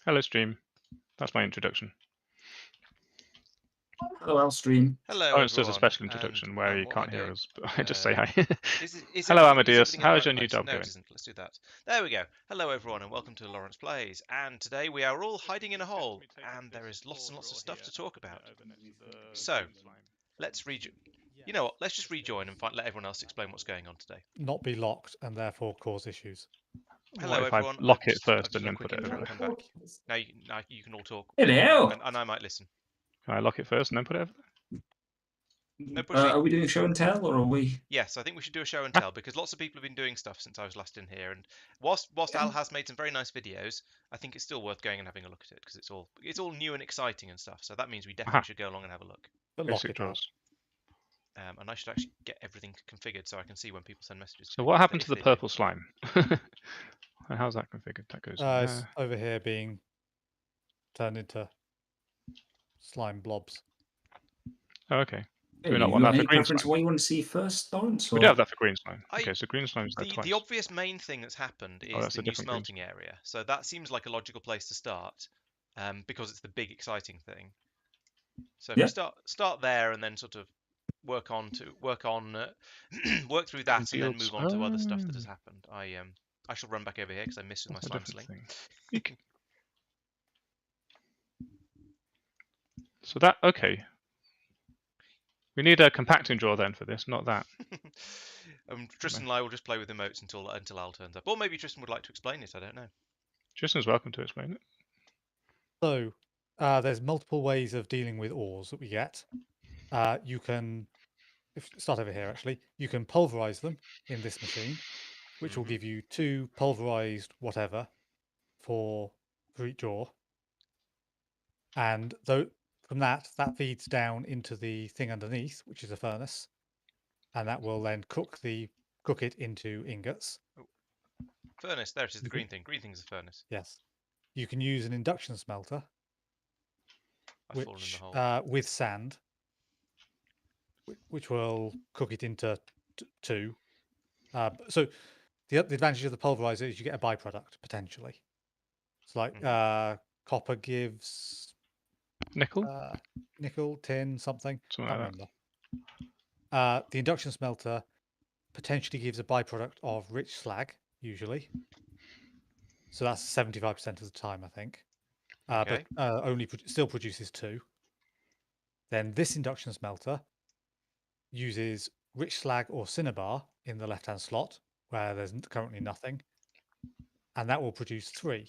Hello, stream. That's my introduction. Hello, stream. Hello, Oh, it's just a everyone. special introduction where you what can't are we hear doing? us, but I just say hi. Is Hello, everything Amadeus. in the How's right your new place? job No, going? it isn't. Let's do that. There we go. Hello, everyone, and welcome to Lawrence Plays. And today we are all hiding in a hole, and there is lots and lots of stuff to talk about. So, let's rejoin. You know what? Let's just rejoin and let everyone else explain what's going on today. Not be locked and therefore cause issues. Hello, what if everyone. I lock it I've first just and done then a quick put it intro over? and come back. Now you can all talk. Hello. And I might listen. Can I lock it first and then put it over? No pushing. Are we doing show and tell, or are we? Yes, I think we should do a show and tell because lots of people have been doing stuff since I was last in here. And whilst Al has made some very nice videos, I think it's still worth going and having a look at it because it's all new and exciting and stuff. So that means we definitely should go along and have a look. But lock Basic it out. draws. And I should actually get everything configured so I can see when people send messages. So what happened if to the they do. purple slime? How's that configured? That goes in It's there. over here being turned into slime blobs. Oh, okay. Hey, we not you want got that for any green preference slime? what you want to see first, Lawrence? We Or... do have that for green slime. I- Okay, so green slime's there twice. The obvious main thing that's happened is that's the a new different green smelting area. So that seems like a logical place to start because it's the big exciting thing. So if Yeah. we start there and then sort of work through that and then move on to other stuff that has happened. I shall run back over here because I missed with my That's a slime different sling. thing. So that, okay. We need a compacting drawer then for this, not that. Tristan and I will just play with emotes until Al turns up. Or maybe Tristan would like to explain it, I don't know. Tristan's welcome to explain it. So there's multiple ways of dealing with ores that we get. You can start over here actually. You can pulverize them in this machine, which will give you 2 pulverized whatever for each ore. And from that feeds down into the thing underneath, which is a furnace, and that will then cook it into ingots. Furnace, there it is, the green thing. Green thing's a furnace. Yes. You can use an induction smelter, I've fallen in the hole. with sand, which will cook it into 2. So the advantage of the pulverizer is you get a byproduct potentially. It's like copper gives Nickel? nickel, tin, something. Something Can't like remember. The induction smelter potentially gives a byproduct of rich slag, usually. So that's 75% of the time, I think. Okay. But still produces 2. Then this induction smelter uses rich slag or cinnabar in the left-hand slot, where there's currently nothing, and that will produce 3.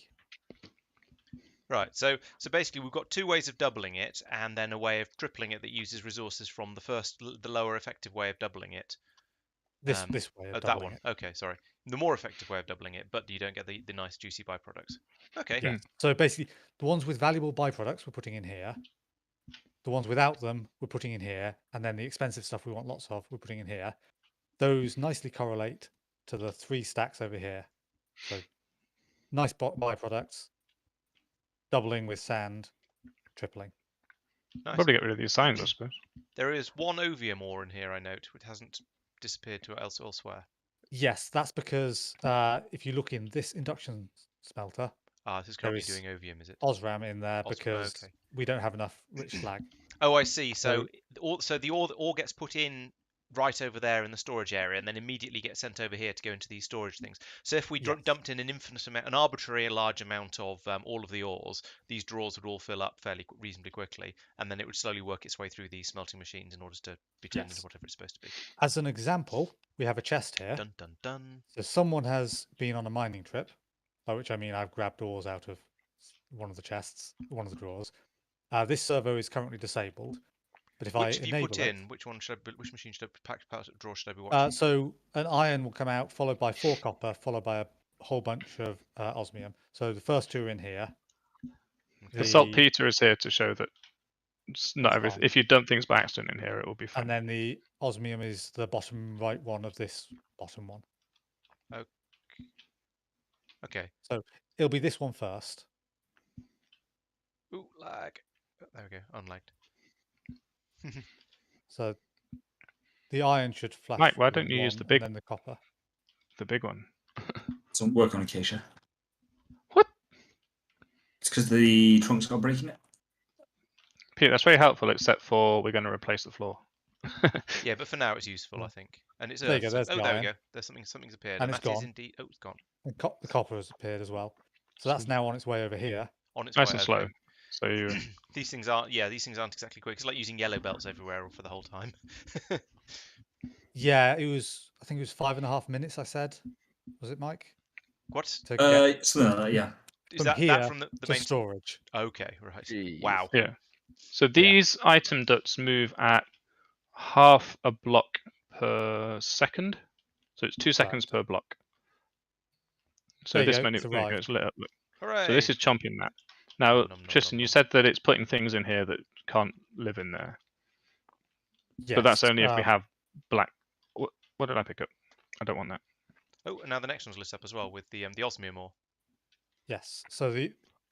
Right, so basically we've got 2 ways of doubling it, and then a way of tripling it that uses resources from the lower effective way of doubling it. This way of doubling that one. it. Okay, sorry. The more effective way of doubling it, but you don't get the nice juicy byproducts. Okay. Yeah. So basically, the ones with valuable byproducts we're putting in here. The ones without them we're putting in here, and then the expensive stuff we want lots of we're putting in here. Those nicely correlate to the 3 stacks over here. So nice byproducts, doubling with sand, tripling. Nice. Probably get rid of these signs, I suppose. There is 1 ovium ore in here, I note, which hasn't disappeared to elsewhere. Yes, that's because if you look in this induction smelter, this is currently doing ovium, is it? Osram in there because we don't have enough rich slag. Oh, I see. So the ore gets put in right over there in the storage area, and then immediately gets sent over here to go into these storage things. So if we dumped in an arbitrary large amount of all of the ores, these drawers would all fill up reasonably quickly, and then it would slowly work its way through these smelting machines in order to be turned into whatever it's supposed to be. As an example, we have a chest here. Dun dun dun. So someone has been on a mining trip, by which I mean I've grabbed ores out of one of the chests, one of the drawers. This servo is currently disabled. But if which I enable put it, in? Which machine should drawer should I be watching? So an iron will come out, followed by 4 copper, followed by a whole bunch of osmium. So the first 2 are in here. The saltpeter is here to show that not everything. If you dump things by accident in here, it will be fine. And then the osmium is the bottom right one of this bottom one. Okay. So it'll be this one first. Ooh, lag. There we go, unlagged. So the iron should flash. Mike, why don't you use the big? And then the copper. The big one. Doesn't work on Acacia. What? It's because the trunk's got breaking it. Pete, that's very helpful, except for we're going to replace the floor. Yeah, but for now it's useful, I think. And it's There you Earth. go, so- there's oh, the there we iron. go. There's something's appeared, And and it's that is gone. indeed. Oh, it's gone. And the copper has appeared as well. So that's now on its way over here. On its Nice way. and Okay. slow. So you, These things aren't. Yeah, these things aren't exactly quick. It's like using yellow belts everywhere for the whole time. Yeah, it was. I think it was 5.5 minutes. I said, was it, Mike? What To get Something like that, yeah. is from that? here That from the to main storage. Okay, right. Jeez. Wow. yeah. So these item ducts move at half a block per second. So it's 2 seconds per block. So There you this go, many, it's there you go, arrived. it's lit up. Look. Hooray! So this is chomping that. Now, Nom, nom, nom, Tristan, nom, you nom. said that it's putting things in here that can't live in there. Yes. But that's only if we have black. What did I pick up? I don't want that. Oh, and now the next one's lit up as well with the osmium ore. Yes. So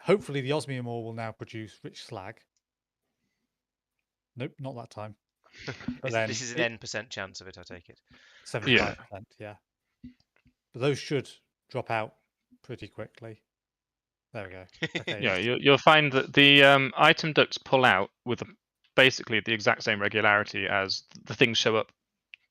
hopefully the osmium ore will now produce rich slag. Nope, not that time. But then This is an N% chance of it, I take it. 75%. Yeah. But those should drop out pretty quickly. There we go. Okay. Yeah, you'll find that the item ducts pull out with basically the exact same regularity as the things show up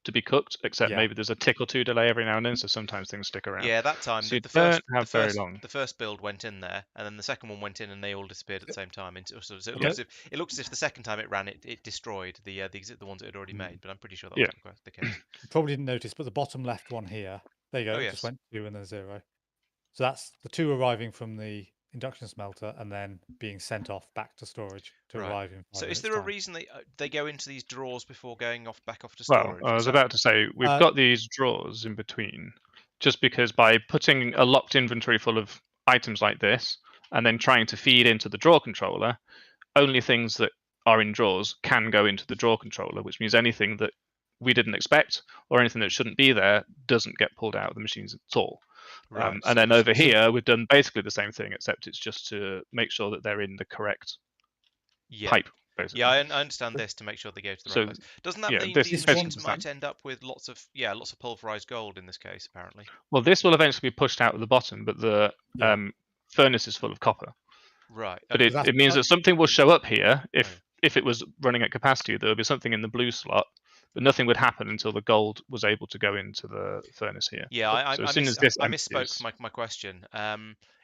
to be cooked, except Yeah. maybe there's a tick or two delay every now and then, so sometimes things stick around. Yeah, that time So you the first don't have very long. the first build went in there, and then the second one went in, and they all disappeared at the same time. So it Okay. looks as if the second time it ran, it destroyed the ones it had already made. But I'm pretty sure that Yeah. was the case. You probably didn't notice, but the bottom left one here, there you go, Oh, it yes. just went 2 and then 0. So that's the 2 arriving from the induction smelter and then being sent off back to storage to Right. arrive in 5 So is minutes' there a time. reason they go into these drawers before going back off to Well, storage? I Is was that- about to say we've got these drawers in between, just because by putting a locked inventory full of items like this and then trying to feed into the drawer controller, only things that are in drawers can go into the drawer controller, which means anything that we didn't expect or anything that shouldn't be there doesn't get pulled out of the machines at all. Right. And then over here, we've done basically the same thing, except it's just to make sure that they're in the correct Yeah. pipe, basically. Yeah, I understand this to make sure they go to the So, right place. Doesn't that yeah, mean this these is basically machines the might same. end up with lots of pulverized gold in this case? Apparently. Well, this will eventually be pushed out at the bottom, but the Yeah. furnace is full of copper. Right. But okay. it means that something will show up here yeah. if it was running at capacity. There would be something in the blue slot, but nothing would happen until the gold was able to go into the furnace here. Yeah, So as soon as this I misspoke empties- my question.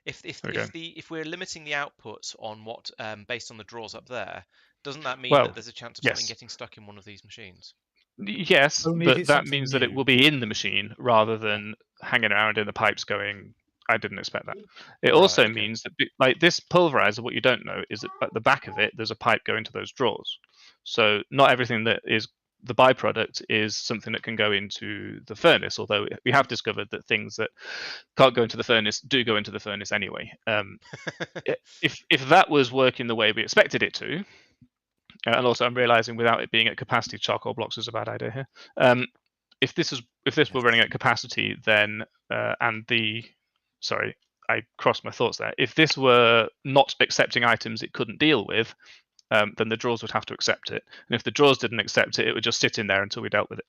If Okay. if we're limiting the outputs on what based on the drawers up there, doesn't that mean Well, that there's a chance of something yes. getting stuck in one of these machines? Yes, Only if but it's that something means that it new. will be in the machine rather than hanging around in the pipes going, I didn't expect that. It also okay. means that, like this pulverizer, what you don't know is that at the back of it, there's a pipe going to those drawers. So not everything that is the byproduct is something that can go into the furnace, although we have discovered that things that can't go into the furnace do go into the furnace anyway. If that was working the way we expected it to, and also I'm realizing without it being at capacity, charcoal blocks is a bad idea here. If this were running at capacity, then sorry, I crossed my thoughts there. If this were not accepting items it couldn't deal with, then the drawers would have to accept it. And if the drawers didn't accept it, it would just sit in there until we dealt with it.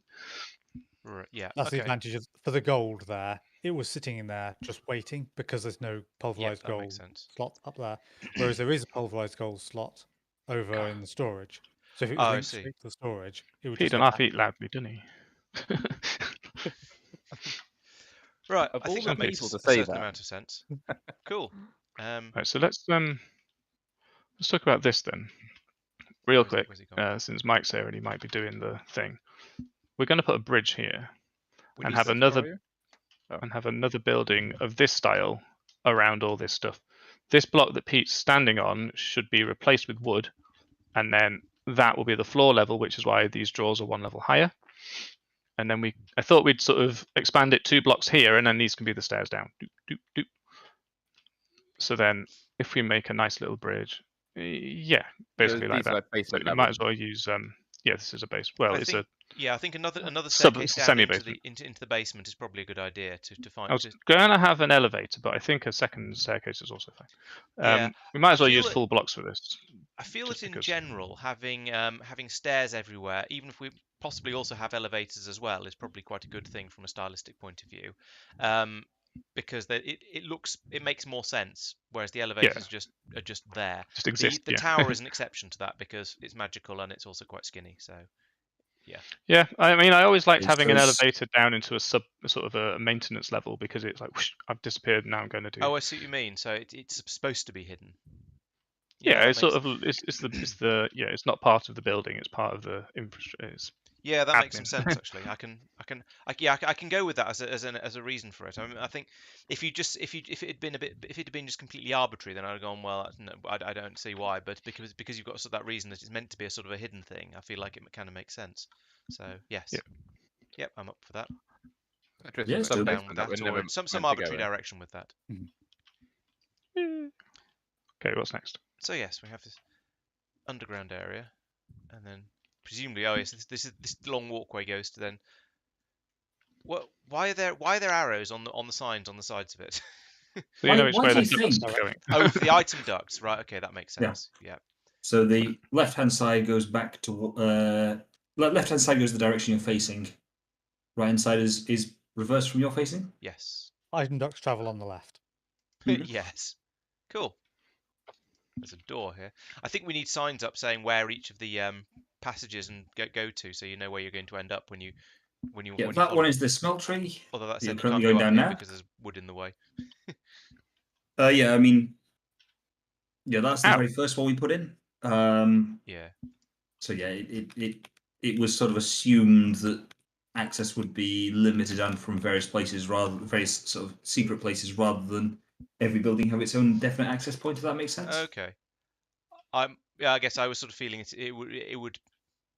Right. Yeah. That's the okay. advantage of, for the gold there. It was sitting in there just waiting because there's no pulverized that gold makes sense. slot up there. Whereas there is a pulverized gold slot over in the storage. So if it was Oh, I linked see. straight to the storage, it would He just done go half back. eat loudly, didn't he? Right. Of I think all that the makes people a to say certain that. amount of sense. Cool. Right, so let's talk about this then, real quick, Where's he gone? since Mike's here and he might be doing the thing. We're going to put a bridge here and have Where another are you? Oh. and have another building of this style around all this stuff. This block that Pete's standing on should be replaced with wood, and then that will be the floor level, which is why these drawers are one level higher. And then I thought we'd sort of expand it 2 blocks here, and then these can be the stairs down. Doop, doop, doop. So then, if we make a nice little bridge, yeah, basically like these that. are So basement you level. might as well use this is a base. Well, I it's think, a yeah, I think another Sub- staircase down semi-basement. into the basement is probably a good idea to find. I was going to have an elevator, but I think a second staircase is also fine. Yeah, We might as I well feel use that- full blocks for this. I feel just that in because- general, having stairs everywhere, even if we possibly also have elevators as well, is probably quite a good thing from a stylistic point of view. because it makes more sense, whereas the elevators are just there. Just exist. The tower is an exception to that because it's magical and it's also quite skinny. So yeah. Yeah, I mean, I always liked having an Because- elevator down into a sort of a maintenance level because it's like, whoosh, I've disappeared. Now I'm going to do. Oh, I see what you mean. So it's supposed to be hidden. Yeah, that it's sort makes- of it's not part of the building. It's part of the infrastructure. Yeah, that makes some admin. sense actually. I can go with that as a reason for it. I mean, I think if it had been just completely arbitrary, then I'd have gone, well, no, I don't see why. But because you've got sort of that reason that it's meant to be a sort of a hidden thing, I feel like it kind of makes sense. So yes, yep, I'm up for that. Yeah, Some still down with that, or some arbitrary direction with that. Okay, what's next? So yes, we have this underground area, and then presumably, oh yes, this long walkway goes to then. What? Why are there arrows on the signs on the sides of it? So you know which why way do the you ducts think? are going. Oh, for the item ducts, right? Okay, that makes Yeah. sense. Yeah. So the left-hand side goes back to left-hand side goes the direction you're facing. Right-hand side is reversed from your facing. Yes. Item ducts travel on the left. Yes. Cool. There's a door here. I think we need signs up saying where each of the passages and go to, so you know where you're going to end up when you. Yeah, when that you one is the smeltery. Although that You're said, you currently can't go going up down here now. because there's wood in the way. Yeah, I mean, yeah, that's the Ow. very first one we put in. Yeah. So yeah, it was sort of assumed that access would be limited and from various places, various sort of secret places, rather than every building have its own definite access point. If that makes sense. Okay. Yeah, I guess I was sort of feeling it would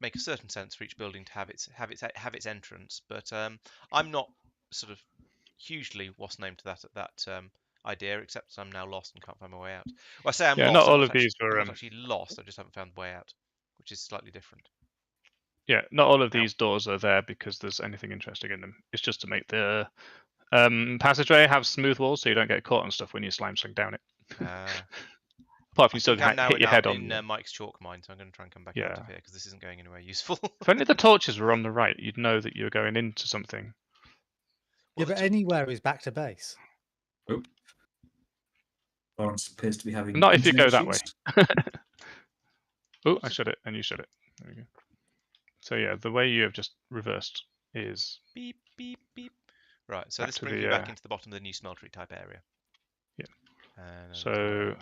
make a certain sense for each building to have its entrance, but I'm not sort of hugely named to that idea, except I'm now lost and can't find my way out. Well, I say I'm Yeah, lost. not all I'm of these I'm were. not actually lost. I just haven't found the way out, which is slightly different. Yeah, not all of these doors are there because there's anything interesting in them. It's just to make the passageway have smooth walls so you don't get caught on stuff when you slime swing down it. Apart from you still I'm now hit your head on. in Mike's chalk mine, so I'm going to try and come back out of here because this isn't going anywhere useful. If only the torches were on the right, you'd know that you were going into something. Yeah, but anywhere is back to base. Oh. Lawrence appears to be having. Not if you internet go that issues. way. Oh, I shut it, and you shut it. There we go. So yeah, the way you have just reversed is beep beep beep. Right, so back this to brings the, me back into the bottom of the new smeltery type area. Yeah. And so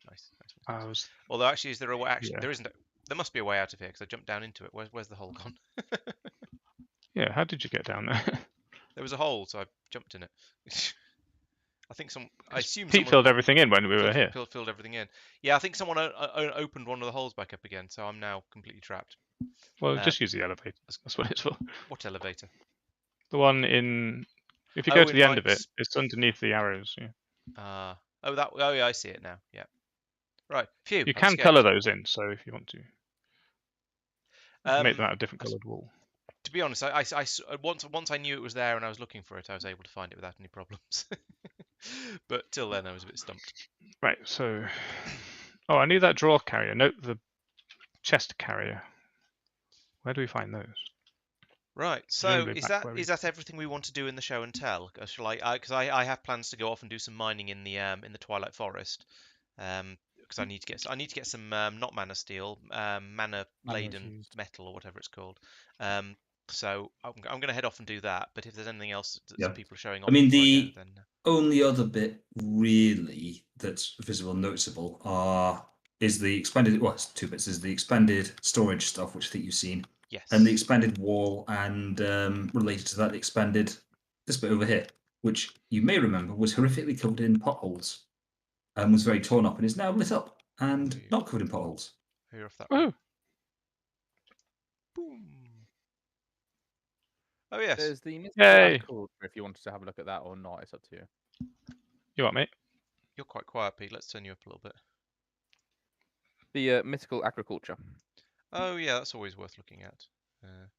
nice. I was. Although actually, is there a way? Actually, Yeah. there isn't. There must be a way out of here because I jumped down into it. Where's the hole gone? Yeah, how did you get down there? There was a hole, so I jumped in it. I think I assume Pete someone filled everything in when we were here. Filled everything in. Yeah, I think someone opened one of the holes back up again, so I'm now completely trapped. Well, just use the elevator. That's what it's for. What elevator? The one in. If you go to the end of it, it's underneath the arrows. Yeah. Oh yeah, I see it now. Yeah. Right. Phew. You can colour those in, so if you want to, make them out of different coloured wool. To be honest, once I knew it was there and I was looking for it, I was able to find it without any problems. But till then, I was a bit stumped. Right. So, oh, I knew that drawer carrier. Note the chest carrier. Where do we find those? Right. So is that everything we want to do in the show and tell? Shall I? Because I have plans to go off and do some mining in the Twilight Forest. Because I need to get some not mana steel, mana laden metal or whatever it's called. So I'm going to head off and do that. But if there's anything else that some people are showing off, I mean the only other bit really that's visible and noticeable is the expanded. Well, it's two bits. Is the expanded storage stuff, which I think you've seen. Yes. And the expanded wall, and related to that, expanded this bit over here, which you may remember was horrifically covered in potholes, and was very torn up, and is now lit up and not covered in potholes. Hear off that. Oh. Boom. Oh yes. There's the mystical agriculture if you wanted to have a look at that or not. It's up to you. You what, mate? You're quite quiet, Pete. Let's turn you up a little bit. The mythical agriculture. Oh yeah, that's always worth looking at. I'm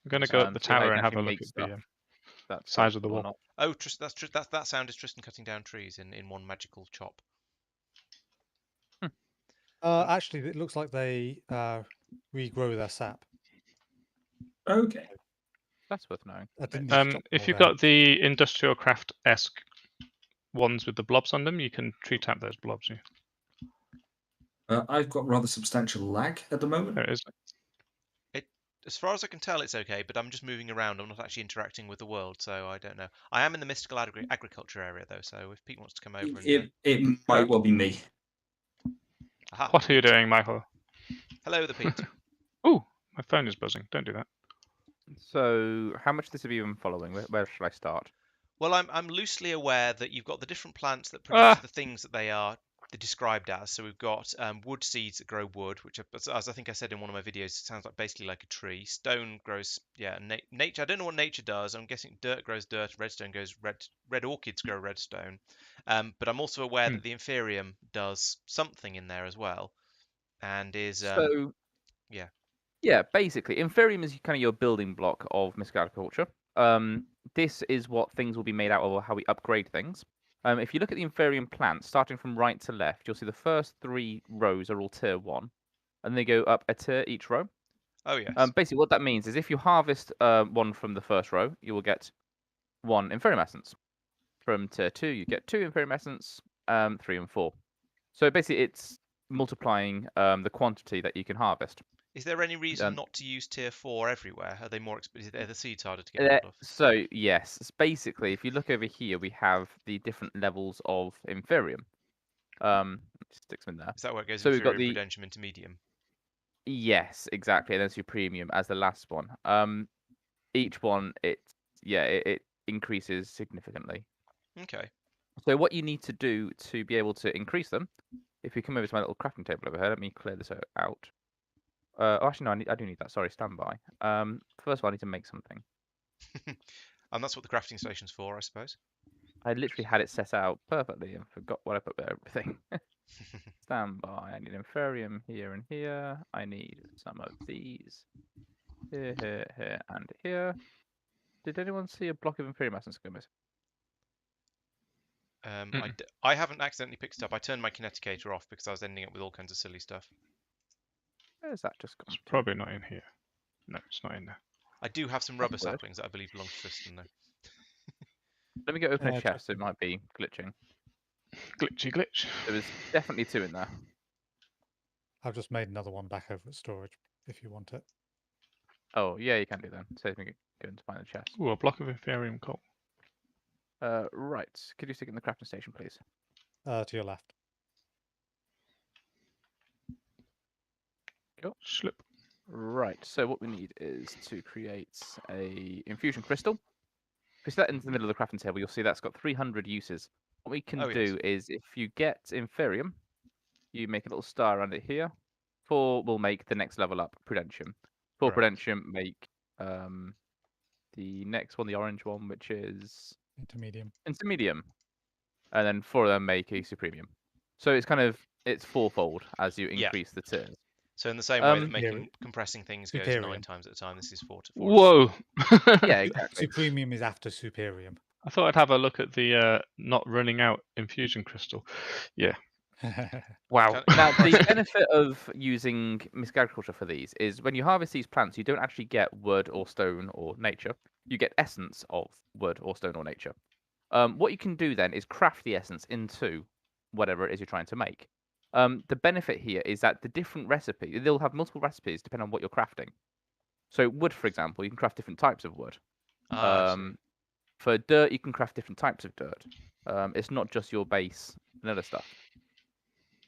going to go up the tower and have a look at the size of the wall. Oh, that sound is Tristan cutting down trees in one magical chop. Actually, it looks like they regrow their sap. Okay. That's worth knowing. If you've got the industrial craft-esque ones with the blobs on them, you can tree tap those blobs. Yeah. I've got rather substantial lag at the moment. There it is. As far as I can tell, it's okay, but I'm just moving around. I'm not actually interacting with the world, so I don't know. I am in the mystical agriculture area, though, so if Pete wants to come over and... It might well be me. Aha, What are you doing, Michael? hello, the Pete. Oh, my phone is buzzing. Don't do that. So, how much of this have you been following? Where should I start? Well, I'm loosely aware that you've got the different plants that produce the things that they're described as. So we've got wood seeds that grow wood, which, as I think I said in one of my videos, sounds like basically like a tree. Stone grows, nature. I don't know what nature does. I'm guessing dirt grows dirt. Redstone grows red. Red orchids grow redstone. But I'm also aware that the Inferium does something in there as well, and is yeah. Basically, Inferium is kind of your building block of mystical agriculture. This is what things will be made out of, or how we upgrade things. If you look at the Inferium plants, starting from right to left, you'll see the first 3 rows are all tier 1, and they go up a tier each row. Oh yes. Basically, what that means is if you harvest one from the first row, you will get 1 Inferium essence. From tier 2, you get 2 Inferium essence, 3 and 4. So basically, it's multiplying the quantity that you can harvest. Is there any reason not to use tier 4 everywhere? Are they more expensive? Are the seeds harder to get hold of? So yes, basically, if you look over here, we have the different levels of Inferium. Sticks them in there. Is that where it goes? So we've got Inferior, Prudentium into medium. Yes, exactly, and then Supremium as the last one. Each one, it increases significantly. Okay. So what you need to do to be able to increase them, if we come over to my little crafting table over here, let me clear this out. Actually, no, I do need that. Sorry, stand by. First of all, I need to make something. And that's what the crafting station's for, I suppose. I literally had it set out perfectly and forgot what I put there. Everything. Stand by. I need Inferium here and here. I need some of these here, here, here, and here. Did anyone see a block of Inferium essence go missing? I haven't accidentally picked it up. I turned my kineticator off because I was ending up with all kinds of silly stuff. Where's that just gone? It's probably not in here. No, it's not in there. I do have some rubber That's weird. saplings that I believe belong to Tristan, though. Let me go open a chest. It might be glitching. Glitchy glitch. There was definitely 2 in there. I've just made another one back over at storage if you want it. Oh, yeah, you can do that. Save me going to find the chest. Ooh, a block of Inferium coal. Right. Could you stick it in the crafting station, please? To your left. Cool. Slip. Right. So what we need is to create a Infusion Crystal. If you set that into the middle of the crafting table, you'll see that's got 300 uses. What we can do is, if you get Inferium, you make a little star around it here. 4 will make the next level up, Prudentium. 4 Prudentium make the next one, the orange one, which is Intermedium. And then 4 of them make a Supremium. So it's kind of, it's 4-fold as you increase the tiers. So in the same way that compressing things goes 9 times at a time, this is 4 to 4. Whoa! Yeah, exactly. Supremium is after Superium. I thought I'd have a look at the not running out Infusion Crystal. Yeah. Wow. Now, the benefit of using mystical agriculture for these is when you harvest these plants, you don't actually get wood or stone or nature. You get essence of wood or stone or nature. What you can do then is craft the essence into whatever it is you're trying to make. The benefit here is that the different recipes, they'll have multiple recipes depending on what you're crafting. So wood, for example, you can craft different types of wood. For dirt, you can craft different types of dirt. It's not just your base and other stuff.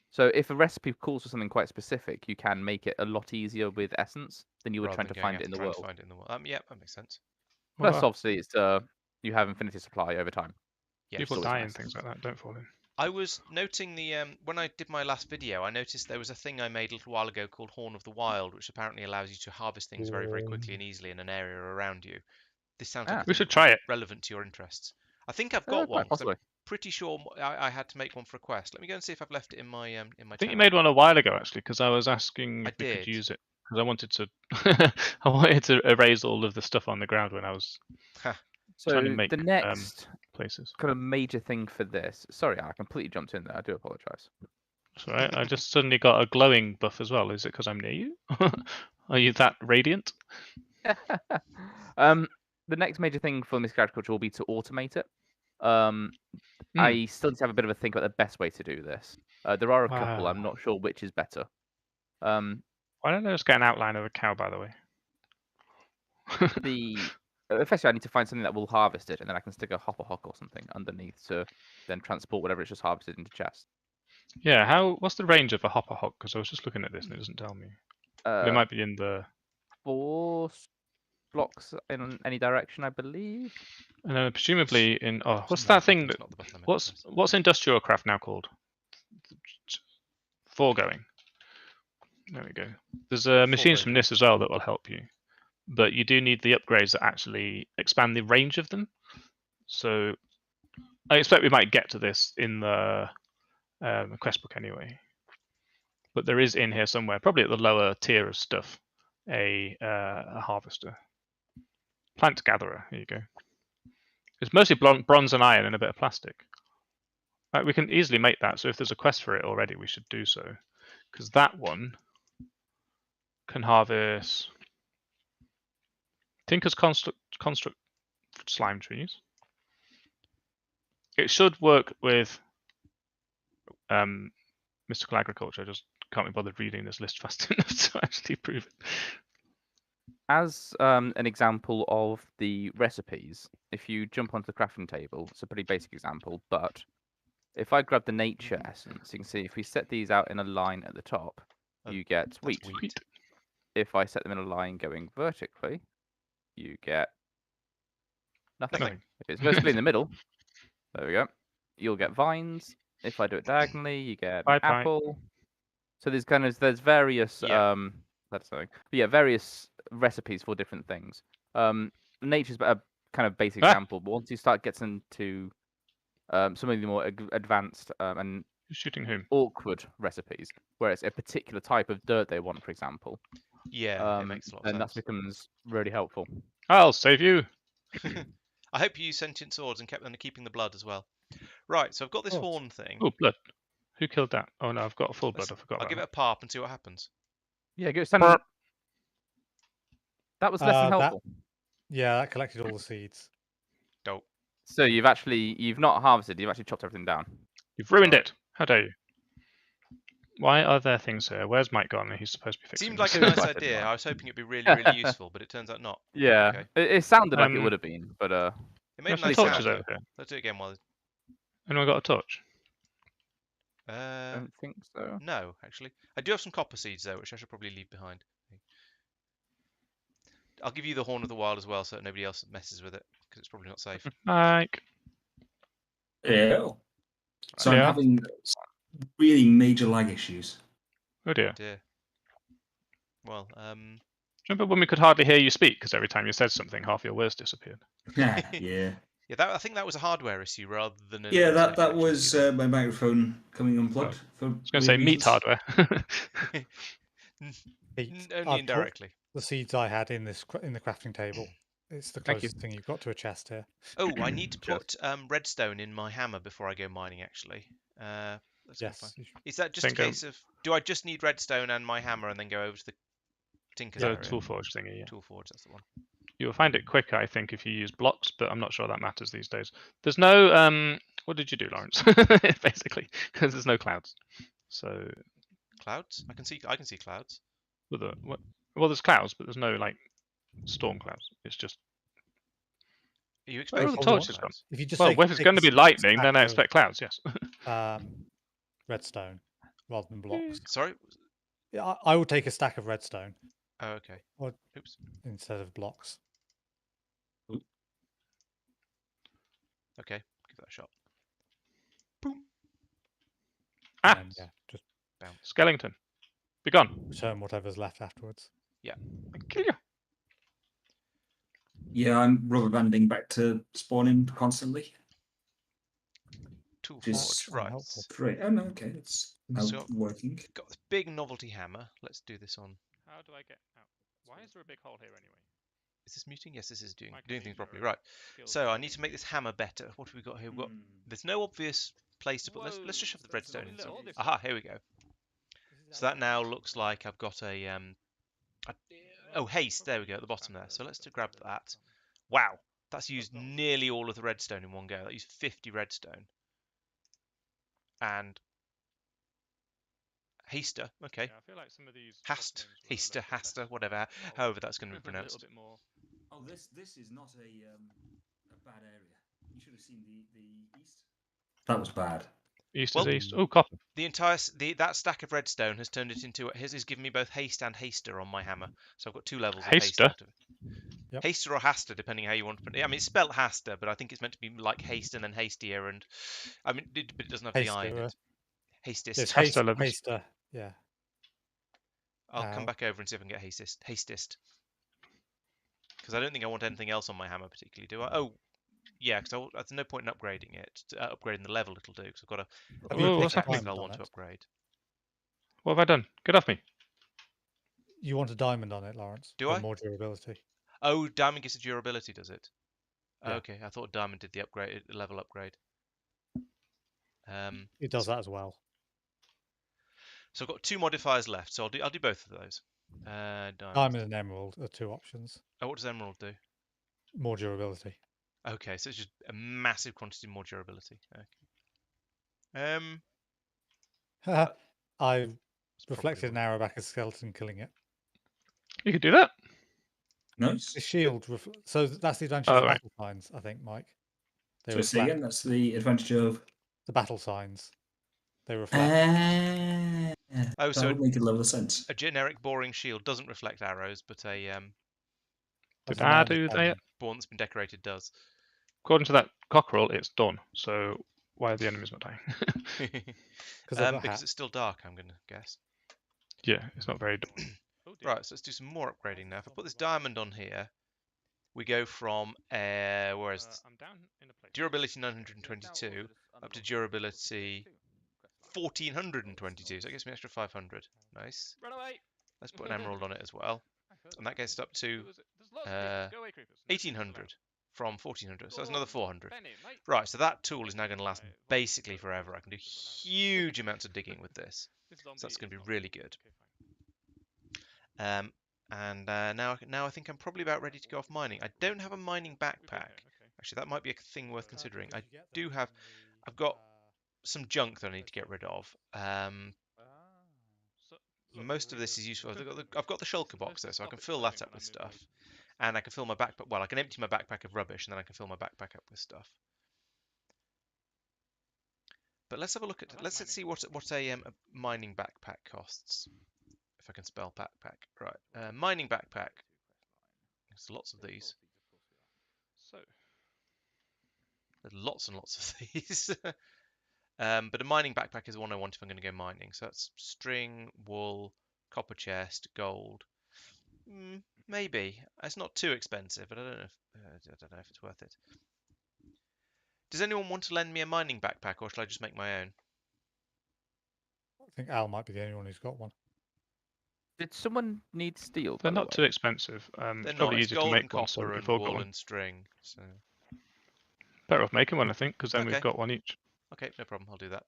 So if a recipe calls for something quite specific, you can make it a lot easier with essence than you would trying to find it in the world. Yeah, that makes sense. Plus, obviously, it's you have infinity supply over time. Yeah, people die and things like that. Don't fall in. I was noting the when I did my last video, I noticed there was a thing I made a little while ago called Horn of the Wild, which apparently allows you to harvest things very, very quickly and easily in an area around you. This sounds like we should try it. Relevant to your interests. I think I've got one. I'm pretty sure I had to make one for a quest. Let me go and see if I've left it in my I think you made one a while ago actually, because I was asking if we could use it because I wanted to erase all of the stuff on the ground when I was trying to make the next places. Kind of major thing for this. Sorry, I completely jumped in there. I do apologize. That's all right. I just suddenly got a glowing buff as well. Is it because I'm near you? Are you that radiant? The next major thing for mystical agriculture will be to automate it. I still need to have a bit of a think about the best way to do this. There are a couple. Wow. I'm not sure which is better. Why don't I just get an outline of a cow, by the way? Effectively, I need to find something that will harvest it, and then I can stick a hopper hook or something underneath to then transport whatever it's just harvested into chests. Yeah, what's the range of a hopper hook? Because I was just looking at this and it doesn't tell me. But it might be in the... 4 blocks in any direction, I believe. And then presumably in... Oh, what's No, that thing? that's not the button I meant to press. What's industrial craft now called? Foregoing. There we go. There's machines from this as well that will help you. But you do need the upgrades that actually expand the range of them. So I expect we might get to this in the quest book anyway. But there is in here somewhere, probably at the lower tier of stuff, a harvester. Plant gatherer, here you go. It's mostly bronze and iron and a bit of plastic. We can easily make that, so if there's a quest for it already, we should do so. Because that one can harvest Tinker's construct slime trees. It should work with mystical agriculture. I just can't be bothered reading this list fast enough to actually prove it. As an example of the recipes, if you jump onto the crafting table, it's a pretty basic example, but if I grab the nature essence, you can see if we set these out in a line at the top, you get wheat. If I set them in a line going vertically, you get nothing. If it's vertically in the middle, there we go, you'll get vines. If I do it diagonally, you get an apple. So there's various various recipes for different things. Nature's a kind of basic example, but once you start getting into some of the more advanced and shooting whom? Awkward recipes, where it's a particular type of dirt they want, for example. Yeah, it makes a lot of sense. And that becomes really helpful. I'll save you. I hope you use sentient swords and kept them keeping the blood as well. Right, so I've got this horn thing. Oh, blood. Who killed that? Oh no, I've got full blood. I forgot. I'll give it a parp and see what happens. Yeah, go stand up. That was less than helpful. That collected all the seeds. Dope. So you've not harvested, you've actually chopped everything down. You've ruined it. How dare you? Why are there things here? Where's Mike gone? He's supposed to be fixing Seemed like a nice idea. I was hoping it'd be really, really useful, but it turns out not. Yeah, okay. It sounded like it would have been, but it made a nice torches sound, over here. Let's do it again while. Anyone got a torch? I don't think so. No, actually, I do have some copper seeds though, which I should probably leave behind. I'll give you the Horn of the Wild as well, so that nobody else messes with it, because it's probably not safe. Mike. Yeah. So I'm having really major lag issues. Oh dear. Well, remember when we could hardly hear you speak because every time you said something, half your words disappeared. Yeah. Yeah, I think that was a hardware issue rather than. That was my microphone coming unplugged. I was going to say meat hardware. Only indirectly. The seeds I had in the crafting table. It's the closest thing you've got to a chest here. Oh, I need to put redstone in my hammer before I go mining. Actually, yes. Is that just a case of? Do I just need redstone and my hammer, and then go over to the Tinker's area? Tool forge thingy. Yeah. Tool forge. That's the one. You'll find it quicker, I think, if you use blocks, but I'm not sure that matters these days. There's no. What did you do, Lawrence? Basically, because there's no clouds. So. Clouds? I can see clouds. Well, there's clouds, but there's no like storm clouds. It's just. Are you expecting the torch has gone? If you just if it's going to be lightning, then I expect clouds. Yes. Redstone rather than blocks. Sorry. Yeah, I would take a stack of redstone. Oh, okay. Or, oops. Instead of blocks. Ooh. Okay, give that a shot. Boom. And, just bounce. Skeleton. Be gone. Return whatever's left afterwards. Yeah. Kill you. Yeah, I'm rubber banding back to spawning constantly. Tool forge, right. Great. Oh no, okay, it's now working. Got this big novelty hammer. Let's do this on. How do I get out? Why is there a big hole here anyway? Is this muting? Yes, this is doing things properly. Right. So I need to make this hammer better. What have we got here? We've got. There's no obvious place to put. Let's just shove the redstone in. Aha, here we go. So that now looks like I've got a haste. There we go at the bottom there. So let's grab that. Wow, That's used nearly all of the redstone in one go. That used 50 redstone. And Haster, okay. Yeah, I feel like some of these Hast, openings were a Haster, little bit Haster, less whatever, well, however that's going to be a little pronounced. bit more. Oh, this is not a bad area. You should have seen the east. That was bad. East Well, is east. Oh, copper. The entire that stack of redstone has turned it into has given me both haste and haster on my hammer. So I've got 2 levels of haste Haster? out of it. Yep. Haster or haster, depending how you want to put it. I mean, it's spelled haster, but I think it's meant to be like haste and then hastier, and I mean, but it doesn't have the I in it. Hastist. It's Haster haste, levels. haster. Yeah. I'll come Ow. back over and see if I can get hastist. Because I don't think I want anything else on my hammer particularly, do I? Oh, yeah, because there's no point in upgrading it. Upgrading the level it'll do, because I've got a Have you Whoa, big what's picked pickaxe happening? that I'll diamond want on to it? upgrade. What have I done? Get off me. You want a diamond on it, Lawrence? Do for I? More durability. Oh, diamond gives a durability, does it? Yeah. Okay, I thought diamond did the upgrade, level upgrade. It does that as well. So I've got 2 modifiers left, so I'll do both of those. Diamond. Diamond and emerald are 2 options. Oh, what does emerald do? More durability. Okay, so it's just a massive quantity more durability. Okay. I That's reflected an probably arrow back at a skeleton, killing it. You could do that. Nice. The shield. So that's the advantage Oh, of right. battle signs, I think, Mike. They So say reflect again, that's the advantage of. the battle signs. They reflect. Oh, that so would make a level of sense. a generic boring shield doesn't reflect arrows, but a Did That's my I do that? understanding. board that's been decorated does. According to that cockerel, it's done. So why are the enemies not dying? Because they've got Because hats. it's still dark, I'm going to guess. Yeah, it's not very done. Right, so let's do some more upgrading now. If I put this diamond on here, we go from where is I'm down in a place. durability 922 up to durability 1422. So it gives me an extra 500. Nice. Run away. Let's put an emerald on it as well, and that gets it up to 1800 from 1400. So that's another 400. Right, so that tool is now going to last basically forever. I can do huge amounts of digging with this. So that's going to be really good. And now I think I'm probably about ready to go off mining. I don't have a mining backpack. Actually, that might be a thing worth considering. I've got some junk that I need to get rid of. Most of this is useful. I've got the shulker box there, so I can fill that up with stuff. And I can fill my backpack. Well, I can empty my backpack of rubbish, and then I can fill my backpack up with stuff. But let's have a look at. Let's see what a mining backpack costs. If I can spell backpack right. Mining backpack. There's lots of these. So there's lots and lots of these. But a mining backpack is the one I want if I'm going to go mining. So that's string, wool, copper chest, gold. Maybe. It's not too expensive, but I don't know if it's worth it. Does anyone want to lend me a mining backpack, or shall I just make my own? I think Al might be the only one who's got one. Did someone need steel? they're not too expensive. They're It's not. probably It's easier to gold and make one. So copper we've and all got wool one. and string. So Better off making one, I think, because then Okay. we've got one each. okay, no problem. I'll do that.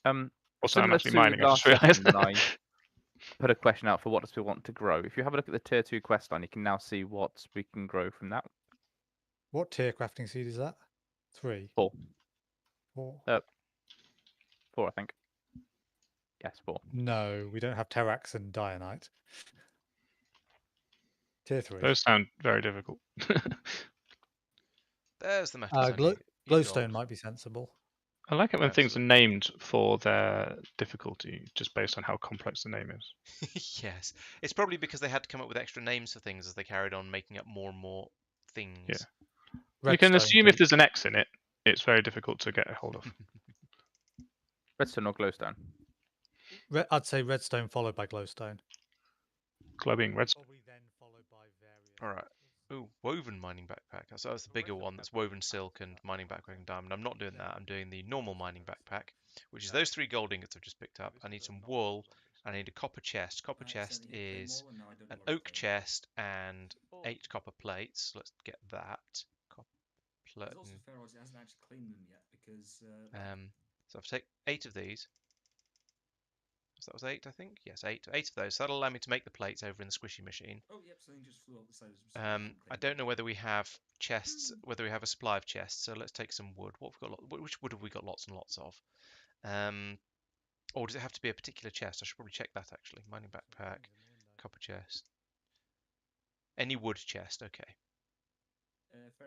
Also, I'm Similar actually to mining. I last just realised. session, I put a question out for what does we want to grow. If you have a look at the tier 2 quest line, you can now see what we can grow from that. What tier crafting seed is that? 3? 4. 4? 4, I think. Yes, 4. No, we don't have Terrax and Dianite. Tier 3. Those sound very difficult. There's the metals. Glowstone might be sensible. I like it when Yeah, things are named for their difficulty, just based on how complex the name is. Yes, it's probably because they had to come up with extra names for things as they carried on making up more and more things. Yeah. You can assume if there's an X in it, it's very difficult to get a hold of. Redstone or glowstone? I'd say redstone followed by glowstone. Glowing redstone. Probably then followed by various. All right. Ooh, woven mining backpack. So that's the bigger one. That's woven silk and mining backpack and diamond. I'm not doing that. I'm doing the normal mining backpack, which is those 3 gold ingots I've just picked up. I need some wool. I need a copper chest. Copper chest is an oak chest and 8 copper plates. Let's get that. Copper plate. It's also fair odds it hasn't actually claimed them yet because. So I've taken 8 of these. So that was 8, I think. Yes, 8 of those. So that'll allow me to make the plates over in the squishy machine. Oh, yep. Something just flew off the side of some I don't know whether we have chests, whether we have a supply of chests. So let's take some wood. What have we got? Which wood have we got lots and lots of? Or does it have to be a particular chest? I should probably check that actually. Mining backpack, copper chest. Any wood chest, okay.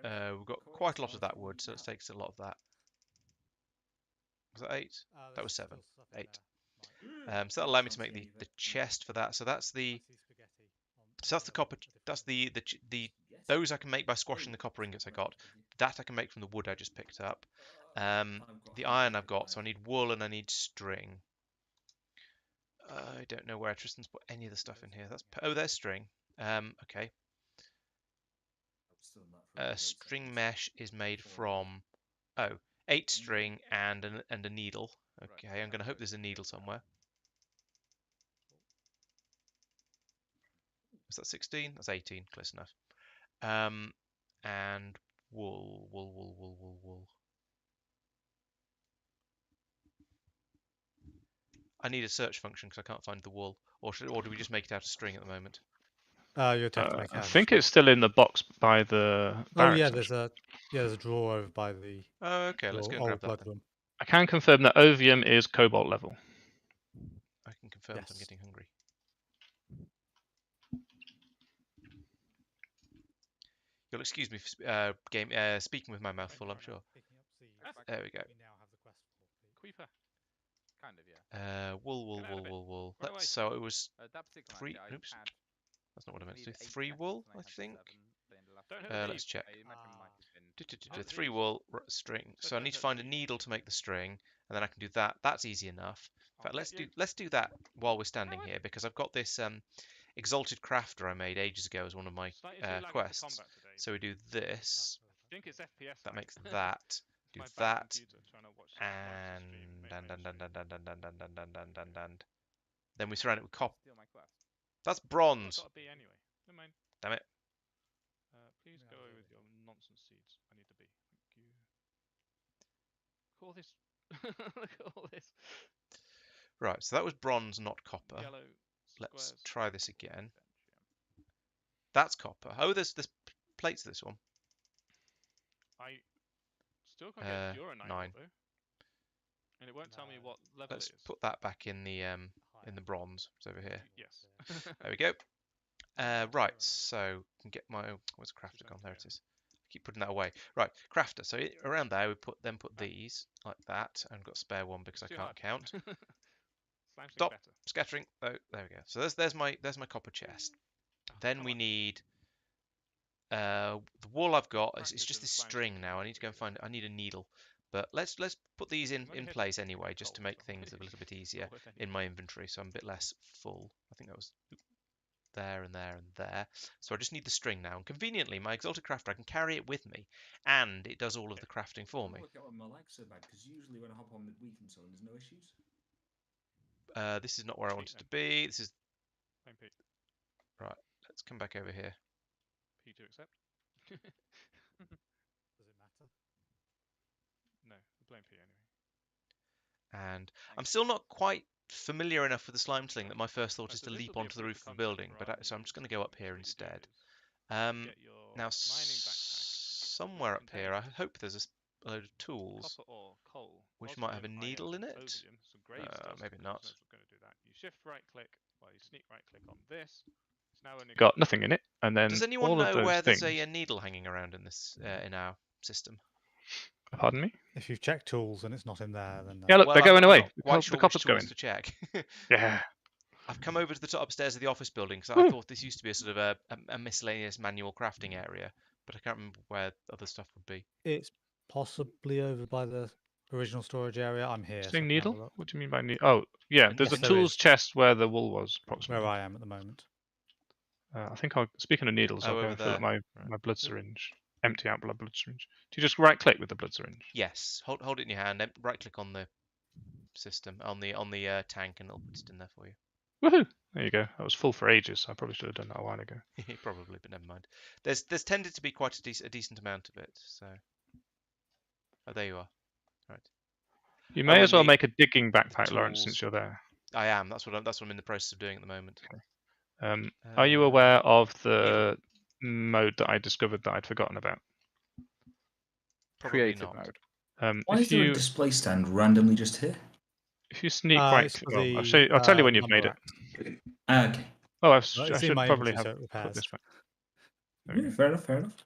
We've got quite a lot of that wood, so let's take a lot of that. Was that 8? That was 7. 8. So that'll allow me to make the chest for that. So that's the copper. That's the those I can make by squashing the copper ingots I got. That I can make from the wood I just picked up. The iron I've got, so I need wool and I need string. I don't know where Tristan's put any of the stuff in here. There's string. Okay. String mesh is made from 8 string and a needle. Okay, I'm going to hope there's a needle somewhere. Was that 16? That's 18. Close enough. And wool. I need a search function because I can't find the wool. Or do we just make it out of string at the moment? You have to make it I out of think string. it's still in the box by the. Oh yeah, barracks, there's a drawer over by the Oh, okay. Let's go and grab old that blood then. room. I can confirm that ovium is cobalt level. I can confirm that I'm Yes. getting hungry. You'll excuse me for speaking with my mouth full, I'm sure. There we go. Creeper. Kind of, yeah. Wool. Right away. So it was That particular 3. night, I Oops. had That's not what I meant to do. needed 8 3 connectors wool, to I make think. 7, they ended up Don't with hit the 8. Let's check. I imagine it might have been- 3 wool string. So I need to find a needle to make the string, and then I can do that. That's easy enough. In fact, let's do that while we're standing here because I've got this exalted crafter I made ages ago as one of my quests. So we do this. I think it's FPS. That makes that. Do that. And then we surround it with copper. Steal my quest. That's bronze. Got a B anyway. Never mind. Damn it. Please Yeah, go I'll away do with it. your nonsense seeds. I need the B. Thank you. Look at all this. Look at all this. Right, so that was bronze, not copper. Yellow Let's squares. try this again. That's copper. Oh, there's plates to this one. I still can't get your 9. though. And it won't tell me what level Let's it is. put that back in the bronze. It's over here. Yes. There we go. Right, so can get my where's the crafter gone? There it is. I keep putting that away. Right, crafter. So around there we put these like that, and I've got a spare one because I Too can't hard. count. Slime's Stop. better. Scattering. Oh, there we go. So there's my copper chest. Then come we on. need the wool I've got. It's Practice just in this slime string shaking now. I need to go and find. I need a needle. But let's put these in only here place for anyway, just to gold, make so- things a little bit easier Not worth any. in my inventory, so I'm a bit less full. I think that was there and there and there. So I just need the string now. And conveniently, my exalted crafter, I can carry it with me, and it does all of the crafting for me. I work out why my lag's so bad because usually when I hop on midweek and so on, there's no issues. This is not where I Speak wanted to then. be. This is Blame P. let's come back over here. P to accept. Does it matter? No, blame P anyway. And I'm still not quite familiar enough with the slime sling that my first thought Right, is so to this leap will be a onto the proof roof of of the building, concept but rather so than I'm just going to using go it. up here So what you do instead. is get your Now mining backpack. somewhere up here, I contains hope there's a load of tools. Copper ore, coal, which might have a osmium, needle in iron, it. Ovium, some gravestone, Maybe goodness not. knows we're going to do that. You shift right click, well, you sneak right click on this. It's now only got nothing in it, and then Does anyone all of know those where things. there's a needle hanging around in this in our system? Pardon me? If you've checked tools and it's not in there, then Yeah, look, Well, they're I'm going not away. quite The sure which copper's tools going. to check. Yeah. I've come over to the top upstairs of the office building because Woo. I thought this used to be a sort of a miscellaneous manual crafting area, but I can't remember where other stuff would be. it's possibly over by the original storage area. I'm here. so I Saying can have a needle? look. What do you mean by needle? Oh, yeah. And There's yes, a there tools is. chest where the wool was, approximately. Where I am at the moment. I think I'll. Speaking of needles, Oh, I'll go over and fill up there. my blood syringe. Empty out blood syringe. Do you just right click with the blood syringe? Yes, hold it in your hand. Right click on the system on the tank, and it'll put it in there for you. Woohoo! There you go. I was full for ages. So I probably should have done that a while ago. Probably, but never mind. There's tended to be quite a decent amount of it. So, oh, there you are. Right. You may Oh, as and well the- make a digging backpack, Lawrence, tools. since you're there. I am. That's what I'm in the process of doing at the moment. Are you aware of the mode that I discovered that I'd forgotten about? Probably Creative not. mode. Why is there a display stand randomly just here? If you sneak It's for well, the, I'll tell you when you've made lumber it. act. Okay. Oh, I It's in should my probably inventory, have so it put repairs. this back. There we Yeah, go. fair enough, fair enough.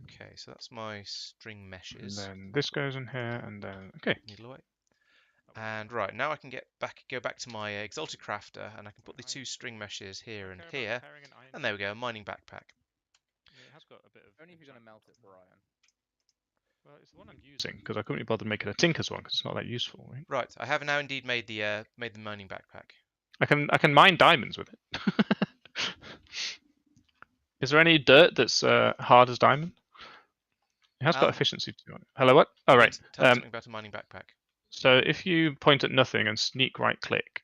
Okay, so that's my string And meshes. then this goes in here, and then okay. Needle away. And right, now I can go back to my Exalted Crafter, and I can put the 2 string meshes here and here. And there we go, a mining backpack. It has got a bit of. Only if you're going to melt it for iron. Well, it's the one I'm using because I couldn't be bothered making a tinker's one because it's not that useful, right? Right, I have now indeed made the mining backpack. I can mine diamonds with it. Is there any dirt that's hard as diamond? It has got efficiency to it. Hello, what? Oh, right. Tell me something about a mining backpack. So if you point at nothing and sneak right click,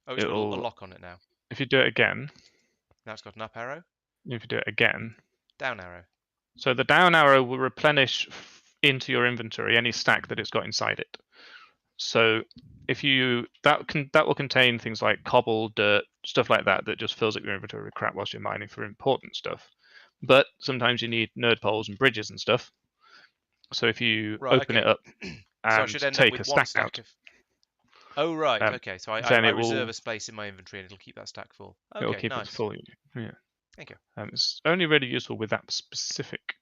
Oh, it's got a lock on it now. if you do it again, Now it's got an up arrow, if you do it again, down arrow. so the down arrow will replenish into your inventory any stack that it's got inside it. So if you that will contain things like cobble, dirt, stuff like that that just fills up your inventory with crap whilst you're mining for important stuff. But sometimes you need nerd poles and bridges and stuff. So if you open it up and so I should end take up with a one stack out, of... Oh right, okay. So then I it will- reserve a space in my inventory and it'll keep that stack full. Okay, it will keep nice. it full. Yeah. Thank you. It's only really useful with that specific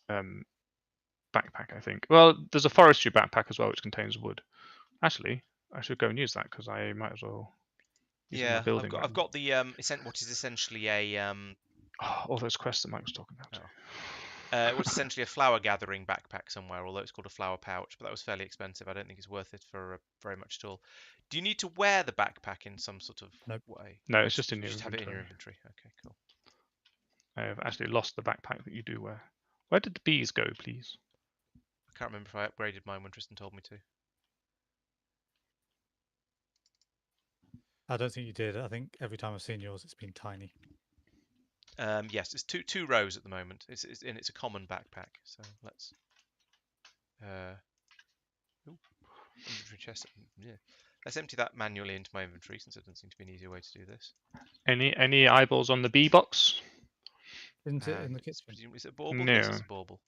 backpack, I think. Well, there's a forestry backpack as well, which contains wood. Actually, I should go and use that because I might as well. use it in my Yeah, building I've got the what is essentially a all those quests that Mike was talking about. it was essentially a flower gathering backpack somewhere, although it's called a flower pouch, but that was fairly expensive. I don't think it's worth it for very much at all. Do you need to wear the backpack in some sort of way? No, it's just in your Just have it in your inventory. inventory. Okay, cool. I have actually lost the backpack that you do wear. Where did the bees go, please? I can't remember if I upgraded mine when Tristan told me to. I don't think you did. I think every time I've seen yours, it's been tiny. Yes, it's two rows at the moment. It's a common backpack. So let's inventory chest. Yeah, let's empty that manually into my inventory since it doesn't seem to be an easier way to do this. Any eyeballs on the bee box? Isn't it in the kitchen? Is it a bauble? No. Yes, it's a bauble.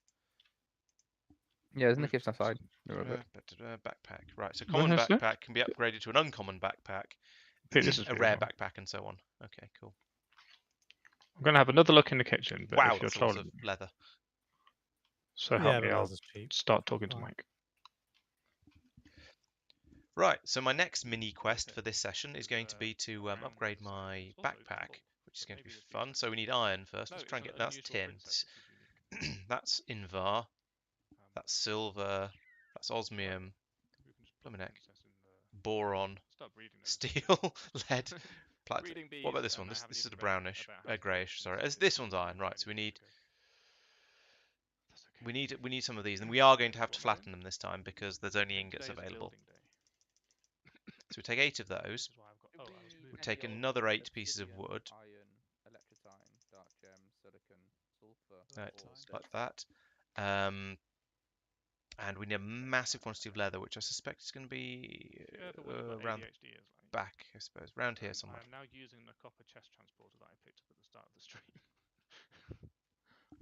Yeah, it's in the kitchen side. Backpack. Right, so common has that? backpack can be upgraded to an uncommon backpack, I think this is a rare backpack, and so on. Okay, cool. I'm going to have another look in the kitchen. But Wow, if you're that's a lot told, of leather. so Yeah, help but me, I'll ours is cheap. start talking to Fine. Mike. Right, so my next mini quest for this session is going to be to upgrade my backpack, which is going to be fun. So we need iron first. Let's try and get that's tin. That's invar. That's silver. That's osmium. Blumeneck. Boron. Steel. Lead. Platinum. What about this one? This is a brownish, greyish. Sorry, this one's iron. Right, so we need some of these, and we are going to have to flatten them this time because there's only ingots available. So we take 8 of those. We take another 8 pieces of wood. Right, like that. And we need a massive quantity of leather, which I suspect is going to be around the back, I suppose, around here somewhere. I'm now using the copper chest transporter that I picked up at the start of the stream.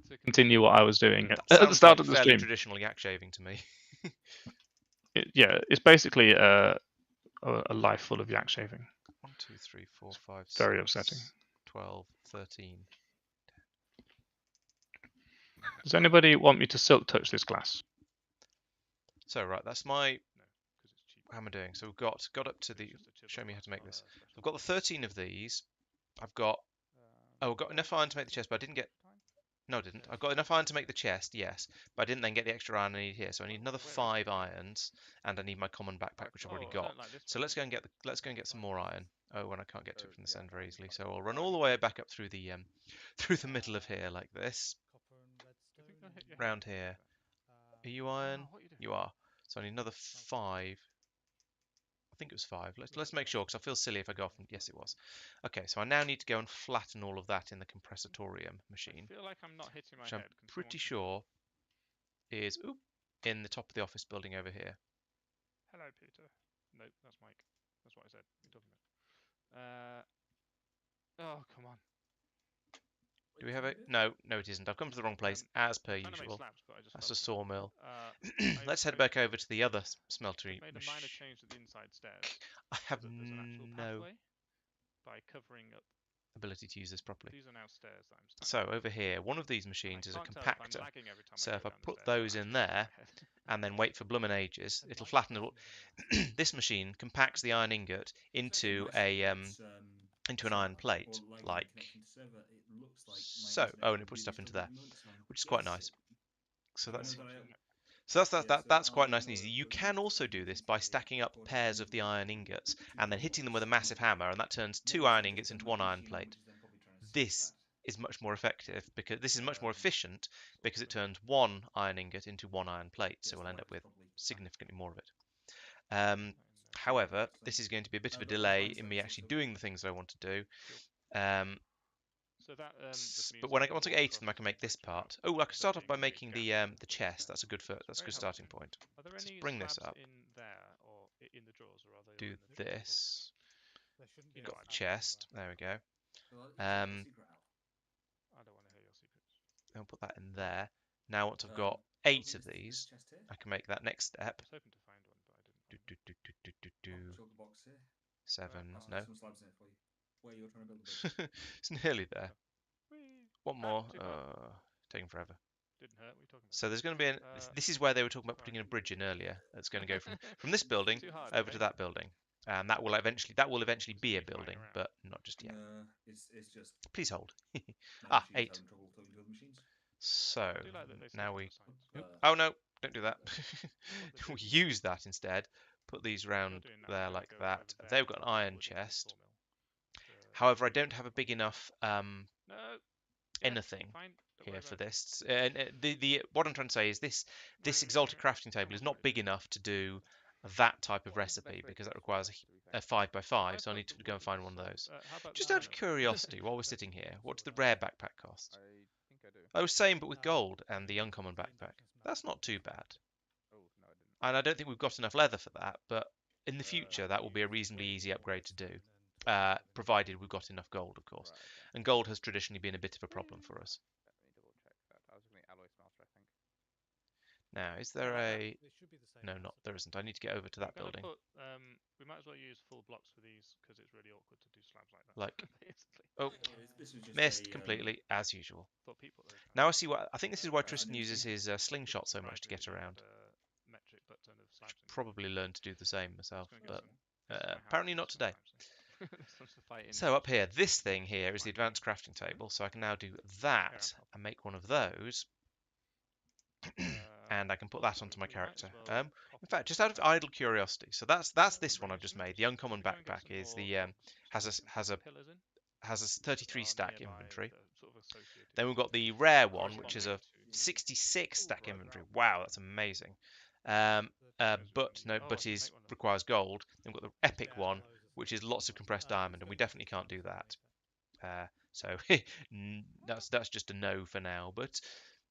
To continue what I was doing at the start of the fairly stream. traditional yak shaving to me. Yeah, it's basically a life full of yak shaving. 1, 2, 3, 4, 5, Very 6, upsetting. 12, 13. Does anybody want me to silk touch this glass? So right, that's my. How am I doing? So we've got up to the. Show me how to make this. I've got the 13 of these. I've got. Oh, I've got enough iron to make the chest, but I didn't get. No, I didn't. I've got enough iron to make the chest, yes, but I didn't then get the extra iron I need here. So I need another 5 irons, and I need my common backpack, which I've already got. So let's go and get some more iron. Oh, and I can't get to it from this end very easily. So I'll run all the way back up through the middle of here like this. Round here. Are you iron? You are. So I need another 5. I think it was 5. Let's make sure, because I feel silly if I go off and... Yes, it was. Okay, so I now need to go and flatten all of that in the compressatorium machine. I feel like I'm not hitting my which I'm pretty sure is in the top of the office building over here. Hello, Peter. Nope, that's Mike. That's what I said. What are you talking about? Oh, come on. Do we have it? No, no, it isn't. I've come to the wrong place as per Trying to make usual. slabs, but I just That's fell a to- sawmill. I've- Let's head I've- back over to the other smeltery. I've made a minor change to the inside stairs. I so have that there's an actual no pathway by covering up. ability to use this properly. These are now stairs that I'm standing So on. over here, one of these machines is a can't tell if I'm compactor. lagging every time So I if go I down the put stairs, but those in actually there it's in my head. and then wait for bloomin' ages, it'll flatten it all. This machine compacts the iron ingot into into an iron plate, like so. Oh, and it puts stuff into there, which is quite nice. So that's that's quite nice and easy. You can also do this by stacking up pairs of the iron ingots and then hitting them with a massive hammer, and that turns 2 iron ingots into 1 iron plate. This is much more effective because this is much more efficient because it turns 1 iron ingot into 1 iron plate, so we'll end up with significantly more of it. However, this is going to be a bit of a delay in me actually doing the things that I want to do. So that just means But when that once I walk get 8 of across them, I can this make this temperature part. drop Oh, I can start without off by being a big making gap. the chest. That's a good that's a good starting point. Are there Let's any bring this slabs up. in there or in the drawers, or are they all Do in the this. There shouldn't be You a know Got I the chest. There we go. I don't want to hear your secrets. I'll put that in there. Now once I've got 8 of these, I can make that next step. I was hoping to find one, but I didn't. Do, find do, one. do, do, do, do, do. Chocolate box here. 7. I'll No. some slabs in it for you. Where you're trying to build the base. It's nearly there. Whee! One Ah, more. too far. Taking forever. Didn't hurt. What are you talking about? So there's going to be an. This is where they were talking about putting in a bridge in earlier. That's going to go from this building Too hard, over eh? to that building, and that will eventually be a Speed flying building, around. but not just yet. No, it's just Please hold. my Ah, machine's 8. having trouble talking to other machines. So I do like that they say now on we. the signs. But, Oh no! Don't do that. What they We do. use that instead. Put these What you're round doing now is there gonna like go that. over there They've got an and iron forward into the chest. sawmill to However, I do don't the have a final big part. enough No. Yeah, anything fine. Don't worry here for about it. this. And the what I'm trying to say is this exalted crafting table is not big enough to do that type of recipe because that requires a 5x5, so I need to go and find one of those. How about Just the out of miners? curiosity, while we're sitting here, what does the rare backpack cost? I think I do. Oh, same, but with gold and the uncommon backpack. That's not too bad. Oh no, I didn't. And I don't think we've got enough leather for that, but in the future that will be a reasonably easy upgrade to do, provided we've got enough gold, of course. Right, okay. And gold has traditionally been a bit of a problem for us. Let me double check that. I was looking at alloy smelter, I think. Now, is there a... It should be the same. No, as not the there top. isn't. I need to get over to that I'm gonna building. Put, we might as well use full blocks for these because it's really awkward to do slabs like that. Like- basically. Oh, This was just missed completely, as usual. Thought people. Though, Now I see what... I think this is why I Tristan didn't uses see- his slingshot so much to get Proprietary around. metric butt ton of slabs in. Probably learn to do the same myself, Just gonna get but some- this is my house, apparently so not today. sometimes this one's the fighting. So up here, this thing here is the advanced crafting table, so I can now do that and make one of those, and I can put that onto my character. In fact, just out of idle curiosity, so that's this one I've just made. The uncommon backpack is the has a 33 stack inventory. Then we've got the rare one, which is a 66 stack inventory. Wow, that's amazing. But requires gold. Then we've got the epic one, which is lots of compressed diamond, and we definitely can't do that. So that's just a no for now. But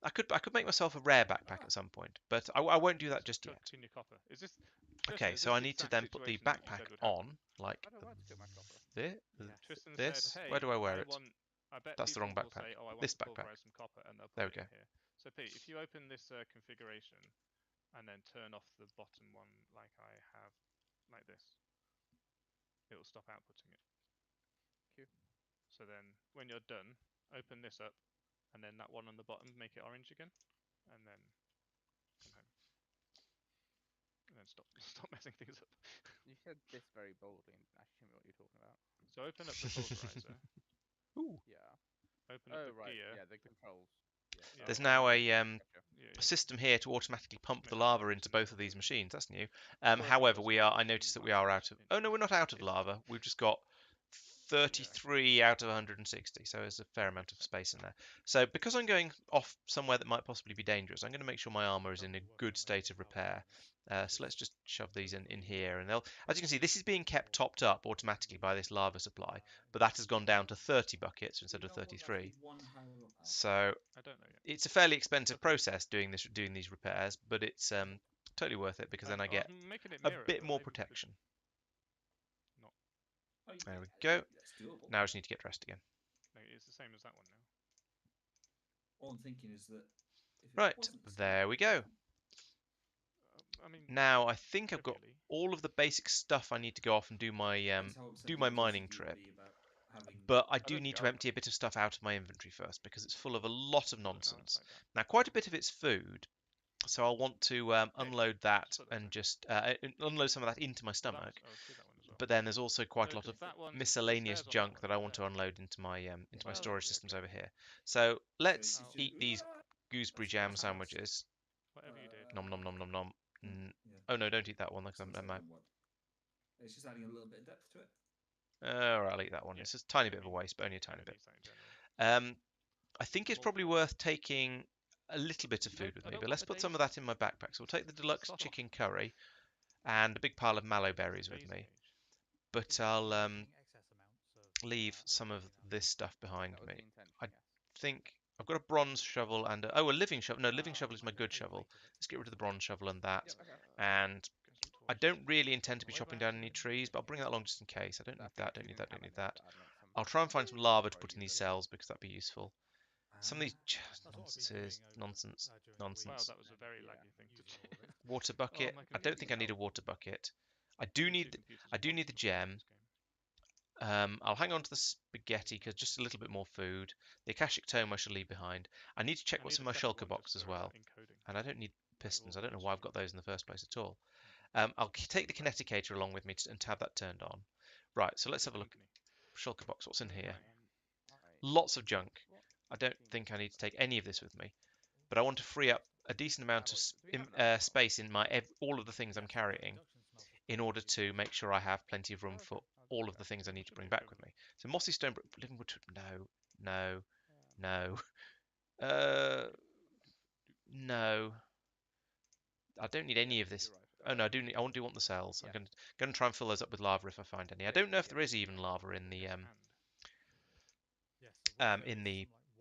I could make myself a rare backpack at some point, but I won't do that just yet. Okay, so I need to then put the backpack on like this. Where do I wear it? That's the wrong backpack. This backpack. There we go. So Pete, if you open this configuration and then turn off the bottom one like I have, like this, it will stop outputting it. So then when you're done, open this up and then that one on the bottom, make it orange again, and then come home. And then stop messing things up. You said this very boldly, and I assume what you're talking about. So open up the pulverizer. Ooh. Yeah. Open up Oh the right. gear. Yeah, the controls. Yeah. There's now a Gotcha. a system here to automatically pump the lava into both of these machines. That's new. However, I noticed that we are out of... Oh, no, we're not out of lava. We've just got 33 out of 160, so there's a fair amount of space in there. So because I'm going off somewhere that might possibly be dangerous, I'm going to make sure my armor is in a good state of repair. So let's just shove these in here, and they'll... As you can see, this is being kept topped up automatically by this lava supply, but that has gone down to 30 buckets instead of 33. So I don't know yet. it's a fairly expensive process doing these repairs, but it's totally worth it because then I get I'm making it a mirror, bit but more maybe we could protection. There we go. That's doable. Now I just need to get dressed again. No, it's the same as that one now. All I'm thinking is that. If it Right, wasn't the there same- we go. I mean, Now I think I've got trivially, all of the basic stuff I need to go off and do my That's how upset do the my Joseph mining would trip. be about having- But I I do don't need think to I- empty a bit of stuff out of my inventory first because it's full of a lot of no, nonsense. it's like that. Now, quite a bit of it's food, so I'll want to unload that put that and there. just unload some of that into my Well, stomach. that's- oh, do that one as well. But then there's also quite a No, lot 'cause of that one- the miscellaneous stairs on that junk one that I are want to there. unload into my Well, storage yeah, systems okay. over here. So let's it's just- eat these gooseberry That's jam house. sandwiches. Whatever you did. Nom nom nom nom nom. Yeah. Oh no, don't eat that one. Because Sounds I'm like what? It's just adding a little bit of depth to it. all right, I'll eat that one. Yeah, It's just a tiny I bit of a mean, waste, but only a No tiny one bit. needs that in general. I think it's Well, probably worth taking a little bit of I food don't- with I me, don't but want let's the put some of daisy. that in my backpack. So we'll take the deluxe Stop. chicken curry and a big pile of mallow berries with Daisy me. age. But Is I'll making excess amounts of, leave some of aluminium. this stuff behind That was me. the intention, I yes. think I've got a bronze shovel and a living shovel. No, living Ah, shovel is my might good take shovel. weight of it. Let's get rid of the bronze shovel and that. Yep, okay. And Get some I torches. don't really intend to be Way chopping back down to any the trees, but I'll bring that along beginning. just in case. I don't So need think that, if don't you need do that, don't need cabinets, that. that'd make some I'll try and find some lava to put in these cells because that'd be useful. Some of these That's what I've been nonsense doing is over, nonsense. during the week, Nonsense. Wow, that and was a then, very yeah, laggy thing to using do. all of it. Water bucket. my I don't computer's think I need a out. water bucket. I Only do two need computers I at do once need the was playing gem. this game. I'll hang on to the spaghetti because just a little bit more food. The Akashic Tome I shall leave behind. I need to check I what's need in a my separate shulker one box just as for, well. encoding. And I don't need pistons. I don't know all why I've sorts got of those in the first place at all. I'll take the kineticator along with me and to have that turned on. Right, so let's have a look. company. Shulker box, what's in here? Alright. Lots of junk. I don't think I need to take any of this with me. But I want to free up a decent amount of space in my all of the things I'm carrying in order to make sure I have plenty of room for all of the things I need to bring back with me. So mossy stone, living wood, no. No. I don't need any of this. Oh no, I do want the cells. I'm going to try and fill those up with lava if I find any. I don't know if there is even lava in the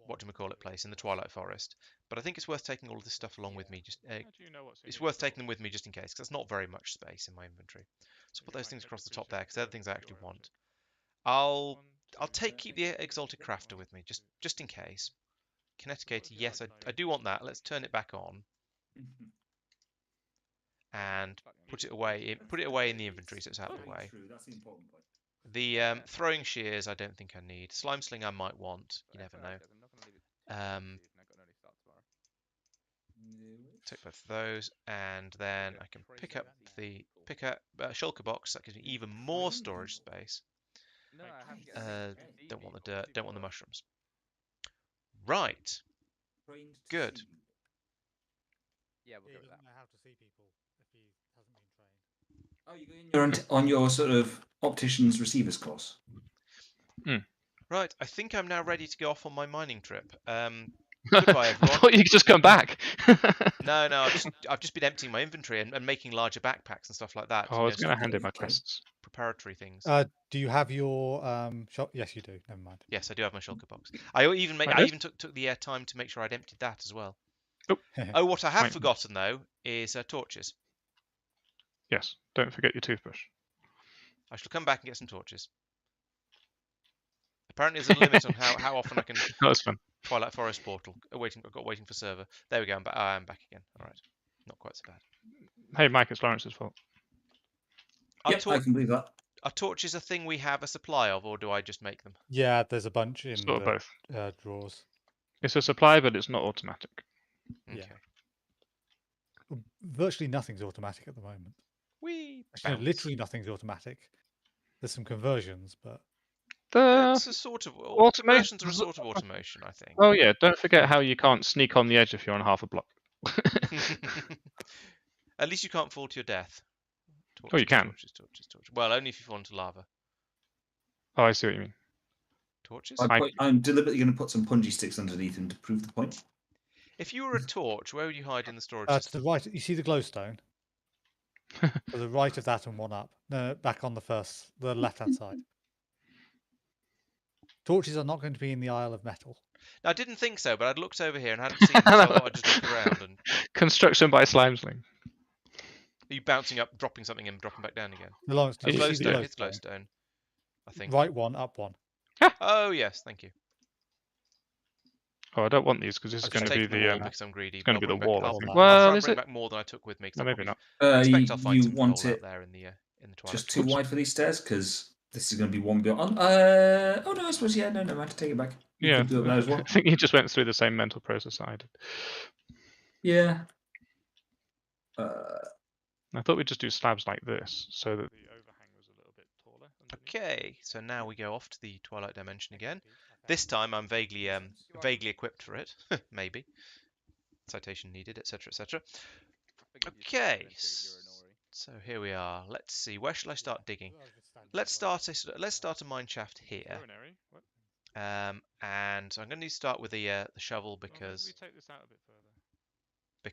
whatchamacallit place in the Twilight Forest, but I think it's worth taking all of this stuff along with me. How do you know what's in It's your worth taking them storage? with me just in case, because that's not very much space in my inventory. So put You those might things take across the a top piece of there, because they're the your things I actually want. object. I'll keep the Exalted Crafter with me just in case. Kineticator, yes, I do want that. Let's turn it back on and put it away in the inventory so it's out of the way. True, that's the important point. The throwing shears I don't think I need. Slime sling I might want. You never know. Take both of those, and then I can pick up shulker box. That gives me even more storage space. No, I have to get Don't want the dirt. Don't want the mushrooms. Right. Trained to Good. see people. Yeah, we'll He go with doesn't that. know how to see people if he hasn't been trained. Oh, you're on your sort of optician's receivers course. Right. I think I'm now ready to go off on my mining trip. I Goodbye, everyone. thought you could just come back. No, I've just been emptying my inventory and making larger backpacks and stuff like that. I was going to sort of hand in my quests. preparatory things. Do you have your shop? Yes, you do. Never mind. Yes, I do have my shulker box. I even took the time to make sure I'd emptied that as well. Oh, what I have Right. forgotten though is torches. Yes, don't forget your toothbrush. I shall come back and get some torches. Apparently, there's a limit on how often I can. That was fun. Twilight Forest portal. I've got waiting for server. There we go. I'm back again. All right, not quite so bad. Hey, Mike, it's Lawrence's fault. Yep, I can believe that. Are torches a thing we have a supply of, or do I just make them? Yeah, there's a bunch in Sort of the both. drawers. It's a supply, but it's not automatic. Okay. Yeah. Virtually nothing's automatic at the moment. Wee. Actually, no, literally nothing's automatic. There's some conversions, but That's a sort of conversions are a sort of automation, I think. Oh yeah, don't forget how you can't sneak on the edge if you're on half a block. At least you can't fall to your death. Torches, Oh, you can. Torches. Well, only if you fall into lava. Oh, I see what you mean. Torches? I'm deliberately going to put some punji sticks underneath him to prove the point. If you were a torch, where would you hide in the storage to system? the right, you see the glowstone? To the right of that and one up. No, back on the left-hand side. Torches are not going to be in the Isle of Metal. No, I didn't think so, but I'd looked over here and hadn't seen them, so I thought I'd just look around. And Construction by slime sling. are you bouncing up, dropping something and dropping back down again? Lawrence, Oh, did you see the glowstone. It's glowstone? glowstone. I think. Right one, up one. Oh yes, thank you. Oh, I don't want these because this is I've going just to be taken them all the. because I'm greedy. It's going I'll to be the bring back- wall. I I'll, think. I'll Well, try and is bring it? back more than I took with me. 'Cause No, I maybe not. expect I'll find You some want coal out it there in the Twilight. just too Forest. wide for these stairs because this is going to be one build. Oh no, I suppose no, I have to take it back. You Yeah, could do it there as well. I think you just went through the same mental process I did. Yeah. I thought we'd just do slabs like this so that the overhang was a little bit taller. underneath. Okay, so now we go off to the Twilight Dimension again. This time I'm vaguely equipped for it. Maybe. Citation needed, etc., etc. Okay, so here we are. Let's see. Where shall I start digging? Let's start a mine shaft here. Throw an area. What? And I'm going to start with the shovel Well, maybe because we take this out a bit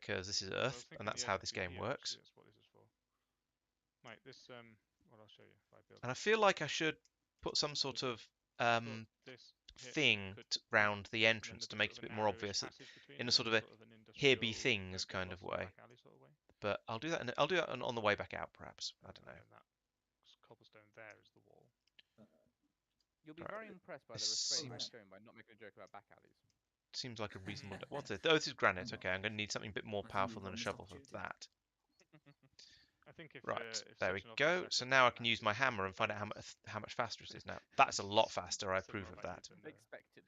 further. this is I was Earth, thinking and that's the how edge- this the- game yeah, works. actually, that's what this is for. Right, this well, I'll show you if I build. And I feel like I should put some sort of this here thing could- round the and then entrance to there's make it sort a of bit an more narrowish obvious, passage between in a them sort and of a an here be industrial, things don't go kind of lost in a way. back alley sort of way. But I'll do that. I'll do that on the way back out, perhaps. I don't know. And that cobblestone there is the wall. You'll be Right. very impressed by the This restraint I'm seems- showing by not making a joke about back alleys. Seems like a reasonable. What's it? Oh, this is granite. Okay, I'm going to need something a bit more powerful than a shovel for that. I think if Right, if there we such an obvious go. So reference now I is can that, use my hammer and find out how much faster it is now. That's a lot faster. I it's approve more of likely that. than, Expected.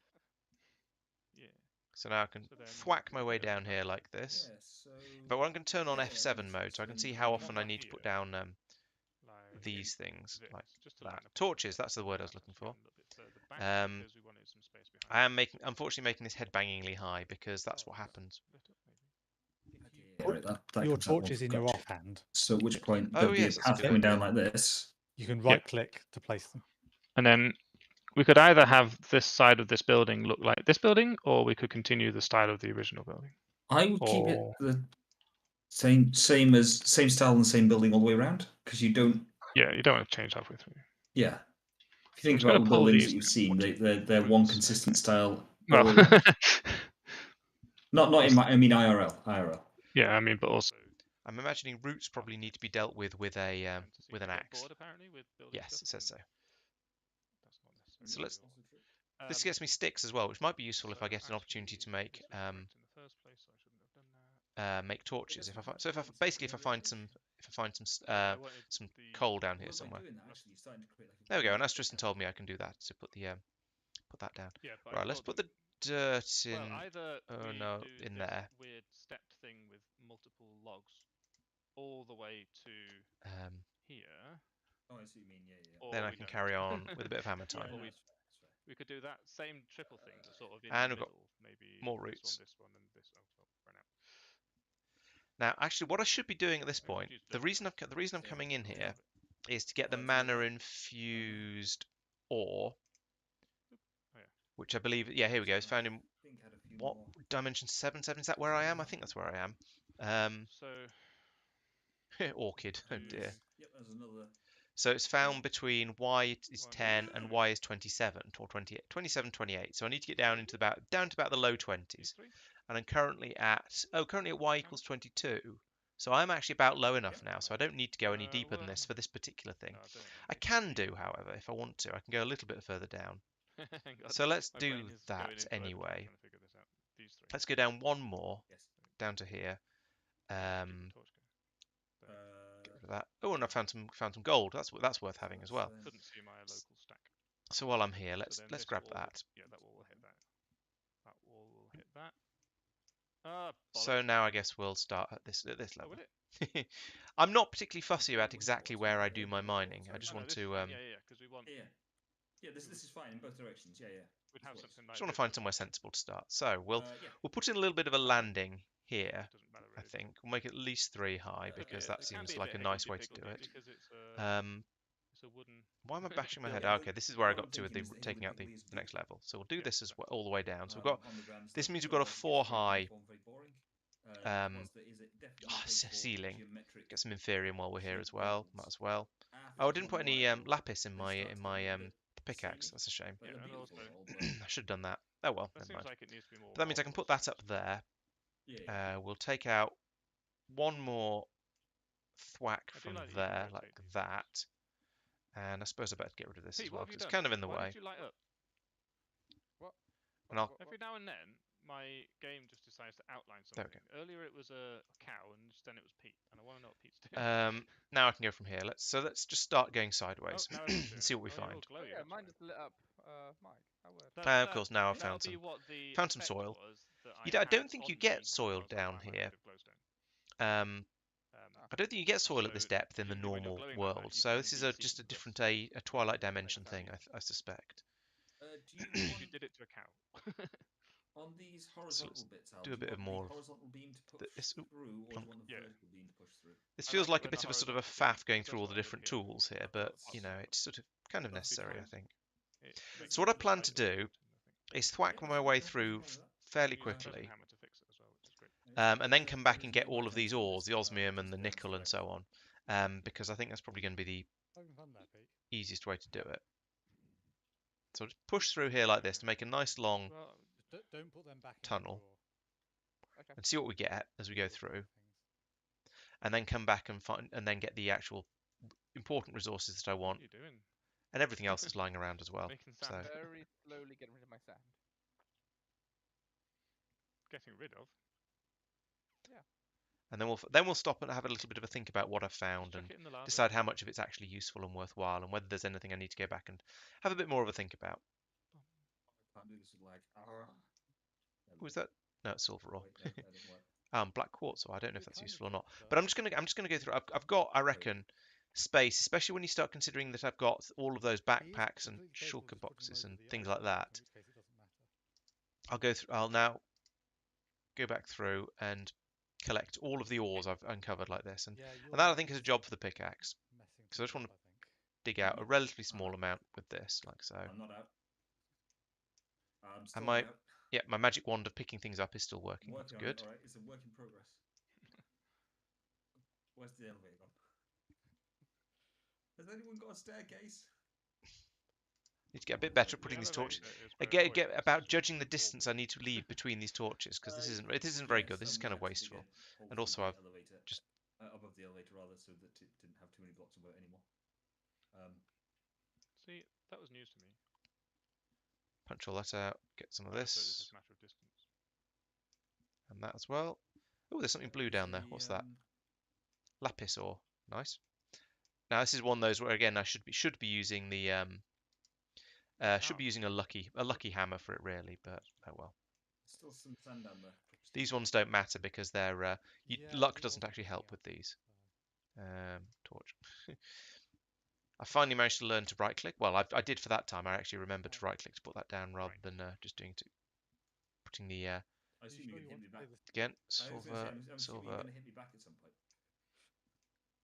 yeah. So now I can So then thwack my we way go down that here way. like this. So But I'm going to turn on yeah, F7 right, mode so I so can then see you how go often I up need to put here, down Like these things this, like just to that. line up Torches. That's the word I was looking for. a little bit further back Um, because we wanted some space behind. I am unfortunately making this headbangingly high because that's what happens. right, that Your comes out torch is once in your we've got- offhand. So at which point Oh, there'll be yes, a that's a path good coming idea. down like this. You can right click to place them. And then we could either have this side of this building look like this building, or we could continue the style of the original building. I would keep it Or- the same style and same building all the way around because you don't. Yeah, you don't want to change halfway through. Yeah. If you I'm think just about gonna the pull buildings these that you've down, seen, watch it. they're one Goodness consistent sake. style. All Well, the way around. Not in my. I mean IRL. yeah, I mean, but also I'm imagining roots probably need to be dealt with an axe. Board, apparently, with building Yes, stuff, it says so. and that's not necessarily So let's- ideal. This gets me sticks as well, which might be useful if I get an opportunity to make this was correct in the first place, so I shouldn't have done that. make torches. If I find I find some I wanted some the- coal down here somewhere. There we go. And as Tristan told me, I can do that. So put that down. Yeah, but I Right, let's thought put the dirt in. well, either oh, we no, do in this there. weird stepped thing with multiple logs all the way to here. Oh, I see what you mean. Yeah. Or Then I we can don't. carry on with a bit of hammer time. Well, we could do that same triple thing, but sort of in And the we've got middle. Maybe more this roots. one, and this. Oh, well, run out. Now, actually, what I should be doing at this I point, confused the it. reason I'm coming in here is to get the Oh, it's mana another- infused ore, Oh, yeah. which I believe, yeah, here we go. It's found in think had a few what more. dimension 7? Is that where I am? I think that's where I am. So Orchid. Oh dear. Yep, there's another. So it's found between y is One. 10 and y is 27 or 28, 27, 28. So I need to get down to about the low 20s. these three. And I'm currently at y equals 22. So I'm actually about low enough now. So I don't need to go any deeper than this for this particular thing. No, I don't I can do, however, if I want to. I can go a little bit further down. Hang on, So let's my do brain is going that into overdrive anyway. trying to figure this out. These three. Let's go down one more, Yes. down to here. Keep Um, the torch going. get rid of that. Oh, and I found some gold. That's worth having as well. Couldn't see my local stack. So while I'm here, So let's then this grab wall- that. Yeah, that wall will hit that. That wall will hit that. Ah, So bollocks. now I guess we'll start at this Oh, level. will it? I'm not particularly fussy about exactly where I do my mining. I just Oh, no, want this to is fine. Yeah, because we want. Yeah, this is fine in both directions. Yeah. We'd have something like. just want to this find as somewhere well. sensible to start. So we'll Yeah. put in a little bit of a landing here. Doesn't matter I really. think we'll make it at least 3 high Okay, because it that can seems be like a bit nice way to do higgledy-piggledy it. because it's a wooden. Why am I bashing my head? Yeah, Okay, this is where I what I'm got to with thinking the is the taking out the higgledy-piggledy is next good. level. So we'll do Yeah, this as well, all the way down. So we've got On the grand this stuff, means we've but got a obviously 4 it's very high uniform, very boring. Whilst there is definitely place for ceiling. geometric Get some Inferium while we're here as shape well. buildings. Might as well. After Oh, I it's didn't gone put any wild, lapis in they my start to get a bit pickaxe. samey, That's a shame. but Yeah, they're and beautiful also- all, but- I should have done that. Oh well, That never seems mind. like it needs to be more. But that means I can put that up there. Yeah. We'll take out one more thwack I do from like that you can there, rotate like these that. And I suppose I better get rid of this Pete, as what well have you because it's done? kind of in the Why way. did you light up? And I'll Every now and then, my game just decides to outline There we something. Earlier it was a cow, and just then it was Pete, and I want to know what Pete's doing. now I can go from here. Let's just start going Oh, sideways now everyone's doing and see it. what we Oh, you're all find. glowy, yeah, that's mine right. just lit up. Mike, how weird. Of course, now I've That'll found be some. what the found some effect soil. was that I had don't think you on get me soil whilst I down found my here. bit of glowstone. I don't think you get soil at this So depth in the when you're normal glowing like that, world. you So can this is be just seen, a different but a Twilight makes Dimension sense. thing, I suspect. Do you you want did it to a cow. on these horizontal bits, Al, do a do bit you of want more the of horizontal beam to push this. through, or do you plonk. want the Yeah. vertical beam to push through? This I feels like like a it when bit the of a sort of a horizontal faff going beam, through all the because different that's what I tools here, I've but got you know, some. it's sort of kind of Must be necessary, I fine. think. It makes So what I the plan to size look do good, I think. is thwack Yeah, my that's way fine, through nothing wrong with fairly You can use a quickly, feather hammer to fix it as well, which is great. and then come back and get all of these ores, the osmium and the nickel and so on, because I think that's probably going to be the Having fun there, Pete. easiest way to do it. So I'll just push through here like this to make a nice long Well, Just don't put them back Tunnel. in the drawer. Okay. and see what we get as we go Little through, things. and then come back and find and then get the actual important resources that I what want, are you doing? and everything else that's lying around as well. Making So sand. Very slowly getting rid of my sand. Getting rid of. and then we'll stop and have a little bit of a think about what I've found Chuck and it in the lava. decide how much of it's actually useful and worthwhile, and whether there's anything I need to go back and have a bit more of a think about. I can't do this with lag. Was that? No, it's silver ore. Wait, no, that doesn't work. Black quartz. So I don't know if It that's kind of useful or did, not. But I'm just gonna go through. I've got, I reckon, space, especially when you start considering that I've got all of those He is backpacks and completely capable of shulker just putting them boxes over and the things ice like block, that. in which case it doesn't matter. I'll go through. I'll now go back through and collect all of the ores I've uncovered like this, and Yeah, that I think is a job for the pickaxe. messing 'Cause I just things want up, I think. Dig out a relatively small amount with this, like so. I'm not out. I'm still And my not out. yeah, my magic wand of picking things up is still working. That's Working on it, good. all right. It's a work in progress. Where's the elevator gone? Has anyone got a staircase? Need to get a bit better at putting these torches. Get about judging the distance I need to leave between these torches, because this isn't very good. This is kind of wasteful. And also I've elevator, just above the elevator rather, so that it didn't have too many blocks above it anymore. See, that was news to me. punch all that out. Get some of I just thought it was this just a matter of distance. and that as well. Oh, there's something blue down there. What's that? Lapis ore. Nice. Now this is one of those where again I should be using the should be using a lucky hammer for it really, but oh well. Still some sand down there. These ones don't matter because they're luck doesn't actually help with these. Torch. I finally managed to learn to right click. Well, I did for that time. I actually remembered to right click to put that down rather than just putting the I assume you're going to hit me back. again I'm assuming silver you're silver. going to hit me back at some point.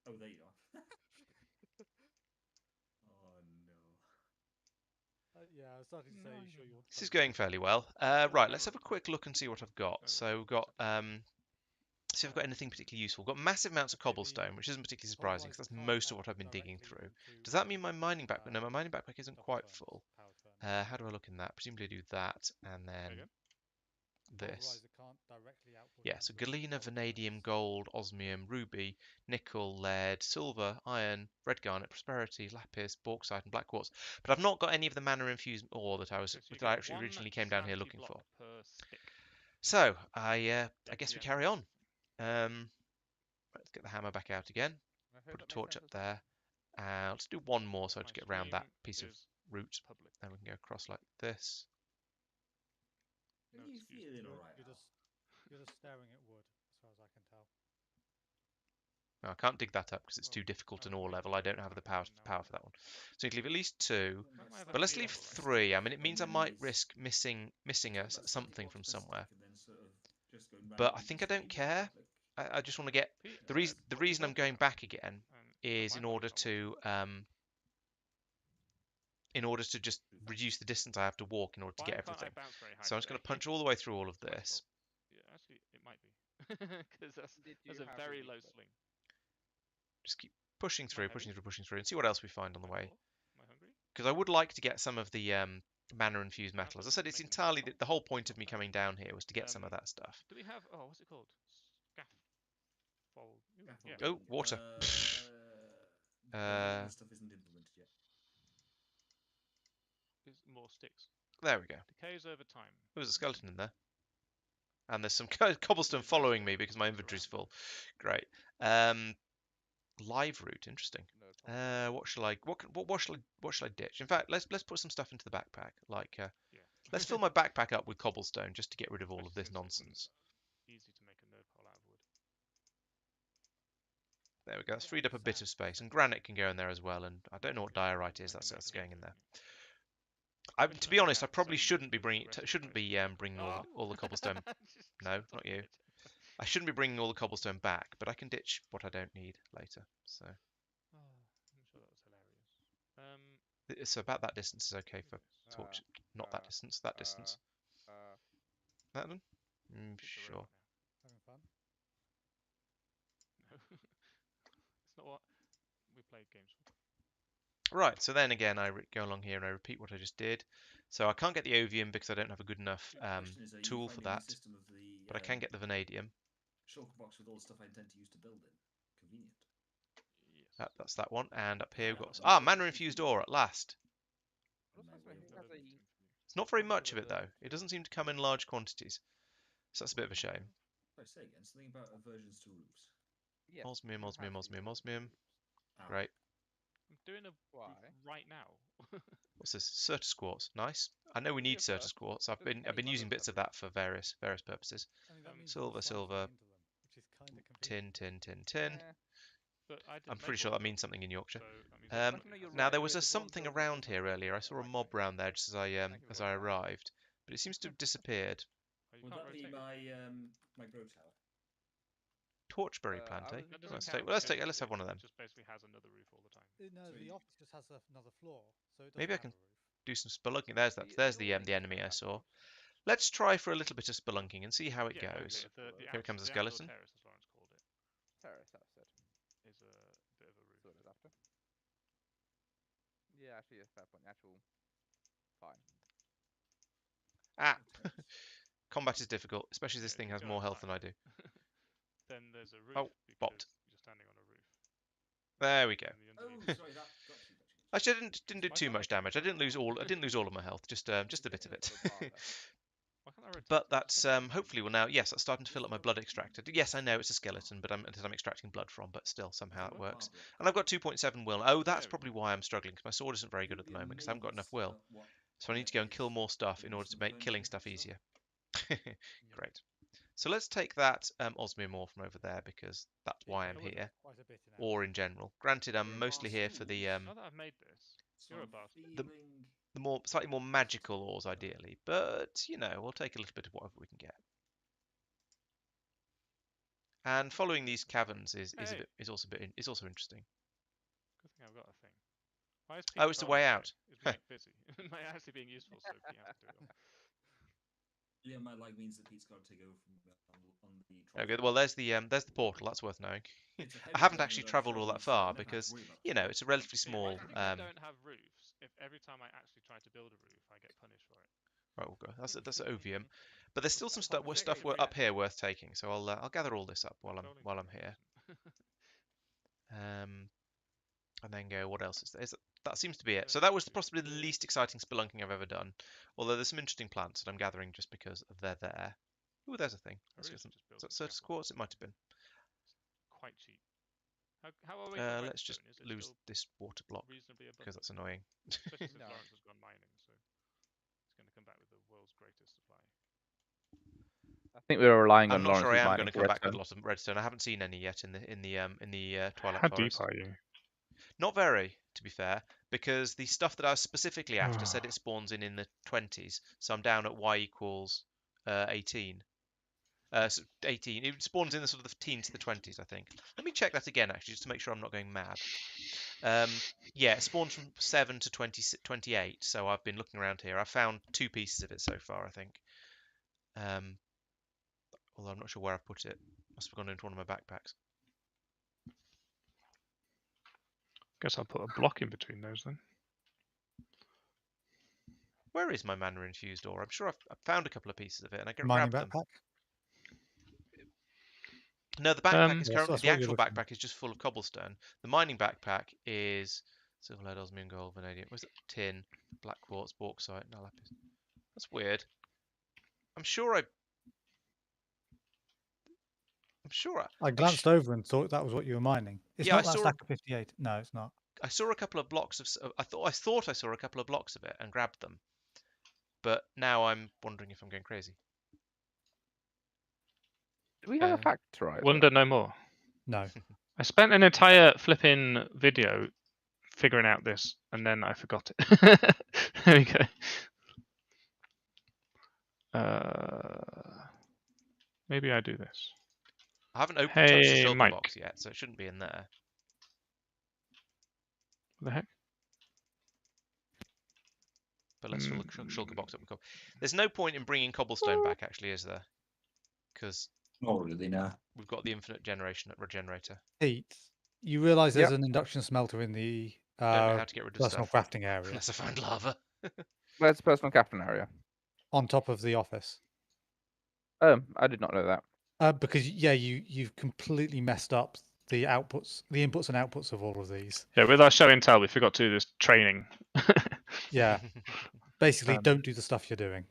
Oh, there you are. Oh no. Yeah, I was starting to say, sure you want to This is play going fairly well. Right, let's have a quick look and see what I've got. So we've got see if I've got anything particularly useful. We've got massive amounts of cobblestone, which isn't particularly surprising because that's most of what I've been digging through. Does that mean my mining backpack? No, my mining backpack isn't quite full. How do I look in that? Presumably do that and then this. Yeah, so galena, vanadium, gold, osmium, ruby, nickel, lead, silver, iron, red garnet, prosperity, lapis, bauxite, and black quartz. But I've not got any of the mana infused ore that I actually originally came down here looking for. So I guess we carry on. Let's get the hammer back out again. Put a torch up there. Let's do one more so I just get around that piece of root. Then we can go across like this. Are you feeling alright? You're just staring at wood, as far as I can tell. No, I can't dig that up because it's too difficult an ore level. I don't have the power for that one. So you can leave at least 2. But let's leave 3. I mean, it means I might risk missing something from somewhere. But I think I don't care. I just want to get the reason I'm going back again is in order to just reduce the distance I have to walk in order to get everything. So I'm just going to punch all the way through all of this. Yeah, actually, it might be because that's a very low swing. Just keep pushing through, and see what else we find on the way. Am I hungry? Because I would like to get some of the mana infused metal. As I said, it's entirely the whole point of me coming down here was to get some of that stuff. Do we have? Oh, what's it called? Scaffold. Oh, water. The stuff isn't implemented yet. more sticks. There we go. Decays over time. There was a skeleton in there. And there's some cobblestone following me because my inventory's full. Great. Live root, interesting. What shall I ditch? In fact, let's put some stuff into the backpack. Like let's fill my backpack up with cobblestone just to get rid of all of this nonsense. Easy to make a node pole out of wood. There we go. That's freed up a bit of space, and granite can go in there as well. And I don't know what diorite is. That's going in there. To be honest, I probably shouldn't be bringing all the cobblestone. No, not you. I shouldn't be bringing all the cobblestone back, but I can ditch what I don't need later. So. Oh, I'm sure that was hilarious. So about that distance is okay for torch. Not that distance. That distance. That one? Sure. Having fun? No. It's not what we played games for. Right, so then again, I go along here and I repeat what I just did. So I can't get the ovium because I don't have a good enough tool for that, but I can get the vanadium. Shulker box with all the stuff I intend to use to build in. Convenient. Yes. That's that one, and up here we've got mana infused ore at last. It's not very much of it though. It doesn't seem to come in large quantities, so that's a bit of a shame. I say again, something about aversions to roofs. Yeah. Osmium. Ah. Great. I'm doing a roof right now. What's this? Certus quartz. Nice. I know we need Certus quartz. I've been using bits of that for various purposes. I mean, that means Silver, you'll slide silver, into them, which is kind of convenient. tin. But I didn't I'm make pretty sure all that of means them, something in Yorkshire. so that means you're Now right, there was there's one something building around building here building earlier. I saw a building mob building. around there just as I arrived, but it seems to have disappeared. Oh, you Would can't that be rotate it. my grow tower? Torchberry I plant, eh? was- That doesn't Let's count take because let's have one of it them. just basically has another roof all the time. No, So the you- office just has another floor, so it doesn't Maybe I have can a roof. do some spelunking. There's the enemy I saw. Let's try for a little bit of spelunking and see how it Yeah, goes. the Here comes a the skeleton. outdoor terrace, as Lawrence called it, Terrace, that's it. is a bit of a roof. That's what it is after. Yeah, actually, a fair point. Actual. Fine. Ah, combat is difficult, especially this Yeah, thing you has go more health outside. than I do. Then there's a roof Oh, because bot. you're standing on a roof. There we go. And the Oh, underneath- sorry, that got you. Actually, I didn't do Why too can't I much go damage. I further didn't lose down? all of my health, just a bit of it. Why can't I rotate But it? that's Something hopefully will now. Yes, that's starting to fill up my blood extractor. Yes, I know it's a skeleton, but I'm extracting blood from. But still, somehow it works. And I've got 2.7 will. Oh, that's There we probably go. why I'm struggling because my sword isn't very good at the moment because I haven't got enough will. So I need to go and kill more stuff in order to make killing stuff easier. Great. So let's take that osmium ore from over there because that's why I'm here, Quite a bit in or in general. Granted, I'm mostly here for the Now that I've made this, So you're a I'm bastard. feeling... the slightly more magical ores ideally, but you know we'll take a little bit of whatever we can get. And following these caverns is also interesting. Good thing I've got a thing. Why is Oh, it's the way out. Is being busy. It might actually being useful, so Pete has to do it. Yeah, my lag means that Pete's got to take over from on the... Okay, well there's the portal. That's worth knowing. It's a I heavy haven't burden actually that I've travelled all that struggled, so I far never have to because worry about you know it's a relatively small. Why do you think I don't have roofs? If every time I actually try to build a roof, I get punished for it. Right, we'll go. That's ovium, but there's still some That's stuff not up here worth taking. So I'll gather all this up while I'm here. And then go. What else is there? That seems to be it. So that was possibly the least exciting spelunking I've ever done. Although there's some interesting plants that I'm gathering just because they're there. Ooh, there's a thing. Let's get some. Is that Certus quartz? It might have been. Quite cheap. How are we? got Let's just redstone? Is it lose still this water block reasonably abundant? because that's annoying. Especially since No. Lawrence has gone mining, so he's going to come back with the world's greatest supply. I think we were relying I'm on not sure I Lawrence's am mining going to for come back with redstone. lots of redstone. I haven't seen any yet in the Twilight How Forest. deep are you? Not very, to be fair, because the stuff that I was specifically after said it spawns in the 20s. So I'm down at y equals 18. 18. It spawns in the sort of the teens to the 20s, I think. Let me check that again, actually, just to make sure I'm not going mad. Yeah, it spawns from 7 to 28. So I've been looking around here. I've found 2 pieces of it so far, I think. Although I'm not sure where I've put it. Must have gone into one of my backpacks. Guess I'll put a block in between those then. Where is my mana infused ore? I'm sure I've found a couple of pieces of it and I can Mining grab them. backpack. No, the backpack is Yeah, currently that's the what you're actual looking backpack is just full of cobblestone. The mining backpack is Silver, lead, osmium, gold, vanadium. Where's it? Tin, black quartz, bauxite, no lapis. That's weird. I'm sure I glanced over and thought that was what you were mining. It's Yeah, not that stack of 58. No, it's not. I saw a couple of blocks of. I thought I saw a couple of blocks of it and grabbed them, but now I'm wondering if I'm going crazy. Do we have a factorizer? Wonder no more. No. I spent an entire flipping video figuring out this, and then I forgot it. There we go. Maybe I do this. I haven't touched the Hey, shulker Mike. box yet, so it shouldn't be in there. What the heck? But let's fill the shulker box up with cobble. There's no point in bringing cobblestone back, actually, is there? Because Not really, no. we've got the infinite regenerator. Pete, you realise there's an induction smelter in the Don't know how to get rid of personal stuff crafting area unless I find lava. Where's the personal crafting area? on top of the office. I did not know that. Because you've completely messed up the outputs, the inputs and outputs of all of these. Yeah, with our show and tell, we forgot to do this training. Yeah. Basically, don't do the stuff you're doing.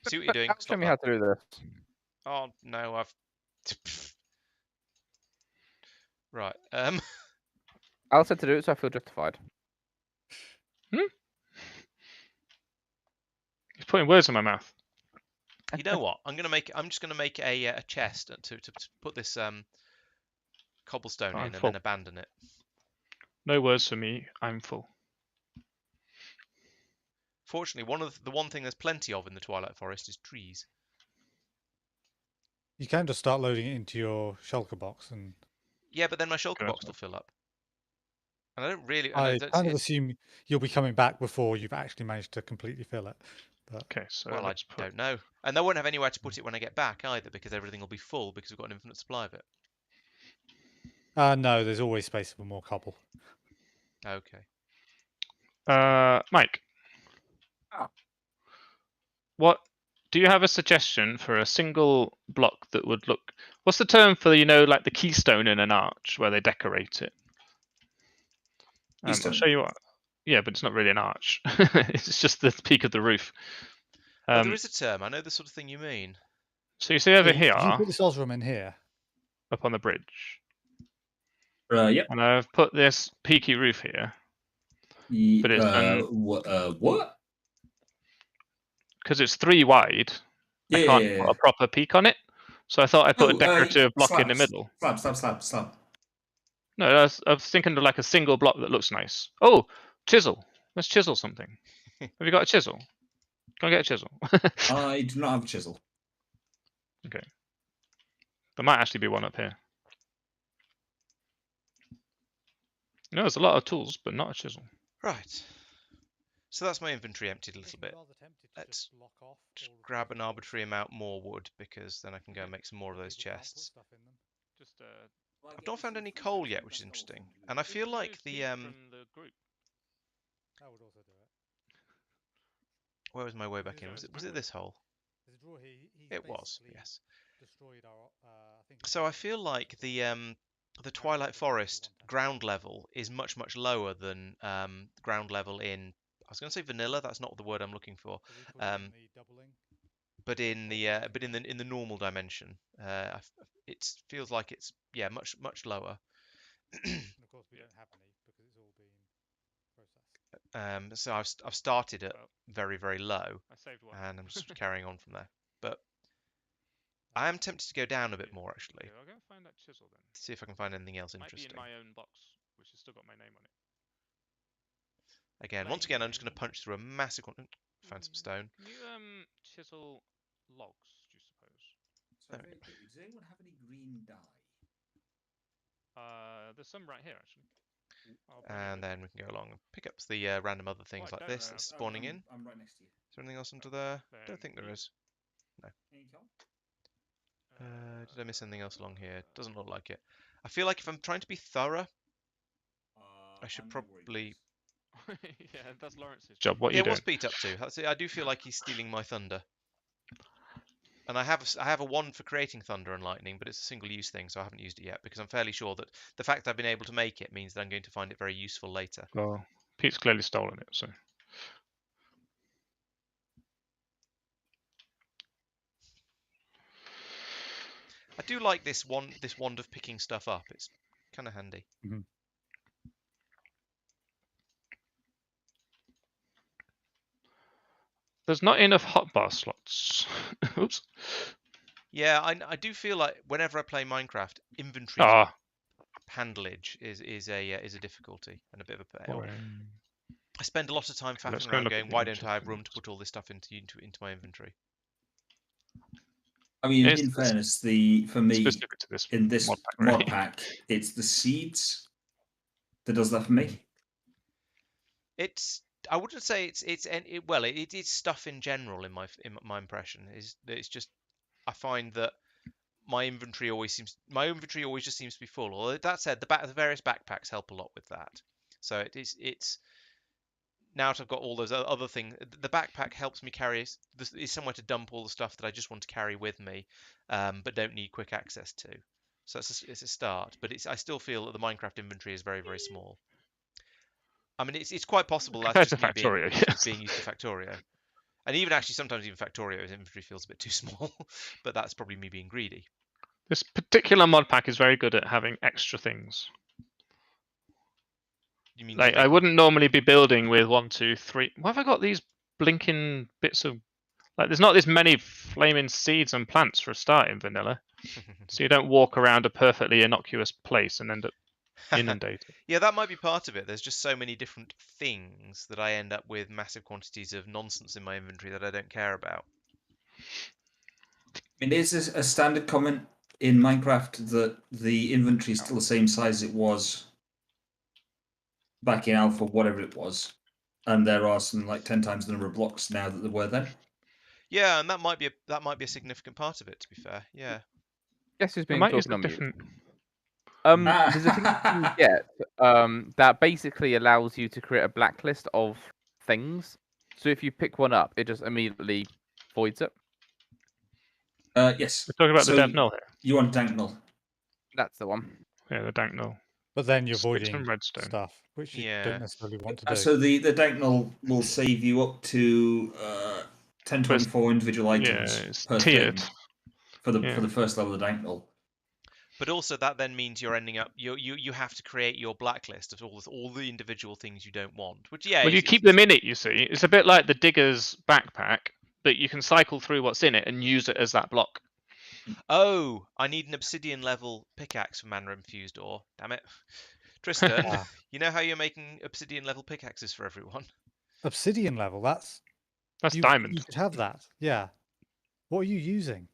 See what you're doing. Show me how to do this. Oh no, I've. Right. Al said to do it, so I feel justified. He's putting words in my mouth. You know what? I'm just gonna make a chest to put this cobblestone in and full. then abandon it. No words for me. I'm full. Fortunately, the one thing there's plenty of in the Twilight Forest is trees. You can just start loading it into your shulker box, and Yeah, but then my shulker Okay, box will fill up. And I don't really. I don't kind see of assume you'll be coming back before you've actually managed to completely fill it. But Okay, so well, I let's put... don't know. And I won't have anywhere to put it when I get back either, because everything will be full because we've got an infinite supply of it. no, there's always space for more cobble. Okay. Mike. Ah. What do you have a suggestion for a single block that would look? What's the term for like the keystone in an arch where they decorate it? I'll show you what. Yeah, but it's not really an arch. It's just the peak of the roof. But there is a term. I know the sort of thing you mean. So you see over here, You put this Osram in here. up on the bridge, Yep. and I've put this peaky roof here. But it's what? Because it's 3 wide. I can't put a proper peak on it. So I thought I'd put a decorative block in the middle. Slab. No, I was thinking of like a single block that looks nice. Oh, chisel. Let's chisel something. Have you got a chisel? Go and get a chisel. I do not have a chisel. Okay. There might actually be one up here. No, there's a lot of tools, but not a chisel. Right. So that's my inventory emptied a little bit. Let's just grab an arbitrary amount more wood, because then I can go and make some more of those chests. I've not found any coal yet, which is interesting. And I feel like the where was my way back in? Was it this hole? It was, yes. So I feel like the Twilight Forest ground level is much lower than ground level in. I was going to say vanilla. That's not the word I'm looking for. But in the normal dimension, it feels like it's much lower. And of course, we don't have any because it's all been processed. So I've started at very low, and I'm just carrying on from there. But I am tempted to go down a bit more, actually. I'll go and find that chisel then. See if I can find anything else interesting. Might be in my own box, which has still got my name on it. Again, once again, I'm just going to punch through a massive. Find some stone. Can you chisel logs? Do you suppose? So very quickly, does anyone have any green dye? There's some right here actually. And then we can go along and pick up the random other things like this that's spawning in. I'm right next to you. Is there anything else under there? Don't think there is. No. Any coal? Did I miss anything else along here? Doesn't look like it. I feel like if I'm trying to be thorough, I should probably. Yeah, that's Lawrence's job. What are you doing? What's Pete up to? That's it. I do feel like he's stealing my thunder. And I have a wand for creating thunder and lightning, but it's a single-use thing, so I haven't used it yet because I'm fairly sure that the fact that I've been able to make it means that I'm going to find it very useful later. Well, Pete's clearly stolen it, so. I do like this wand of picking stuff up. It's kind of handy. Mhm. There's not enough hotbar slots. Oops. Yeah, I do feel like whenever I play Minecraft, inventory Ah, handlage is a difficulty and a bit of a pain. boring. I spend a lot of time Let's faffing go around look at going, the why don't I have room to interesting put all this stuff into my inventory? I mean, It's in this- fairness, for me, specific to this in this mod pack, mod right? pack, it's the seeds that does that for me. I wouldn't say it is stuff in general in my impression is that it's just I find that my inventory always just seems to be full. Although that said, the various backpacks help a lot with that. So it's now that I've got all those other things, the backpack helps me carry is somewhere to dump all the stuff that I just want to carry with me, but don't need quick access to. So it's a start, but I still feel that the Minecraft inventory is very, very small. I mean, it's quite possible that's Compared just to me being Factorio, yes. being used to Factorio, and even actually sometimes even Factorio's inventory feels a bit too small, but that's probably me being greedy. This particular mod pack is very good at having extra things. You mean Like, I wouldn't normally be building with 1, 2, 3. Why have I got these blinking bits of... Like, there's not this many flaming seeds and plants for a start in vanilla. So you don't walk around a perfectly innocuous place and end up inundated. Yeah, that might be part of it. There's just so many different things that I end up with massive quantities of nonsense in my inventory that I don't care about. It is a standard comment in Minecraft that the inventory is still the same size it was back in alpha, whatever it was, and there are something like 10 times the number of blocks now that there were then. Yeah, and that might be a significant part of it. To be fair, yeah. Guess who's I been might use talking a on mute? different... There's a thing you can get that basically allows you to create a blacklist of things. So if you pick one up, it just immediately voids it. Yes. We're talking about So the Dev Null here. You want dank null. That's the one. Yeah, the Dank Null. But then you're Sticks voiding from redstone. stuff, which you Yeah. don't necessarily want to do. So the dank null will save you up to 1024 individual items it's per tiered. thing for the first level of dank null. But also that then means you're ending up you have to create your blacklist of all the individual things you don't want. Which yeah, Well, you keep them in it, you see. It's a bit like the Digger's backpack, but you can cycle through what's in it and use it as that block. Oh, I need an obsidian level pickaxe for mana infused ore. Damn it. Tristan, Ah. you know how you're making obsidian level pickaxes for everyone? Obsidian level, that's diamond. You should have that. Yeah. What are you using?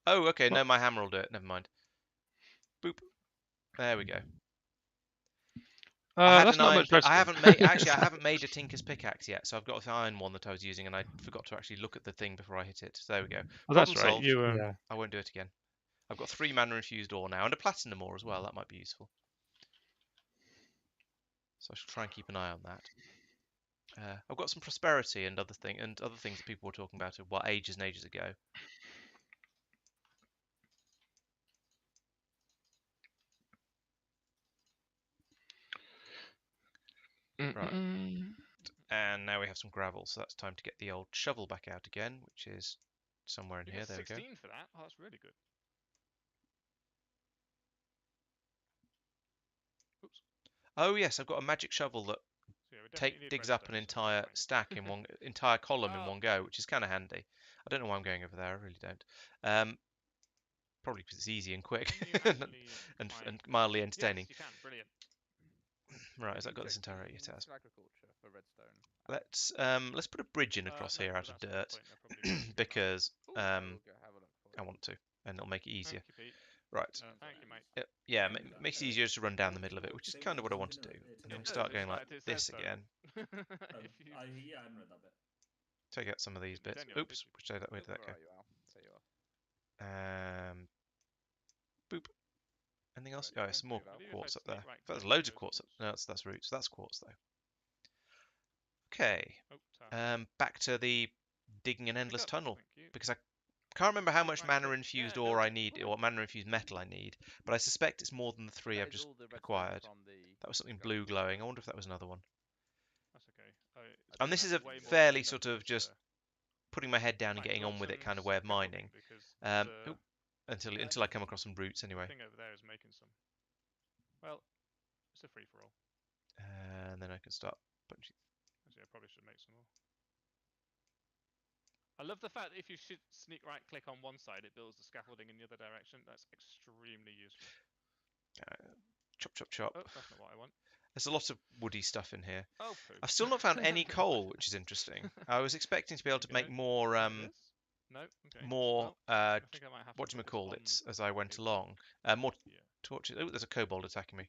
Oh, okay, no, my hammer will do it. Never mind. Boop. There we go. That's not much redstone. I haven't made a Tinker's pickaxe yet, so I've got an iron one that I was using, and I forgot to actually look at the thing before I hit it. So there we go. Oh, that's Problem right. solved. Yeah. I won't do it again. I've got 3 mana infused ore now, and a platinum ore as well. That might be useful. So I shall try and keep an eye on that. I've got some prosperity and other things that people were talking about ages and ages ago. Right. And now we have some gravel, so that's time to get the old shovel back out again, which is somewhere in here. There we go. 16 for that. Oh, that's really good. Oops. Oh yes, I've got a magic shovel that digs up an entire stack in one entire column in one go, which is kind of handy. I don't know why I'm going over there. I really don't. Probably because it's easy and quick and mildly entertaining. Yes, you can. Brilliant. Right, has that got this entire area? It has. Agriculture for redstone. Let's put a bridge in across here out of dirt because I want to, and it'll make it easier. Right. Thank you, mate. Yeah, makes it easier to run down the middle of it, which is kind of what I want to do. And then we start going like this again. Yeah, I hadn't read that bit. Take out some of these bits. Oops, where did that go? Boop. Anything else? Oh, some more quartz up there. There's loads of quartz. No, that's roots. That's quartz though. Okay. Back to the digging an endless tunnel because Can't remember how much mana infused ore I need, or what mana infused metal I need, but I suspect it's more than the 3 I've just acquired. That was something blue glowing. I wonder if that was another one. That's okay. And this is a fairly sort of just putting my head down and getting on with it kind of way of mining. Until I come across some roots anyway. Thing over there is making some. Well, it's a free for all. And then I can start punching. Actually, I probably should make some more. I love the fact that if you should sneak right click on one side, it builds the scaffolding in the other direction. That's extremely useful. Chop, chop, chop. Oh, that's not what I want. There's a lot of woody stuff in here. Oh, poop. I've still not found any coal, which is interesting. I was expecting to be able to make more, no? Okay. more, well, I think I might have to put this on as I went the along. More here. torches. Oh, there's a kobold attacking me.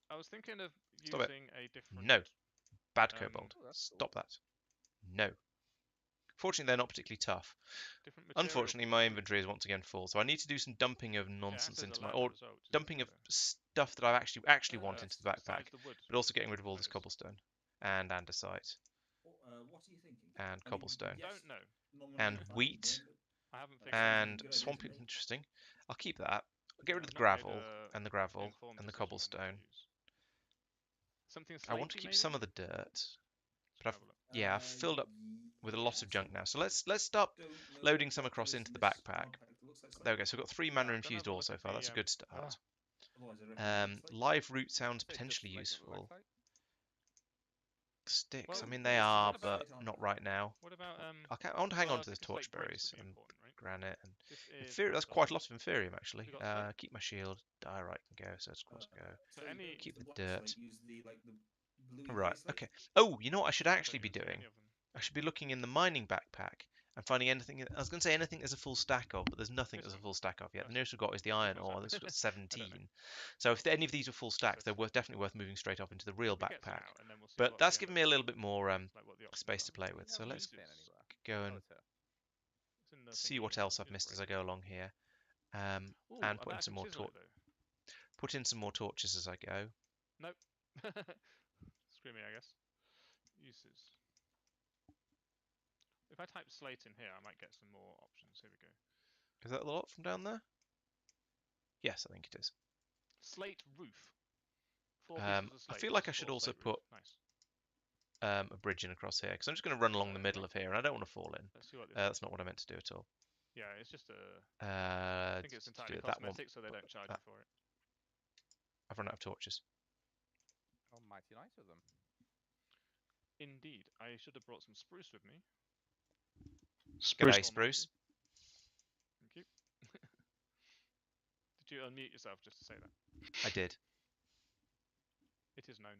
I was thinking of Stop it. using a different. No. Bad Um, kobold. Stop that. No. Fortunately, they're not particularly tough. different material Unfortunately, for my the- inventory is once again full, so I need to do some dumping of Yeah, nonsense acid into my, allowed or as well, which is dumping of good. stuff that I actually want into the Besides backpack, the wood, but also getting rid of all this notice. cobblestone and andesite What are you thinking? and I mean, cobblestone yes, Don't know. nominally and fine, wheat I haven't figured and Good idea to swampy. me. Interesting. I'll keep that. I'll get rid of the I've not made gravel a and the gravel informed and the decision on what to cobblestone. use. Something I want to slatey, keep maybe? some of the dirt, Let's but I've have a look. I've filled up with a lot of junk now. So let's start Don't know loading what some that across is into in the this backpack. compactor. Looks like There we go. So we've got 3 Yeah, mana I'm gonna infused have a ore look so at far. the, That's a good start. Otherwise, I reckon it's like- Live root sounds Say just potentially like the useful. website. Sticks. I Well, mean, they let's are, just but update not on- right now. What about I want to hang well, on I to the think a slate breaks torchberries would be and important, right? granite and This is inferior. That's got quite a some- lot of inferium actually. We got slate. Keep my shield. Diorite can go. So it's going to go. So any Keep the black dirt. slate, use the, like, the bluey Right. grey slate. Okay. Oh, you know what I should I don't actually be even see doing? any of them. I should be looking in the mining backpack and finding anything. I was going to say anything there's a full stack of, but there's nothing This there's a one? full stack of yet. The That's- nearest we've got is the iron what's ore. that? This has got I don't know. 17. So if any of these are full stacks, they're definitely worth moving straight off into the real We get some backpack. out, and then we'll see But what that's we given end me a up little with, bit more like what the options space to are. play with. So let's Music anywhere. go and Oh, it's here. It's in the see thingy, what else I've computer missed as I break. go along here. Ooh, And I put bet in I some can more chisel it, though. put in some more torches as I go. Nope. Screw me, I guess. Uses. If I type slate in here, I might get some more options. Here we go. Is that the lot from down there? Yes, I think it is. Slate roof. 4 pieces of I slate feel like plus I should 4 also slate roof. put Nice. a bridge in across here because I'm just going to run along the middle of here and I don't want to fall in. Let's see what this. That's not what I meant to do at all. Yeah, it's just a. I think it's To entirely do it, that one. cosmetic, so they don't charge you for it. I've run out of torches. Oh, mighty nice of them. Indeed, I should have brought some spruce with me. G'day, Almighty. Spruce. Thank you. Did you unmute yourself just to say that? I did. It is known.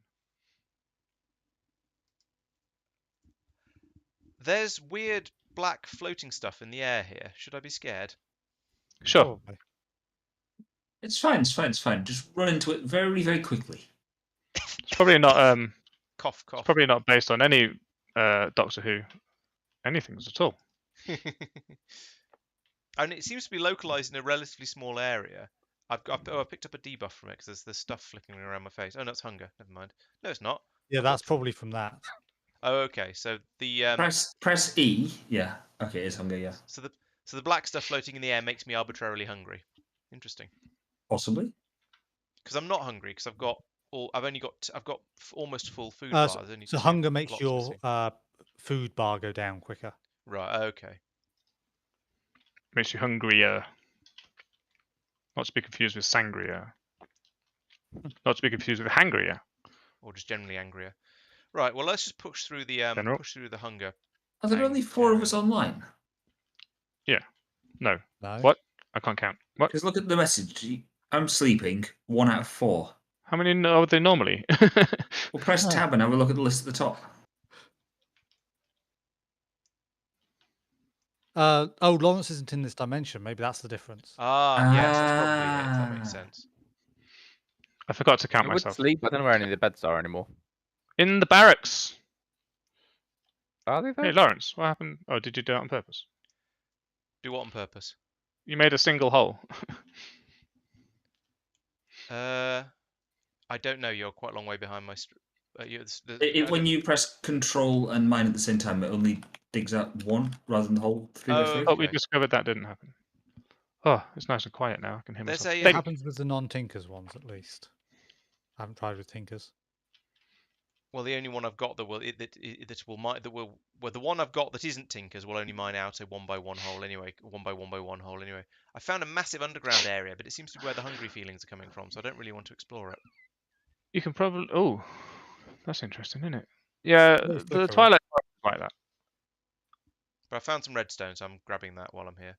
There's weird black floating stuff in the air here. Should I be scared? Sure. Probably. It's fine. It's fine. It's fine. Just run into it very, very quickly. It's probably not. Cough, It's cough. probably not based on any Doctor Who anythings at all. And it seems to be localized in a relatively small area. I picked up a debuff from it because there's stuff flicking around my face. Oh no, it's hunger. Never mind. No, it's not. Yeah, that's probably from that. Oh, okay. So the Press E. Yeah. Okay, it's hunger. Yeah. so the black stuff floating in the air makes me arbitrarily hungry. Interesting. Possibly. Because I'm not hungry because I've got almost full food So- bars. Only So 2 hunger makes blocks your missing. food bar go down quicker. Right. Okay. Makes you hungrier. Not to be confused with sangria. Not to be confused with hangrier. Or just generally angrier. Right. Well, let's just push through the General. hunger. Are there Bang, only 4 of carry us online? No. No. What? I can't count. What? Because look at the message. I'm sleeping. 1 out of 4. How many are there normally? Well, press Oh. tab and have a look at the list at the top. Oh, Lawrence isn't in this dimension. Maybe that's the difference. Ah, yes, that's probably it. That makes Ah. sense. I forgot to count I would myself. sleep. I don't know where any of the beds are anymore. In the barracks. Are they there? Hey, Lawrence, what happened? Oh, did you do it on purpose? Do what on purpose? You made a single hole. I don't know. You're quite a long way behind my. When you press Control and mine at the same time, it only digs out one rather than the whole 3 by 3. Oh, we Okay. discovered that didn't happen. Oh, it's nice and quiet now. I can hear There's myself. a, It Think. happens with the non-tinkers ones, at least. I haven't tried with tinkers. Well, the only one I've got that will the one I've got that isn't Tinkers will only mine out a 1x1 hole anyway, 1x1x1 hole anyway. I found a massive underground area, but it seems to be where the hungry feelings are coming from, so I don't really want to explore it. You can probably. Oh, that's interesting, isn't it? Yeah, Very the flickering. Twilight Forest is like that. But I found some redstone, so I'm grabbing that while I'm here.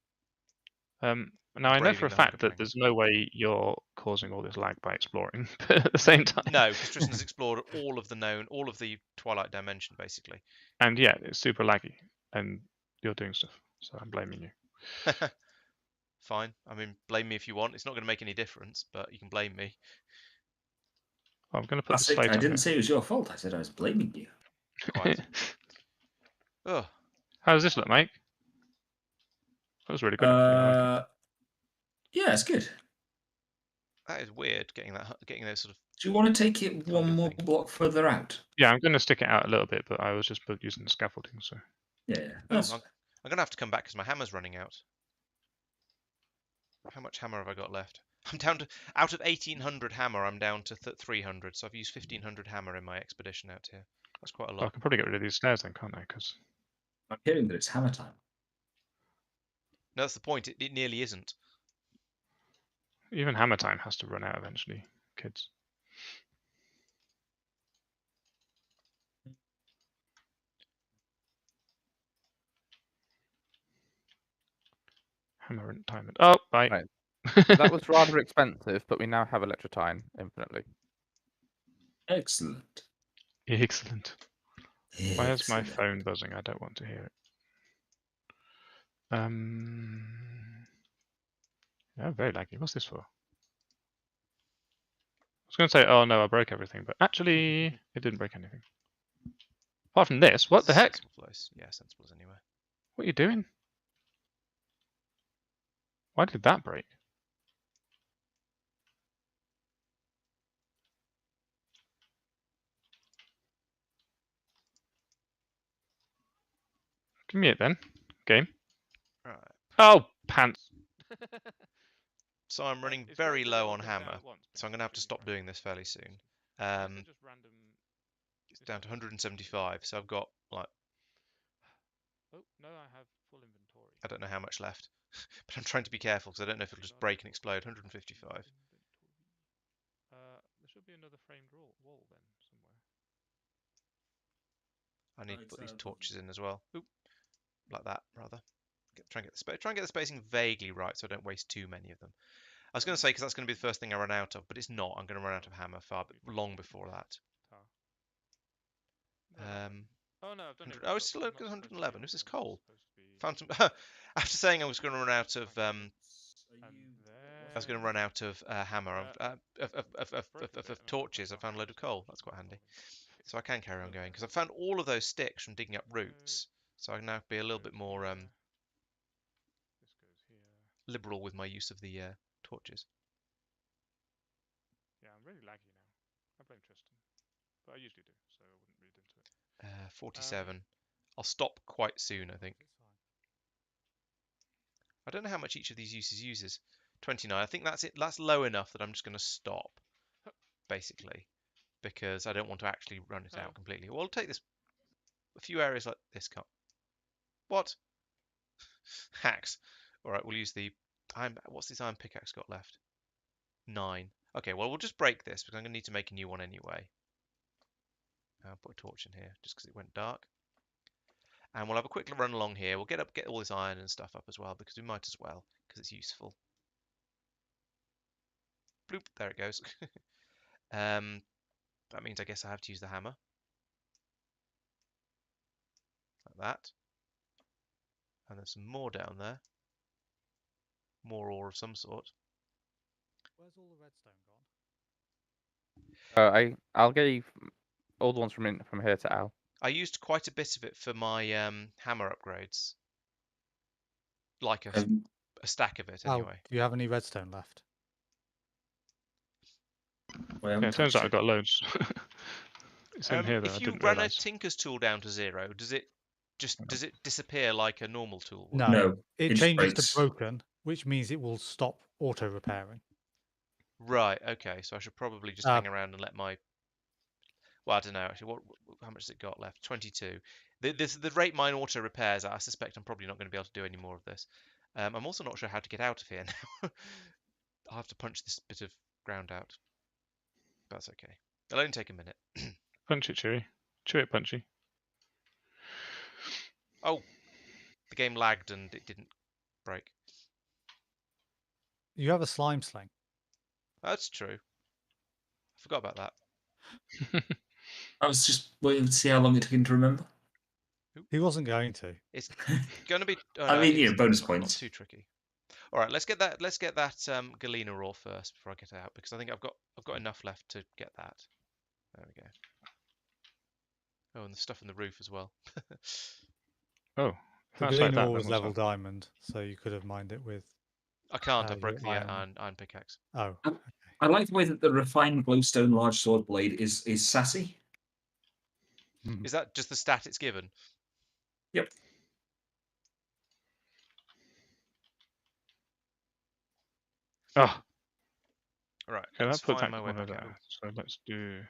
Now I know for Braving a the fact hunger that there's no way you're causing all this lag by exploring, but at the same time. No, because Tristan's explored all of the Twilight Dimension, basically. And yeah, it's super laggy, and you're doing stuff, so I'm blaming you. Fine. I mean, blame me if you want. It's not going to make any difference, but you can blame me. I'm going to put the Classic. slate I on didn't say it was your fault. I said I was blaming you. Quite. here. Oh, How does this look, Mike? That was really good. Actually. I like it. Yeah, it's good. that is weird. Getting those sort of. Do you want to take it Hunger one more thing. block further out? Yeah, I'm going to stick it out a little bit, but I was just using the scaffolding, so. Yeah, Oh, that's I'm going to have to come back because my hammer's running out. How much hammer have I got left? I'm down to out of 1,800 hammer. I'm down to 300. So I've used 1,500 hammer in my expedition out here. That's quite a Well, I lot. can probably get rid of these stairs then, can't I? Because I'm hearing that it's hammer time. No, that's the point. It nearly isn't. even hammer time has to run out eventually, kids. Hammer and time. Oh, bye. Right. That was rather expensive, but we now have electrotine infinitely. Excellent. Excellent. Why is my Excellent. phone buzzing? I don't want to hear it. Yeah, very laggy. What's this for? I was going to say, oh no, I broke everything, but actually, it didn't break anything. Apart from this, what the heck? Sensible place. Yeah, sensible as anywhere. What are you doing? Why did that break? Give me it then. Game. Right. Oh, pants. So I'm running very low on hammer, so I'm going to have to stop doing this fairly soon. It's down to 175, so I've got like Oh no, I have full inventory. I don't know how much left, but I'm trying to be careful because I don't know if it'll just break and explode. 155. There should be another framed wall then somewhere. I need to put these torches in as well. Oop, like that rather. Try and get the spacing vaguely right so I don't waste too many of them. I was going to say because that's going to be the first thing I run out of, but it's not. I'm going to run out of hammer long before that. Oh no, I've done it. Oh, it's still 111. Is this coal? Found some. After saying I was going to run out of hammer of torches. I found a load of coal. That's quite handy. So I can carry on going because I found all of those sticks from digging up roots. So I can now be a little bit more liberal with my use of the torches. Yeah, I'm really laggy now. I blame Tristan, but I usually do, so I wouldn't read into it. 47. I'll stop quite soon, I think. I don't know how much each of these uses. 29. I think that's it. That's low enough that I'm just going to stop, basically, because I don't want to actually run it out completely. Well, I'll take this. A few areas like this. What? Hacks. All right, we'll use the. What's this iron pickaxe got left? 9. Okay, well, we'll just break this because I'm going to need to make a new one anyway. I'll put a torch in here just because it went dark. And we'll have a quick run along here. We'll get all this iron and stuff up as well because we might as well because it's useful. Bloop, there it goes. That means I guess I have to use the hammer. Like that. And there's some more down there. More ore of some sort. Where's all the redstone gone? I'll give all the ones from here to Al. I used quite a bit of it for my hammer upgrades. Like a stack of it, anyway. Do you have any redstone left? Well, Yeah, it turns out I've got loads. It's in here though. I If you didn't run a realise. Tinker's tool down to 0, does it does it disappear like a normal tool would? No, No, it just changes breaks. to broken, which means it will stop auto repairing. Right. Okay. So I should probably just hang around and let my. Well, I don't know actually. How much has it got left? 22. The rate mine auto repairs. I suspect I'm probably not going to be able to do any more of this. I'm also not sure how to get out of here now. I'll have to punch this bit of ground out. That's okay. It'll only take a minute. Punch it, Chewy. Chew it, Punchy. Oh, the game lagged and it didn't break. You have a slime sling. That's true. I forgot about that. I was just waiting to see how long it took him to remember. He wasn't going to. It's going to be. Oh, I no, mean, it's bonus not points. too tricky. All right, let's get that. Let's get that galena ore first before I get out, because I think I've got enough left to get that. There we go. Oh, and the stuff in the roof as well. Oh, The that's like galena that. ore was then, level wasn't it? diamond, so you could have mined it with. I can't. I your broke the iron. iron pickaxe. Oh, I like the way that the refined glowstone large sword blade is sassy. mhm. Is that just the stat it's given? Yep. Oh, All right. okay, Let's that puts find that my way corner back there. out. So let's do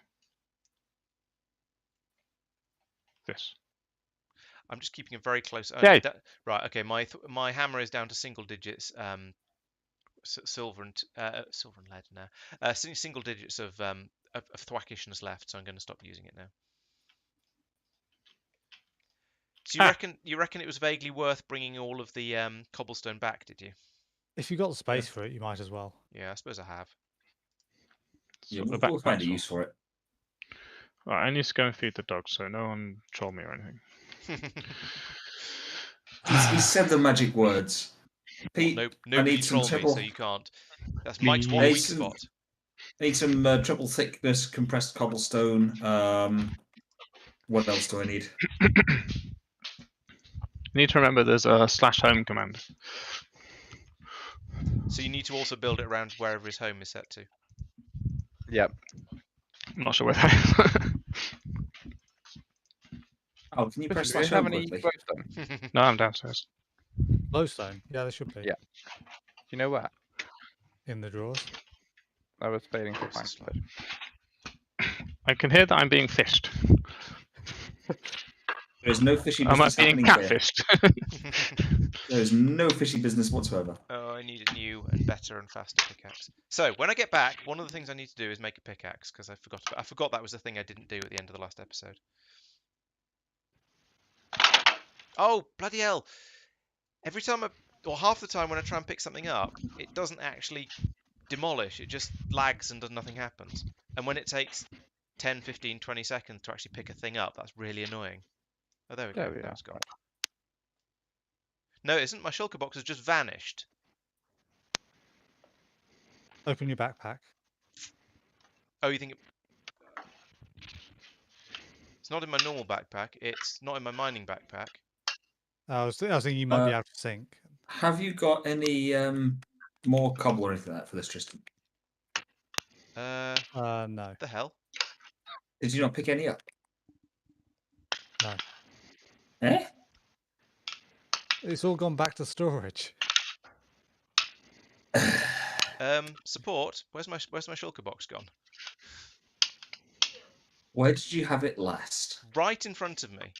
this. I'm just keeping a very close. Yay! Right. Okay. My hammer is down to single digits. Silver and lead now. Single digits of thwackishness left, so I'm going to stop using it now. So you reckon it was vaguely worth bringing all of the cobblestone back? Did you? If you got the space for it, you might as well. Yeah, I suppose I have. Yeah, The we'll find a backpack's use for it. Right, I need to go and feed the dog, so no one troll me or anything. He said the magic words. Pete, Well, I nobody need some troll me, triple. so you can't. That's Mike's one Please. weak spot. I need some triple thickness compressed cobblestone. What else do I need? You need to remember there's a /home command. So you need to also build it around wherever his home is set to. Yep. I'm not sure where that is. Oh, can you Bishop, press do you /home have any quickly? glowstone? No, I'm downstairs. Glowstone, yeah, there should be. Yeah. Do you know where? In the drawers. I was failing to Where's the find slot? it. I can hear that I'm being fished. There's no fishy Am I business being happening here. catfished? There's no fishy business whatsoever. Oh, I need a new and better and faster pickaxe. So when I get back, one of the things I need to do is make a pickaxe, because I forgot that was the thing I didn't do at the end of the last episode. Oh, bloody hell! Every time or half the time when I try and pick something up, it doesn't actually demolish. It just lags and nothing happens. And when it takes 10, 15, 20 seconds to actually pick a thing up, that's really annoying. Oh, there we go. There we Now are. it's gone. No, it isn't. My shulker box has just vanished. Open your backpack. Oh, you think it's not in my normal backpack? It's not in my mining backpack. I was thinking you might be out of sync. Have you got any more cobble or anything like that for this, Tristan? No. The hell? Did you not pick any up? No. Eh? It's all gone back to storage. Support. Where's my shulker box gone? Where did you have it last? Right in front of me.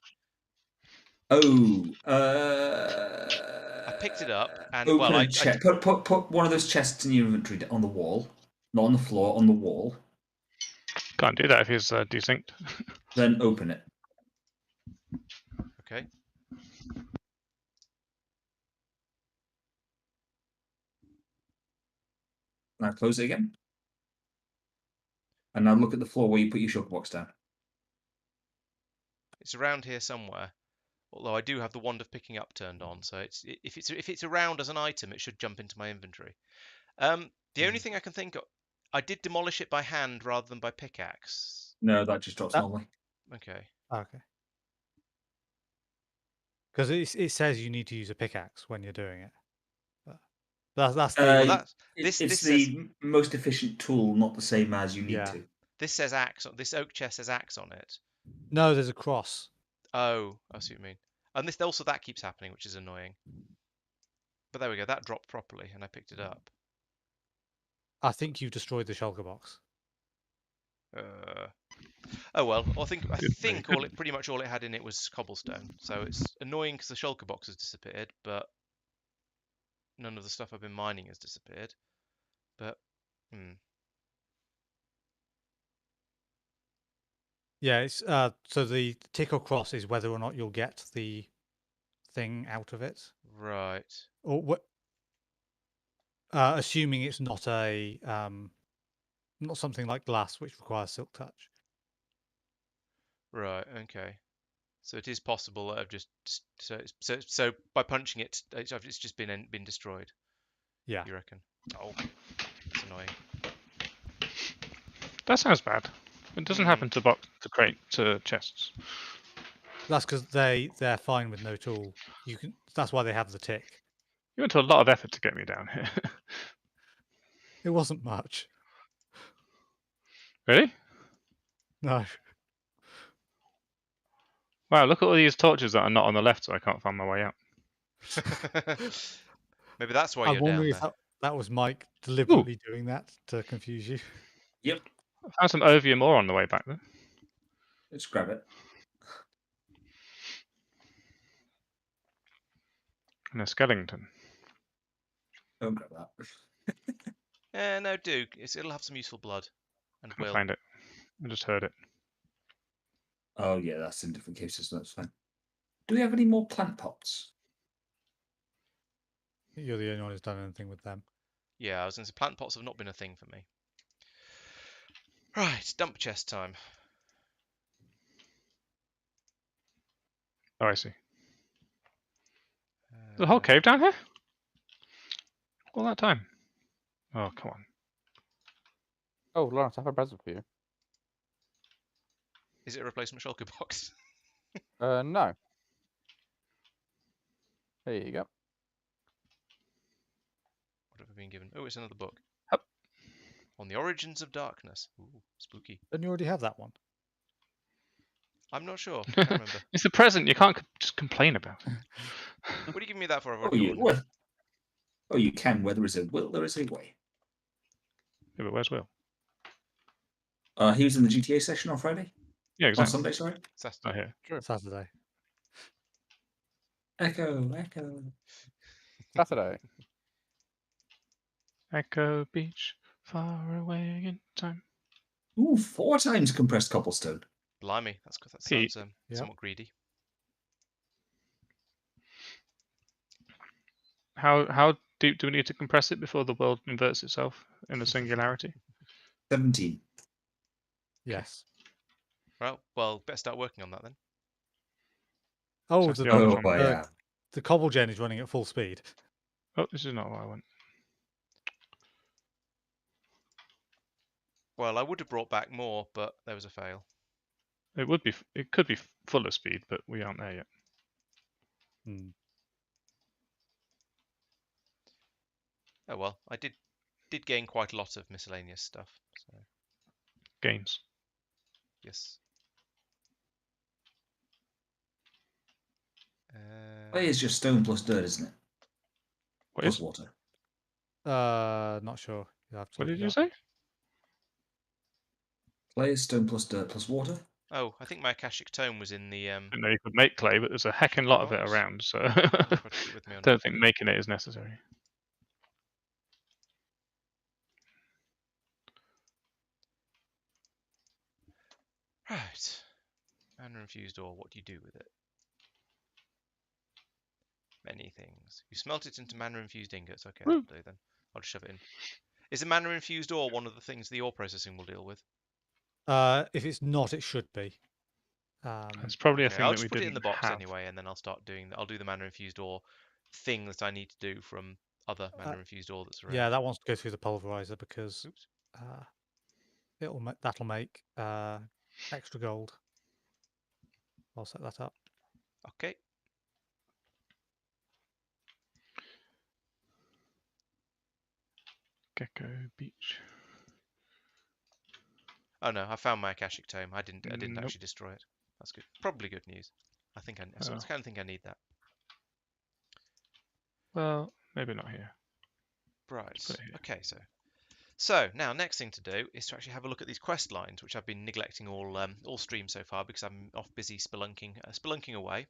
Oh, I picked it up and open well, a chest. Put one of those chests in your inventory on the wall, not on the floor, on the wall. Can't do that if he's desynced. Then open it. Okay. Now close it again. And now look at the floor where you put your shulker box down. It's around here somewhere. Although I do have the wand of picking up turned on, so if it's around as an item, it should jump into my inventory. The only thing I can think of, I did demolish it by hand rather than by pickaxe. No, that just drops normally. Okay. Okay. Because it says you need to use a pickaxe when you're doing it. That's the Well, it's this the most efficient tool, not the same as you need Yeah. to. This says axe. This oak chest says axe on it. no. There's a cross. Oh, I see what you mean. And this also that keeps happening, which is annoying. But there we go. That dropped properly, and I picked it up. I think you've destroyed the shulker box. Oh well. I think Really pretty much all it had in it was cobblestone. So it's annoying because the shulker box has disappeared, but none of the stuff I've been mining has disappeared. But Yeah, it's so the tick or cross is whether or not you'll get the thing out of it, right. or what? Assuming it's not a not something like glass, which requires silk touch. Right. Okay. So it is possible that I've just so by punching it, it's just been destroyed. Yeah. You reckon? Oh, that's annoying. That sounds bad. It doesn't happen to chests. That's because they're fine with no tool. You can. That's why they have the tick. You went to a lot of effort to get me down here. It wasn't much. Really? No. Wow, look at all these torches that are not on the left, so I can't find my way out. Maybe that's why I'm you're down wondering there. if that was Mike deliberately doing that to confuse you. Yep. I found some ovium ore on the way back then. Let's grab it. And a skeleton. Don't grab that. No, do. It'll have some useful blood. And Can't will. find it. I just heard it. Oh yeah, that's in different cases. So that's fine. Do we have any more plant pots? You're the only one who's done anything with them. Yeah, I was going to say plant pots have not been a thing for me. Right, dump chest time. Oh, I see. There's a whole cave down here? All that time? Oh, come on. Oh, Lawrence, I have a present for you. Is it a replacement shulker box? No. There you go. What have I been given? Oh, it's another book. Hup. On the Origins of Darkness. Ooh, spooky. Don't you already have that one? I'm not sure. Can't remember. It's a present. You can't just complain about it. What are you giving me that for? I've Oh, already you, got one. well, oh, you can. Where there is a will, there is a way. Yeah, but where's Will? He was in the GTA session on Friday. Yeah, On exactly. Sunday, sorry. Not here. Saturday. Echo. Saturday. Echo Beach, far away in time. Ooh, 4 times compressed cobblestone. Blimey, that Pete. sounds Yeah. somewhat greedy. How deep do we need to compress it before the world inverts itself in a singularity? 17. Yes. Right, well, better start working on that then. Oh, Check the, the others on. the cobble gen is running at full speed. Oh, this is not what I want. Well, I would have brought back more, but there was a fail. It would be. It could be fuller speed, but we aren't there yet. Hmm. Oh well, I did gain quite a lot of miscellaneous stuff. So Gains. yes. Clay is just stone plus dirt, isn't it? What Plus is? water. Not sure. You have to What look did it you up. say? Clay is stone plus dirt plus water. Oh, I think my Akashic Tome was in the. I didn't know you could make clay, but there's a heckin' lot of it box. around, so I've got to keep it with me on don't think making it is necessary. Right. Mana infused ore. What do you do with it? Many things. You smelt it into mana infused ingots. Okay, that'll do then. I'll just shove it in. Is the mana infused ore one of the things the ore processing will deal with? If it's not, it should be. That's probably a Okay, thing I'll that just we put it in didn't the box have. anyway, and then I'll start doing. I'll do the mana infused ore thing that I need to do from other mana infused ore that's around. Yeah, that wants to go through the pulverizer because Oops. that'll make extra gold. I'll set that up. Okay. Gecko Beach. Oh no, I found my Akashic Tome. I didn't Nope. actually destroy it. That's good. Probably good news. I kind of think I need that. Well, maybe not here. Right. Put it here. Okay. So now next thing to do is to actually have a look at these quest lines, which I've been neglecting all stream so far because I'm off busy spelunking away.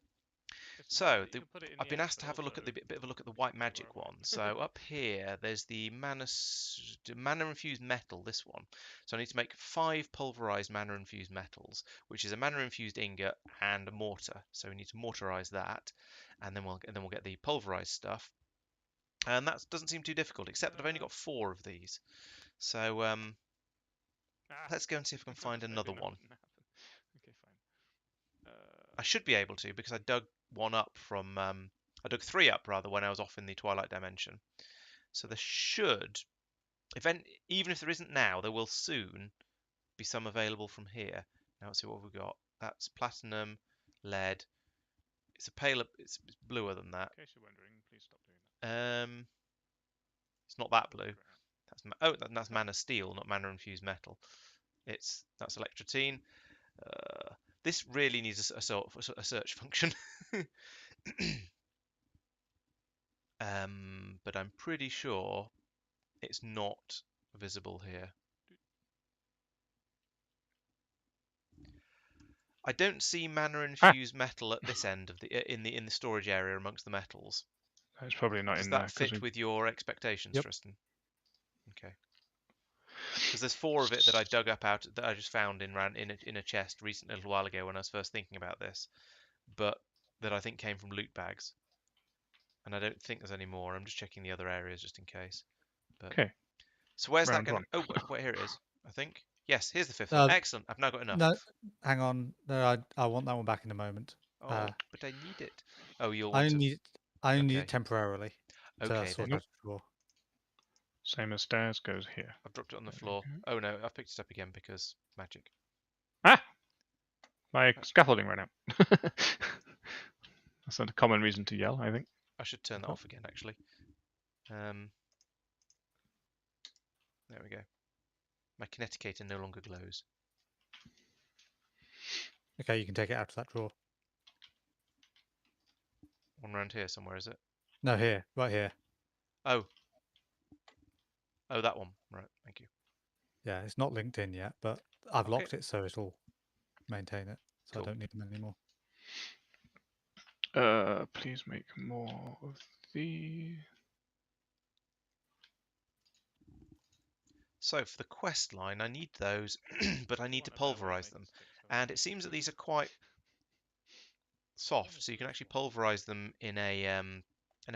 So I've been asked to have a look at the bit of a look at the white magic one. So up here, there's the mana infused metal. This one. So I need to make 5 pulverized mana infused metals, which is a mana infused ingot and a mortar. So we need to mortarize that, and then we'll get the pulverized stuff. And that doesn't seem too difficult, except that I've only got 4 of these. So let's go and see if I can find another one. Okay, fine. I should be able to because I dug 3 up rather when I was off in the Twilight Dimension. So there should, even if there isn't now, there will soon be some available from here. Now let's see what we've got. That's platinum, lead. It's it's bluer than that. In case you're wondering, please stop doing that. It's not that blue. That's mana steel, not mana infused metal. That's electrotine. This really needs a search function. But I'm pretty sure it's not visible here. I don't see mana infused metal at this end of in the storage area amongst the metals. It's probably not Does in there. that fit with your expectations, Yep. Tristan? Okay. Because there's 4 of it that I dug up that I just found in a chest recently, a little while ago when I was first thinking about this, but that I think came from loot bags. And I don't think there's any more. I'm just checking the other areas just in case. But, Okay. so where's Round that going? one. Oh, wait, here it is. I think. Yes, here's the 5th one. Excellent. I've now got enough. No, hang on. No, I want that one back in a moment. Oh, but I need it. Oh, you'll I want only need Okay. it temporarily to Okay, sort then. out the drawer. Same as stairs goes here. I've dropped it on the floor. Oh no, I've picked it up again because magic. Ah! My scaffolding ran out. That's not a common reason to yell, I think. I should turn that off again, actually. There we go. My kineticator no longer glows. Okay, you can take it out of that drawer. One around here somewhere, is it? No, here, right here. Oh. Oh, that one. Right, thank you. Yeah, it's not linked in yet, but I've Okay. locked it so it'll maintain it. So Cool. I don't need them anymore. Please make more of these. So for the quest line, I need those, but I need to pulverize them. And it seems that these are quite soft, so you can actually pulverize them in a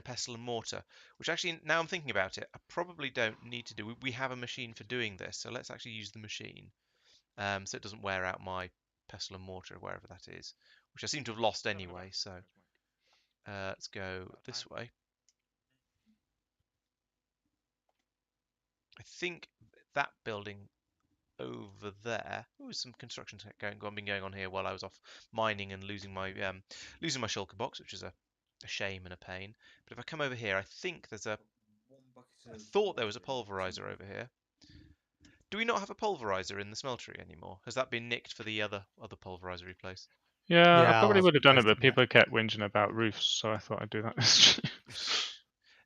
pestle and mortar, which actually, now I'm thinking about it, I probably don't need to do. We have a machine for doing this, so let's actually use the machine, so it doesn't wear out my pestle and mortar, wherever that is, which I seem to have lost anyway. So let's go this way. I think that building over there. Oh, some construction been going on here while I was off mining and losing my shulker box, which is a shame and a pain. But if I come over here, I think there's I thought there was a pulverizer over here. Do we not have a pulverizer in the smeltery anymore? Has that been nicked for the other pulverizery place? Yeah, Yeah, I probably I'll would have done it, replace but them, yeah. people kept whinging about roofs, so I thought I'd do that.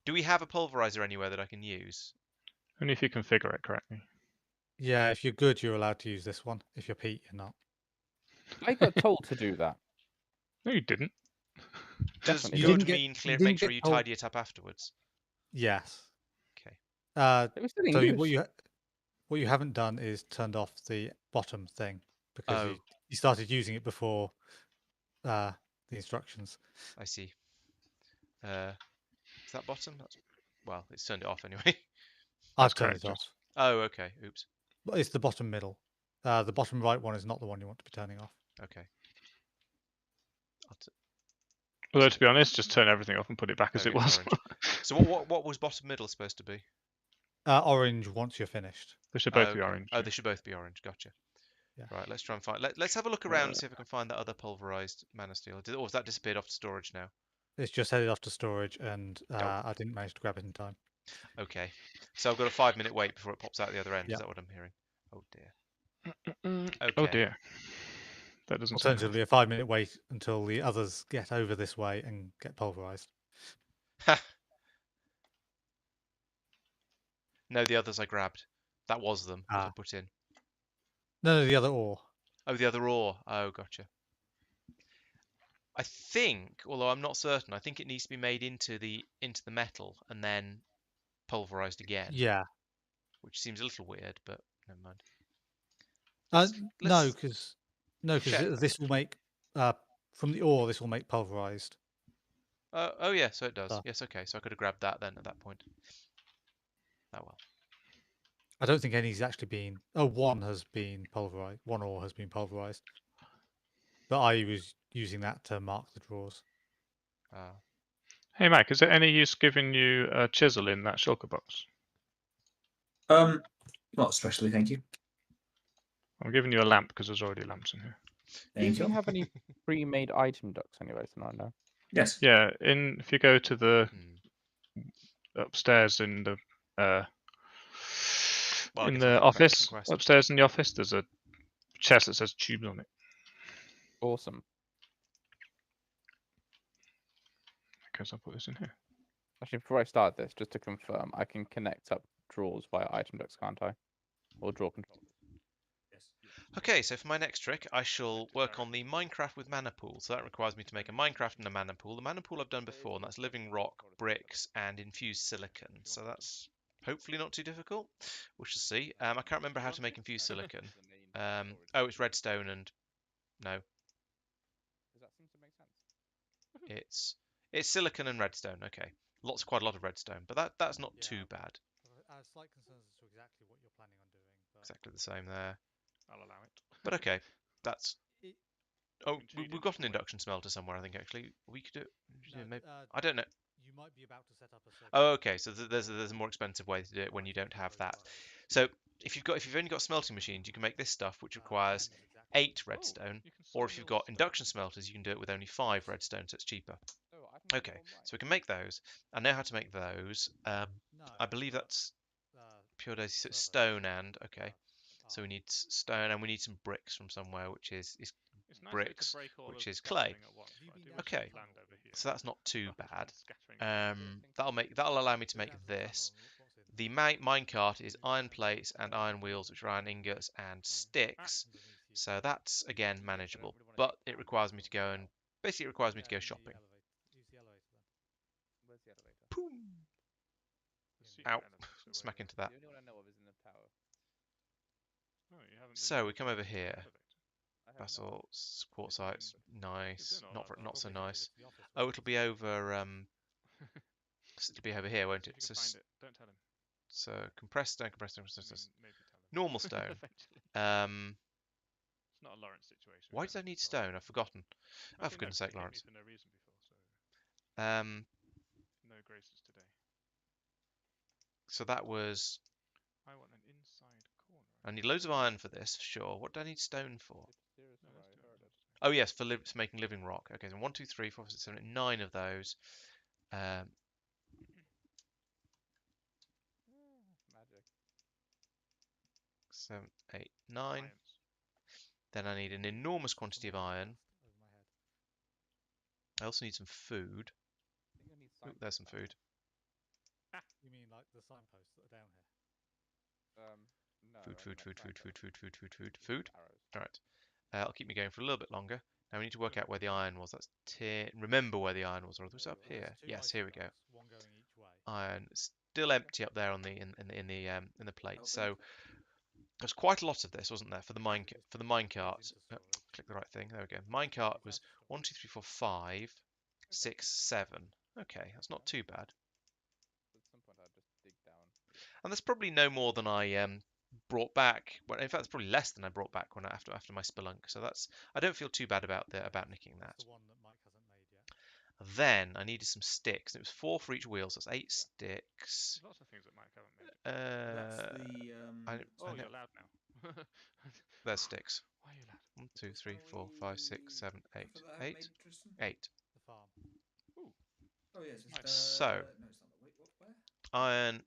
Do we have a pulverizer anywhere that I can use? Only if you configure it correctly. Yeah, if you're good, you're allowed to use this one. If you're Pete, you're not. I got told to do that. No, you didn't. Does Definitely good didn't get- mean you make didn't sure get you told- tidy it up afterwards? Yes. Okay. It was still in So use. what you haven't done is turned off the bottom thing because Oh. you started using it before the instructions. I see. Is that bottom? Well, it's turned it off anyway. I've That's turned it correct, off. Oh, okay. Oops. But it's the bottom middle. The bottom right one is not the one you want to be turning off. Okay. Although, to be honest, just turn everything off and put it back as it Okay, was. orange. So what was bottom middle supposed to be? Orange once you're finished. They should both Oh, be okay. orange. Oh, they should both be orange. Gotcha. Yeah. Right, let's try and find. Let's have a look around and see if I can find that other pulverized mana steel. Or has that disappeared off to storage now? It's just headed off to storage, and Oh. I didn't manage to grab it in time. Okay. So I've got a 5-minute wait before it pops out the other end. Yeah. Is that what I'm hearing? Oh dear. Oh Okay. dear. That doesn't sound Alternatively, a 5-minute wait until the others get over this way and get pulverized. No, the others I grabbed. That was them that I Ah. put in. No, the other ore. Oh, the other ore. Oh, gotcha. I think, although I'm not certain, I think it needs to be made into the metal and then pulverized again. Yeah. Which seems a little weird, but never mind. No, because check. this will make from the ore. This will make pulverized. Oh yeah, so it does. Stuff. Yes, okay. So I could have grabbed that then at that point. Oh well. I don't think any's actually been. Oh, one has been pulverized. One ore has been pulverized. But I was using that to mark the drawers. Hey, Mike, is there any use giving you a chisel in that shulker box? Not especially, thank you. I'm giving you a lamp because there's already lamps in here. Thank Do you. you have any pre-made item ducts anyway tonight? No. Yes. Yeah, if you go to the upstairs in the Well, I in guess I'll the take office, quest. upstairs in the office, there's a chest that says tubes on it. Awesome. Because I'll put this in here. Actually, before I start this, just to confirm, I can connect up drawers via item ducts, can't I? Or drawer control. Okay, so for my next trick, I shall work on the Minecraft with mana pool. So that requires me to make a Minecraft and a mana pool. The mana pool I've done before, and that's living rock, bricks, and infused silicon. So that's hopefully not too difficult. We shall see. I can't remember how to make infused silicon. Oh, it's redstone and no. Does that seem to make sense? It's silicon and redstone. Okay, quite a lot of redstone, but that's not too bad. Slight concerns as to exactly what you're planning on doing. But... Exactly the same there. I'll allow it. But okay, that's. Oh, Two we've got an different induction smelter somewhere. I think actually we could do it. No, Maybe, I don't know. You might be about to set up a. Oh, okay. So there's a more expensive way to do it when you don't have that. So if you've only got smelting machines, you can make this stuff, which requires 8 redstone. Or if you've got induction smelters, you can do it with only 5 redstone, so it's cheaper. Okay, so we can make those. I know how to make those. I believe that's pure daisy stone and okay. So we need stone and we need some bricks from somewhere, which is bricks, which is clay. Okay, so that's not too bad. That'll allow me to make this. The minecart is iron plates and iron wheels, which are iron ingots and sticks. So that's again manageable, but it requires me to go and basically it requires me to go shopping. Where's the elevator? Boom. Ow! Smack into that. The only one I know of is in the tower. So we come over here. Basalt, quartzites, nice. Not so nice. Oh, it'll be over. It'll be over here, won't it? So, don't tell him. So compressed stone. Normal stone. It's not a Lawrence situation. Why does I need stone? I've forgotten. Oh, for goodness sake, Lawrence. For no reason before, so. No graces today. So that was. I want an inside corner. I need loads of iron for this, for sure. What do I need stone for? Oh yes, for making living rock. Okay, so 1, 2, 3, 4, 5, 6, 7, 8, 9 of those. Magic. 7, 8, 9. Then I need an enormous quantity of iron. I also need some food. Ooh, there's some food. You mean like the signposts that are down here? Food. Food. All right. I'll keep me going for a little bit longer. Now we need to work out where the iron was. That's remember where the iron was, or was it up here? Yes, here we go. Iron still empty up there on the in the plate. So there's quite a lot of this, wasn't there, for the minecart? Click the right thing. There we go. Minecart was 1, 2, 3, 4, 5, 6, 7. Okay, that's not too bad. At some point, I'll just dig down. And there's probably no more than I brought back. Well, in fact, it's probably less than I brought back after my spelunk. So I don't feel too bad about nicking that. The one that Mike hasn't made yet. Then I needed some sticks. It was 4 for each wheel, so that's 8 sticks. There's lots of things that Mike haven't made. That's the. You're loud now. There's sticks. Why are you loud? 1, 2, 3, 4, 5, 6, 7, 8. 8. 8. The farm. Oh yes. So no, it's not. Wait, where? iron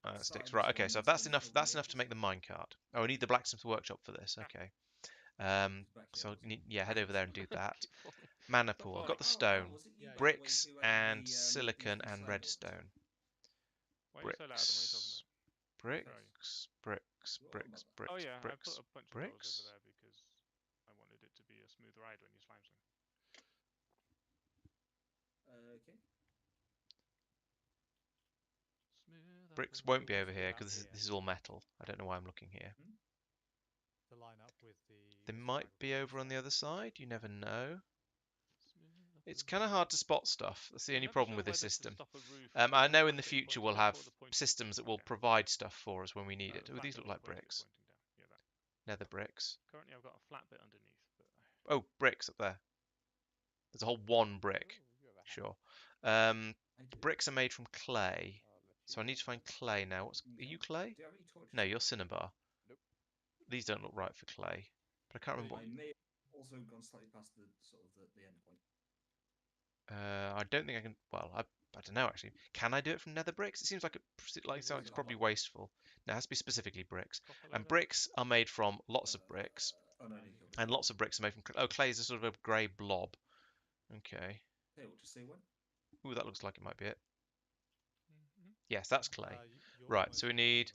I sticks. started Right. this Okay. one, So it's that's on enough. the That's way enough to to- make the minecart. Oh, I need the blacksmith workshop for this. Okay. So yeah, head over there and do that. Mana pool. I've got the stone, bricks and silicon and redstone. Why are you so loud? Am I talking Bricks, bricks, bricks, bricks, Oh yeah, bricks, I put a bunch of bricks. doors over there because I wanted it to be a smooth ride when you slime something. Okay. Bricks won't be over here because this is all metal. I don't know why I'm looking here. To line up with the. They might be over on the other side. You never know. It's kind of hard to spot stuff. That's the only problem with this system. I know in the future we'll have systems that will provide stuff for us when we need it. Oh, these look like bricks. Nether bricks. Currently, I've got a flat bit underneath. But Oh, bricks up there. There's a whole one brick. Sure. Bricks are made from clay. So I need to find clay now. Are you clay? No, you're cinnabar. Nope. These don't look right for clay. But I can't remember. I may have also gone slightly past the sort of the end point. I don't think I can. Well, I don't know actually. Can I do it from nether bricks? It seems like it's probably wasteful. No, it has to be specifically bricks. And bricks are made from lots of bricks, and lots of bricks are made from. Oh, clay is a sort of a grey blob. Okay. Hey, we'll just say when. Ooh, that looks like it might be it. Yes, that's clay. Right, so we need.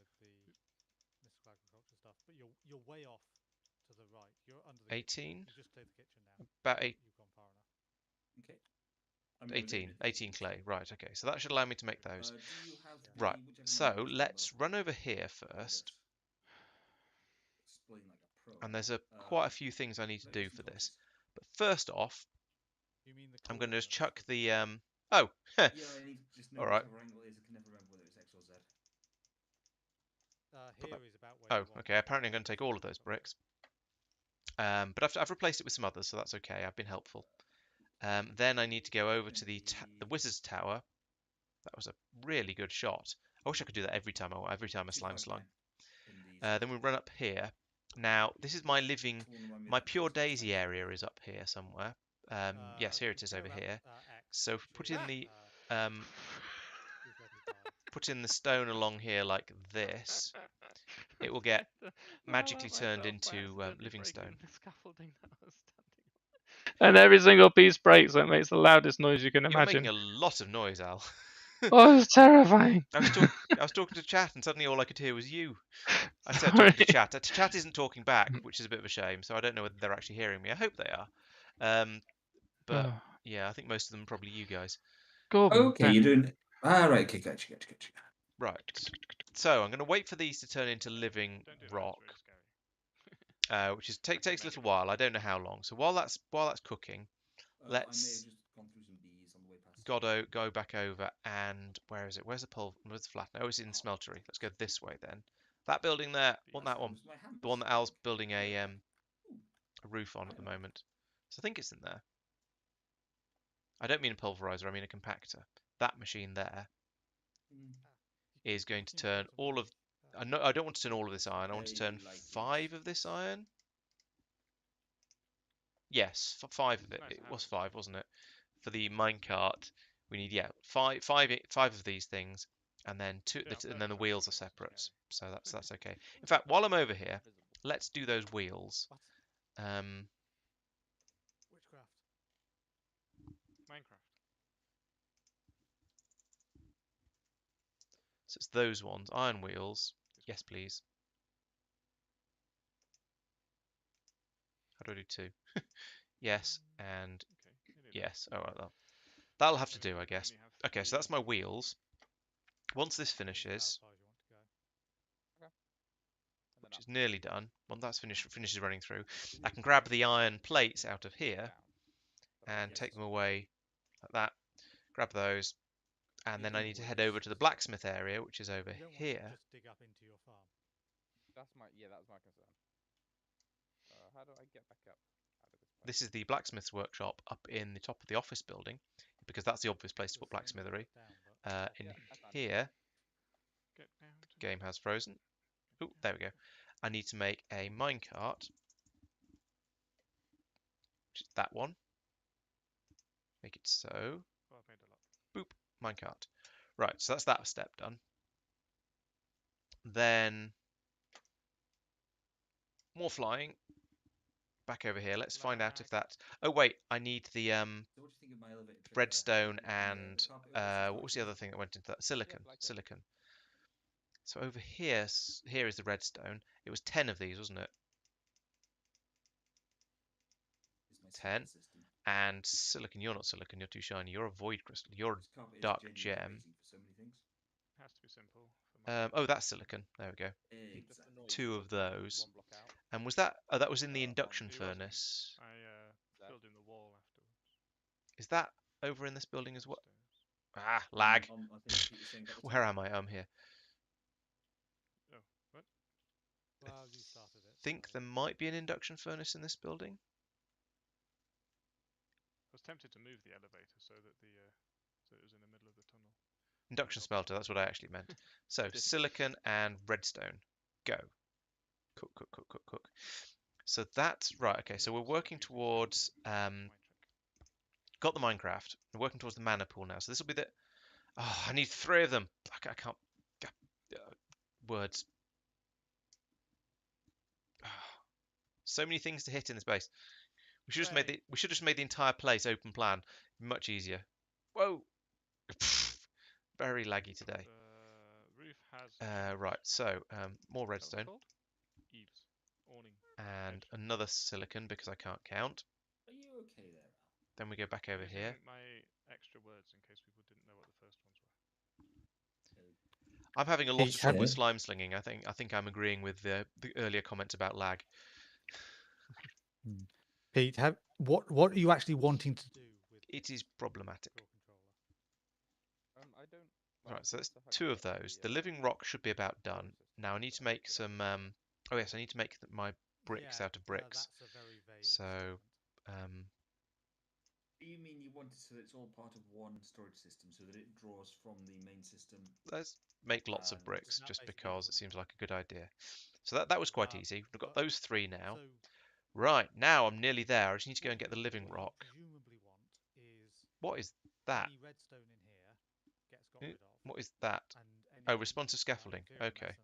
Stuff, but you're way off to the right. You're under the 18. You just cleared the kitchen now. About 8. You've gone far enough. Okay. 18 clay. Right, okay. So that should allow me to make those. Do you have Right, so let's run over here first. Explain like a pro. And there's quite a few things I need to do for this. But first off, You mean the I'm going to just coordinates? chuck the... Oh! Yeah, I need to just know All right. whichever angle it is. I can never remember whether it's X or Z. Here is about where you Oh, want okay. Apparently I'm going to take all of those bricks. But I've replaced it with some others, so that's okay. I've been helpful. Then I need to go over to the Wizard's Tower. That was a really good shot. I wish I could do that every time I slime slime. Then we run up here. Now, this is my pure daisy area is up here somewhere. Yes, here it is over here. So put in the stone along here like this. It will get magically turned into living stone. And every single piece breaks, so it makes the loudest noise you can You're imagine. making a lot of noise, Al. Oh, it's terrifying. I was talking to chat, and suddenly all I could hear was you. I said talking to chat. Chat isn't talking back, which is a bit of a shame. So I don't know whether they're actually hearing me. I hope they are. But yeah, I think most of them are probably you guys. Okay, you're doing. Right. Okay, gotcha. Right. So I'm going to wait for these to turn into living rock, which takes a little while. I don't know how long. So while that's cooking, let's go back over and where is it? Where's the flat? Oh, it's in the smeltery. Let's go this way then. That building there, want that one? The one that Al's building a roof on at the moment. So I think it's in there. I don't mean a pulverizer. I mean a compactor. That machine there is going to turn all of. I don't want to turn all of this iron. I want to turn 5 of this iron. Yes, 5 of it. It was 5, wasn't it? For the minecart, we need 5 of these things, and then 2, and then the wheels are separate. So that's okay. In fact, while I'm over here, let's do those wheels. Witchcraft. Minecraft. So it's those ones, iron wheels. Yes, please. How do I do 2? Yes, and yes. All right, that'll have to do, I guess. Okay, so that's my wheels. Once this finishes, which is nearly done, once that's finishes running through, I can grab the iron plates out of here and take them away like that. Grab those, and then I need to head over to the blacksmith area, which is over here. Just dig up into your farm. That was my concern. How do I get back up? This is the blacksmith's workshop up in the top of the office building, because that's the obvious place to put blacksmithery. In here, the game has frozen. Oh, there we go. I need to make a minecart, which is that one. Make it so. Boop, minecart. Right, so that's that step done. Then more flying. back over here. Let's find out if that. Oh wait, I need the So what do you think of my elevator? redstone and what was the other thing that went into that? Silicon. Silicon. So over here, here is the redstone. It was 10 of these, wasn't it? 10. And silicon. You're not silicon. You're too shiny. You're a void crystal. You're a dark gem. Has to be simple. For Oh, that's silicon. There we go. Exactly. 2 of those. And was that? Oh, that was in the induction furnace. I filled in the wall afterwards. Is that over in this building as well? Ah, lag. I think Peter's saying about the Where top. am I? I'm here. Oh, what? Well, you started it. Think so- there might be an induction furnace in this building. I was tempted to move the elevator so that so it was in the middle of the tunnel. Induction smelter. That's what I actually meant. So silicon and redstone. Go. Cook, cook, cook, cook, cook. So that's right. Okay. So we're working towards. Got the Minecraft. We're working towards the mana pool now. So this will be the. Oh, I need 3 of them. I can't. Words. So many things to hit in this base. We should just made the entire place open plan. Much easier. Whoa. Very laggy today. The roof has. Right. So more Is that what redstone it's called? Eaves. Awning. and another silicon because I can't count. Are you okay there, Al? Then we go back over Using here. My extra words in case people didn't know what the first ones were. I'm having a lot of Pete, trouble with have- slime slinging. I think I'm agreeing with the earlier comments about lag. Pete, what are you actually wanting to do with It is problematic. your controller? I don't. Right, so that's 2 of those. The living rock should be about done. Now I need to make some. Oh yes, I need to make my bricks Yeah, out of bricks. that's a very vague So, statement. You mean you want it so that it's all part of one storage system, so that it draws from the main system? Let's make lots of And bricks that just basically because it doesn't seems work. like a good idea. So that was quite Um, easy. We've got but- those 3 now. So Right, now I'm nearly there. I just need to go what and get the you- living what you rock. presumably want is What is that? any redstone in here gets got Eh, rid of. What is that? And Oh, any, responsive scaffolding. inferior Okay. essence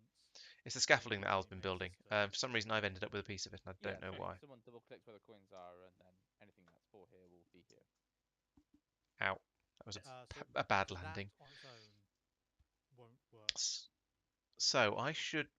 It's the scaffolding that goes Al's in the been main building. system. For some reason, I've ended up with a piece of it, and I don't know why. Someone double clicks where the coins are, and then anything that's for here will be here. Ow. That was So a bad that landing. on its own won't work. So I should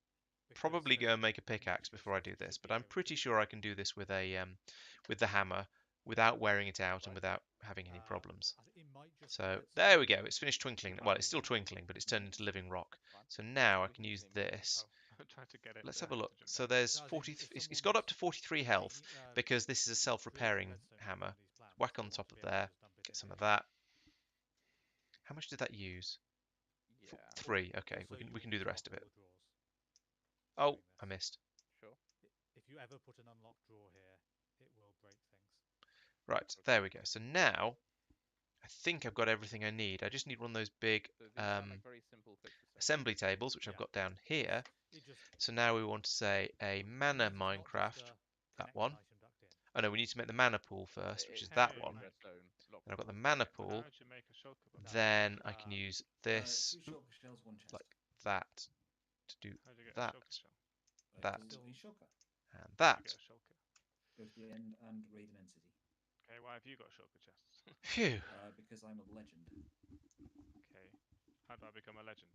because probably go there's and make a no pickaxe indicator before I that do it this, should but be I'm able to pretty do sure I can do this with the hammer without wearing it out and without having any problems. It might just be So redstone there we that go. you It's finished twinkling. can't Well, it's do still that. twinkling, but it's turned into living rock. Fine. So now I We can can use see more. this. I'm trying to get it. Let's to have a look. jump So down. there's No, as in 40. if It's got up to someone's 43 health because this is a created self-repairing redstone from hammer. these plants, Whack they on want top to of be able to there. just dump it Get in some here. of that. How much did that use? Yeah. 3. Okay, Also, we you can will do the rest of drop it. all the drawers Oh, doing I this. missed. Sure. If you ever put an unlocked drawer here, it will break things. Right, there we go. So now I think I've got everything I need. I just need one of those big So these sound like very simple fixes. so assembly tables, which I've Yeah. got down here. It just So now we want to say a mana it's not just Minecraft. a That connect one. an item duct in. Oh no, we need to make the mana pool first, which is it's that Hey, one. Mike. redstone, locked And I've got the door. mana But pool. how'd you make a shulker box? Then I can use this, 2 shulker shells, 1 chest. like that, to do How'd you get that. a shulker shell? that. Still a shulker. and How'd that. you get a shulker? Go to the end and raid an entity. Okay, why have you got shulker chests? Phew. Because I'm a legend. Okay, how do I become a legend?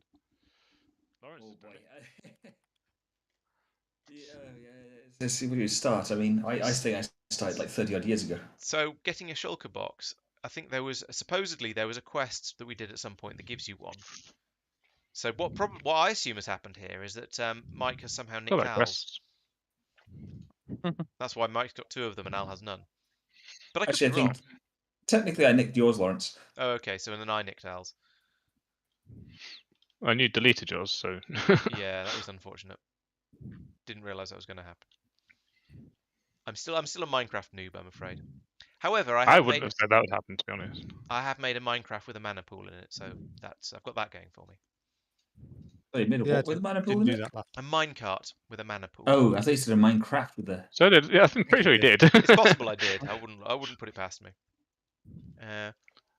Lawrence Oh has done boy. it. Let's see where you start. I mean, I think I started like 30 odd years ago. So getting a shulker box, I think supposedly there was a quest that we did at some point that gives you one. So what I assume has happened here is that Mike has somehow nicked Got that Al's. quest. That's why Mike's got 2 of them and Al has none. But I could Actually, I be think wrong. technically I nicked yours, Lawrence. Oh, okay. So then I nicked Al's. Well, and you deleted yours, so. Yeah, that was unfortunate. Didn't realise that was going to happen. I'm still a Minecraft noob, I'm afraid. However, I wouldn't have said that would happen, to be honest. I have made a Minecraft with a mana pool in it, so I've got that going for me. Oh, you made a Yeah, what with a mana pool Didn't in do it? that last. A minecart with a mana pool. Oh, I thought you said a Minecraft with a. So did, yeah, I'm pretty sure you did. It's possible I did. I wouldn't put it past me.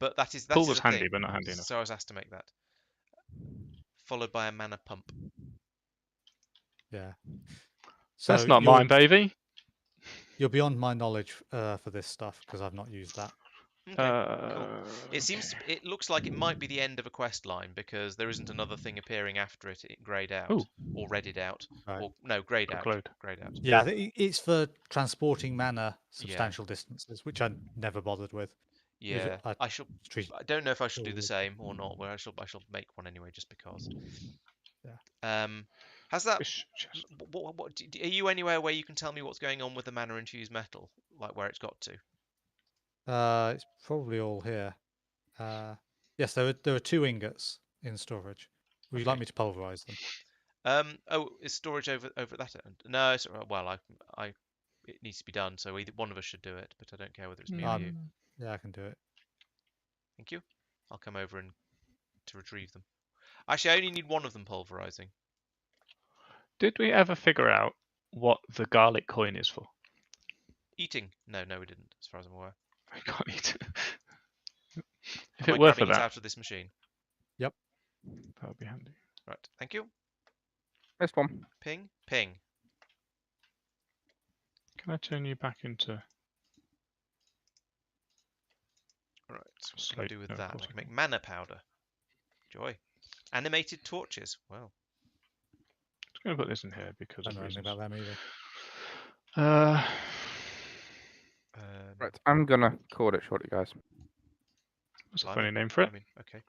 But that is Pool was a handy, thing. but not handy enough. So I was asked to make that. Followed by a mana pump. Yeah. That's So not you're- mine, baby. You're beyond my knowledge for this stuff because I've not used that. Okay, cool. It Okay. it looks like it might be the end of a quest line because there isn't another thing appearing after it, grayed out Ooh. or redded out, Right. or no, grayed Quick out. load. Grayed out. Yeah, it's for transporting mana Yeah. substantial distances, which I never bothered with. Yeah, I shall. treat I don't know if I should do the Cool. same or not. Well, I shall make one anyway, just because. Yeah. Has that? Fish chest. Are you anywhere where you can tell me what's going on with the mana infused metal, like where it's got to? It's probably all here. Yes, there are 2 ingots in storage. Would you like Okay. me to pulverize them? Oh, is storage over at that end? No, it's, well, it needs to be done, so either one of us should do it, but I don't care whether it's me or you. Yeah, I can do it. Thank you. I'll come over to retrieve them. Actually, I only need one of them pulverizing. Did we ever figure out what the garlic coin is for? Eating? No, we didn't, as far as I'm aware. I can't eat it. If Am I it were for grabbing it that, out of this machine? that would be handy. Right. Thank you. This one. Ping. Can I turn you back into? Right. What can I Slate. do with No, of that? course I I can make mana powder. Joy. Animated torches. Well. I'm going to put this in here because I of don't know anything reasons. about them either. Right, I'm gonna call it shortly, guys. What's a blimey. funny name for it? I mean, okay.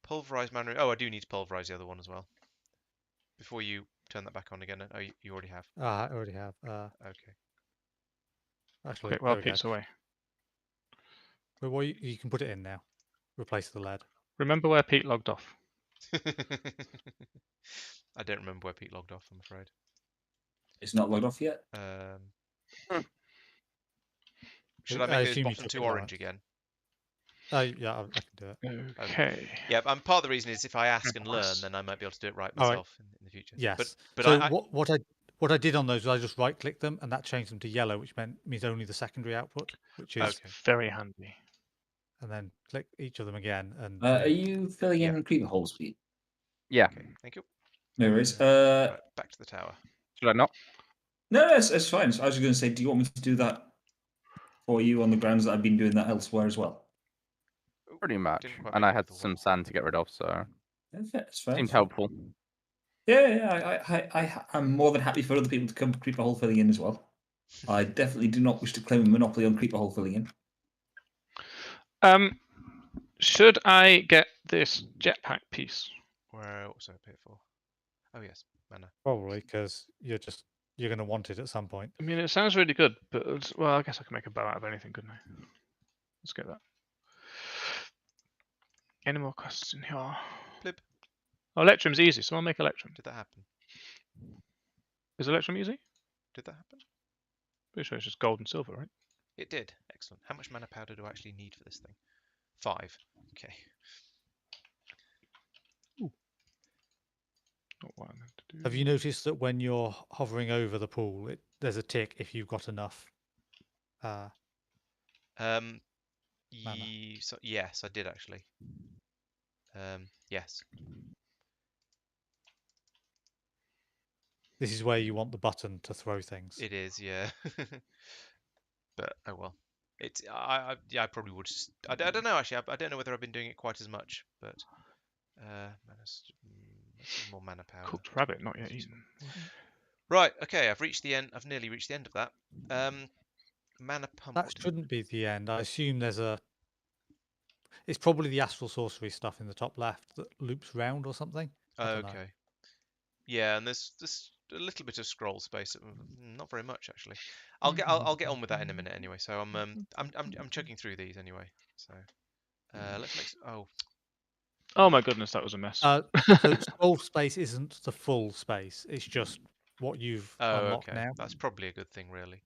Pulverize mana. Oh, I do need to pulverize the other one as well. Before you turn that back on again. Oh, you already have. I already have. Okay. Actually, Quick, well, there we go. Pete's away. But you can put it in now. Replace the lead. Remember where Pete logged off? I don't remember where Pete logged off, I'm afraid. It's not logged off yet. Should I I make those assume you bottom took 2 it orange out. again? Yeah, I can do it. Okay. Yeah, part of the reason is if I ask and learn, Nice. then I might be able to do it right All right. myself in the future. Yes. But So I, what I did on those was I just right clicked them and that changed them to yellow, which means only the secondary output, which is Okay. Very handy. and then click each of them again and Are you filling Yeah. in creeper holes, Pete? Yeah. Okay, thank you. No worries. Right, back to the tower. Should I not? No, it's fine. So I was going to say, do you want me to do that for you on the grounds that I've been doing that elsewhere as well? Pretty much. Didn't quite And make I it had with the some wall. sand to get rid of, so It's fair. seemed helpful. Yeah, I'm more than happy for other people to come creeper hole filling in as well. I definitely do not wish to claim a monopoly on creeper hole filling in. Should I get this jetpack piece? Where was I paid for? Oh yes, mana. probably because you're going to want it at some point. I mean, it sounds really good, but well, I guess I can make a bow out of anything, couldn't I? Let's get that. Any more quests in here? Blip. Oh, Electrum's easy. Someone make Electrum. Did that happen? Is Electrum easy? Did that happen? Pretty sure it's just gold and silver, right? It did. Excellent. How much mana powder do I actually need for this thing? 5. Okay. Not what I meant to do. Have you noticed that when you're hovering over the pool, there's a tick if you've got enough? Yes, I did actually. Yes. This is where you want the button to throw things. It is, yeah. But oh well. It's I probably would. I don't know actually. I don't know whether I've been doing it quite as much, but let's see more mana powder. Cooked rabbit, not yet eaten. Right. Okay. I've nearly reached the end of that. Mana pump. That shouldn't be the end. I assume there's it's probably the astral sorcery stuff in the top left that loops round or something. I don't know. Okay. Yeah, and there's a little bit of scroll space. Not very much actually. I'll get on with that in a minute anyway. So I'm chugging through these anyway. So let's make. Oh my goodness, that was a mess. So scroll space isn't the full space. It's just what you've unlocked okay. now. That's probably a good thing, really.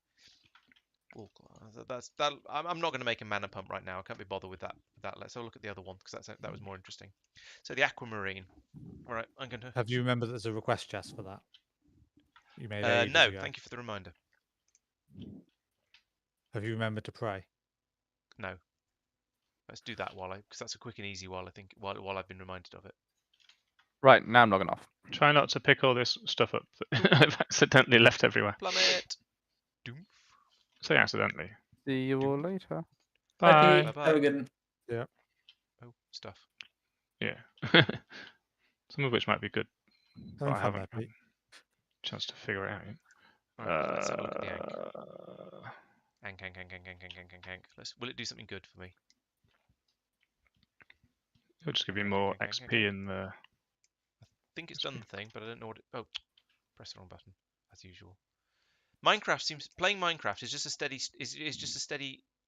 I'm not going to make a mana pump right now. I can't be bothered with that. Let's have a look at the other one because that was more interesting. So the aquamarine. All right, I'm going to. Have you remembered there's a request chest for that? You made no, thank you for the reminder. Have you remembered to pray? No. Let's do that because that's a quick and easy while I've been reminded of it. Right, now I'm logging off. Try not to pick all this stuff up that I've accidentally left everywhere. Plummet. Doof. Say accidentally. See you all later. Bye. Bye-bye. Have a good one. Oh, stuff. Yeah. Some of which might be good, but Having I fun haven't there, had Pete. a chance to figure it out yet. Right, let's have a look at the ank. Uh, Ank. Will it do something good for me? It'll just give you more Okay. XP in the. I think it's done the thing, but I don't know what it... Oh, press the wrong button, as usual. Playing Minecraft is just a steady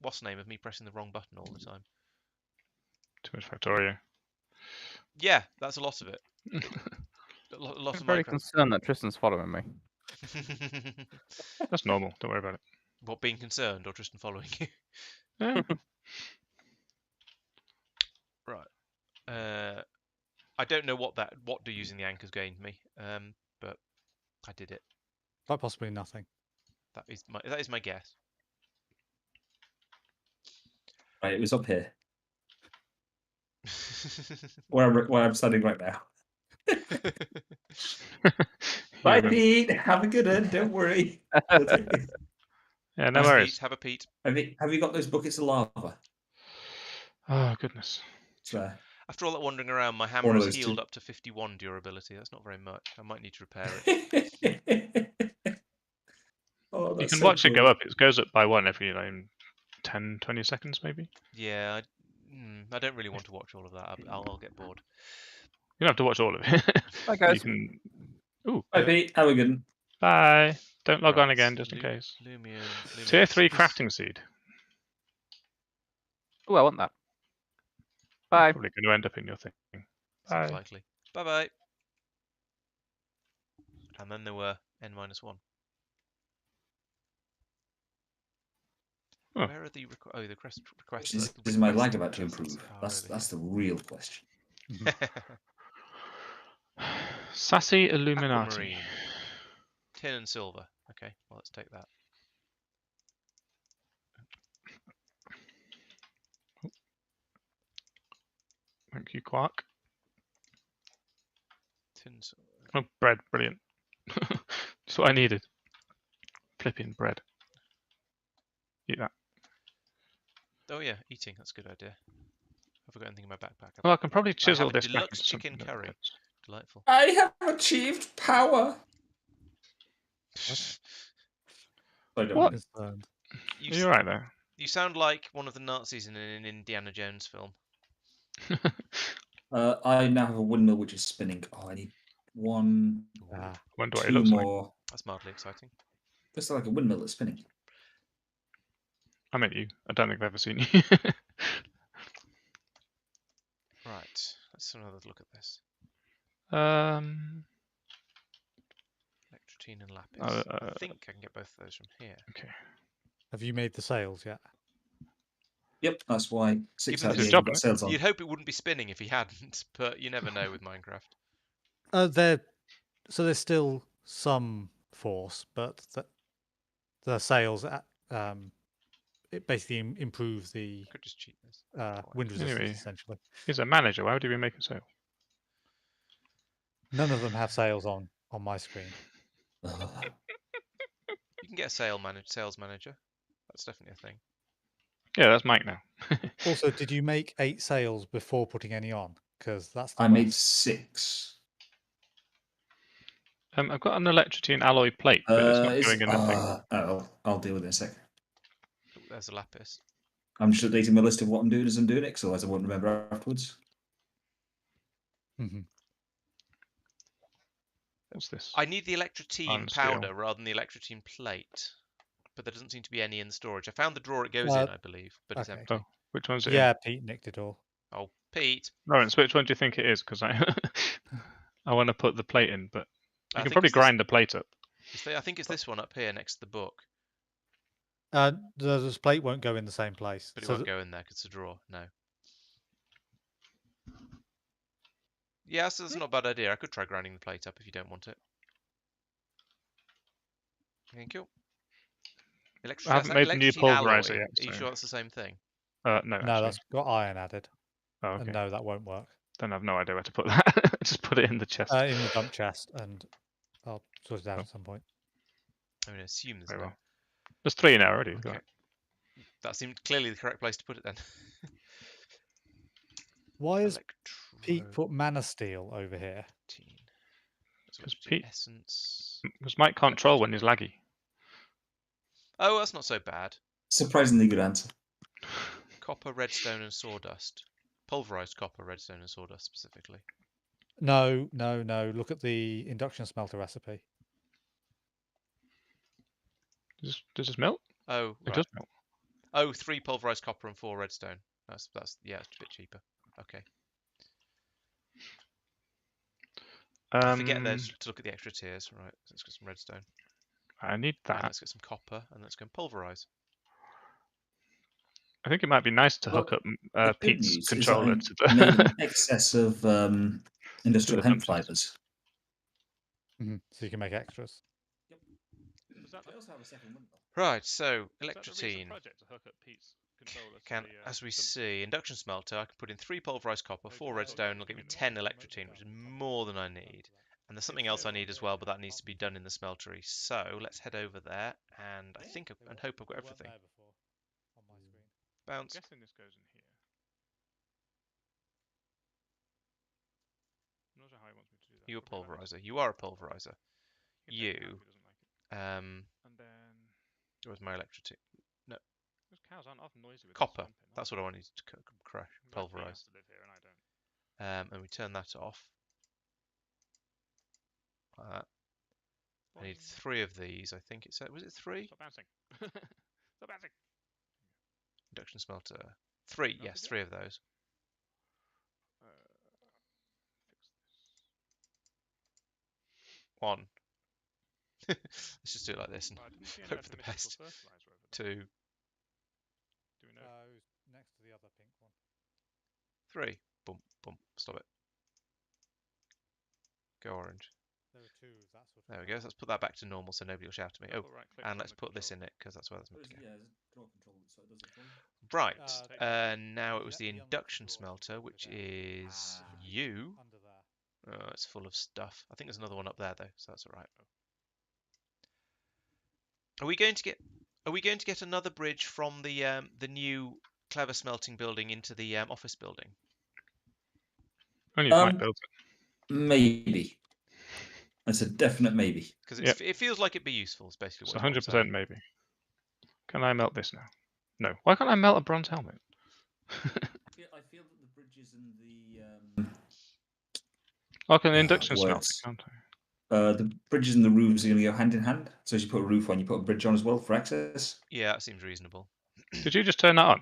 what's the name of me pressing the wrong button all the time. Too much Factorio. Yeah, that's a lot of it. A lot I'm of very Minecraft. concerned that Tristan's following me. That's normal. Don't worry about it. What, being concerned or Tristan following you? Yeah. Right. I don't know what using the anchors gained me, but I did it. Quite possibly nothing. That is my guess. Right, it was up here where I'm standing right now. Bye, Human. Pete. Have a good one. Don't worry. We'll take it. Yeah, no Nice, worries. Pete. Have a Pete. Have you got those buckets of lava? Oh goodness. It's there. After all that wandering around, my One hammer of has those healed two. up to 51 durability. That's not very much. I might need to repair it. Oh, You that's can so watch it go cool. up. It goes up by one every 10, 20 seconds maybe. Yeah, I don't really want to watch all of that. I'll get bored. You don't have to watch all of it. Bye, You guys. can. Ooh. Bye, Pete. Have a good one. Bye. Don't log on Right, again just in case. Lumion. Tier 3 This- crafting seed. Oh, I want that. Bye. Probably going to end up in your thing. Seems Bye. likely. Bye bye. And then there were n-1. Huh. Where are the the requests? Is my lag about to improve? That's the real question. Sassy Illuminati. Aquamarine. Tin and silver. Okay, well let's take that. Thank you, Quark. Tin silver. Oh, bread. Brilliant. That's what I needed. Flipping bread. Eat that. Oh yeah, eating. That's a good idea. Have I got anything in my backpack? Well, I can probably chisel a this back deluxe into chicken something curry. else. Delightful. I have achieved power. What? Concerned. You, Are you right there? you sound like one of the Nazis in an Indiana Jones film. I now have a windmill which is spinning. Oh, I need one, Ah, Wonder what it two looks like. more. That's mildly exciting. Just like a windmill that's spinning. I meant you. I don't think I've ever seen you. Right, let's have another look at this. Electrotine and lapis. I think I can get both of those from here. Okay. have you made the sails yet? Yep, that's why 6 Given out of this 8 job, got right? sails on. You'd hope it wouldn't be spinning if he hadn't, but you never know with Minecraft. There's still some force, but the sails it basically improves the Could just cheat this. wind resistance Anyway. essentially. He's a manager. Why would he be making sail? None of them have sails on my screen. Ugh. You can get a sales manager. That's definitely a thing. Yeah, that's Mike now. Also, did you make 8 sails before putting any on? Because that's the I made worst. 6. I've got an electrotine alloy plate, but it's not doing anything. I'll deal with it in a second. Oh, there's a lapis. I'm just updating my list of what I'm doing as I'm doing it, so otherwise I won't remember afterwards. Mhm. What's this? I need the electrotine Iron steel. powder rather than the electrotine plate. But there doesn't seem to be any in the storage. I found the drawer it goes in, I believe, but it's okay. empty. Oh, which one's it? Yeah, Pete nicked it all. Oh, Pete. Lawrence, which one do you think it is? Because I I want to put the plate in, but I you can think probably it's this- grind the plate up. I think it's this one up here next to the book, The plate won't go in the same place. but it So won't go in there because it's a drawer. No. Yeah, so that's not a bad idea. I could try grinding the plate up if you don't want it. Thank you. I haven't made the new pulverizer yet. Are you So. sure that's the same thing? No, no, actually. that's got iron added. Oh, okay. And no, that won't work. Then I've no idea where to put that. Just put it in the chest. In the dump chest, and I'll sort it out Oh. at some point. I'm going to assume there's Very no. well. There's 3 now already. Go Okay. on. That seemed clearly the correct place to put it then. Why is Pete Electro put mana steel over here? 18. That's 'Cause electricity Pete- essence. Because Mike can't troll when he's laggy. Oh, that's not so bad. Surprisingly good answer. Copper, redstone, and sawdust. Pulverized copper, redstone, and sawdust specifically. No. Look at the induction smelter recipe. Does this melt? Oh, It right. does melt. Oh, 3 pulverized copper and 4 redstone. That's yeah, it's a bit cheaper. Okay. I forget those to look at the extra tiers. Right, let's get some redstone. I need And that. let's get some copper, and let's go and pulverize. I think it might be nice to Well, hook up The good Pete's news is that controller I'm to the. made an excess of industrial the hemp dump chest. fibers. So you can make extras. I also have a second one. Right, so electrotine. project to hook up Pete's controller Can, as we see, induction smelter, I can put in 3 pulverized copper, 4 redstone, it'll give me 10 electrotine, which is more than I need. And there's something else I need as well, but that needs to be done in the smeltery. So let's head over there, and I think and hope I've got everything. Bounce. I'm guessing this goes in here. I'm not sure how he wants me to do that. You a Probably like pulverizer. You are a pulverizer. this. He can take it out You. if he doesn't like it. Um, And then where's my electrotine? those cows aren't often noisy with their Copper. stomping, are That's they? what I wanted to crash, Like, he has pulverize. to live here and I don't. And we turn that off. Like that. I need 3 of these, I think it said. Was it 3? Stop bouncing. Stop bouncing. Induction smelter. 3, That's yes, a 3 of those. Fix this. 1. Let's just do it like this and Oh, I didn't see any hope for the mythical best. fertilizer over there. 2, Do we know? Next to the other pink one. 3. Boom, boom. Stop it. Go orange. There are 2 of that sort of. There we go. So let's put that back to normal so nobody will shout at me. Oh, Double right-click and on let's the put this in controller. it because that's where that's meant to go. Yeah, draw control so it does it for you. Right. Now it is was that the the induction drawer smelter, over which there? is you. Under there. Oh, it's full of stuff. I think there's another one up there though, so that's all right. Are we going to get another bridge from the new clever smelting building into the office building? Only if Mike builds it. Maybe. That's a definite maybe. Because Yep. it feels like it'd be useful, is basically It's what I'm 100% saying. maybe. Can I melt this now? No. Why can't I melt a bronze helmet? I feel that the bridges and the Oh, can the induction smelter, words. can't I? The bridges and the roofs are going to go hand in hand. So as you put a roof on, you put a bridge on as well for access. Yeah, that seems reasonable. Did you just turn that on?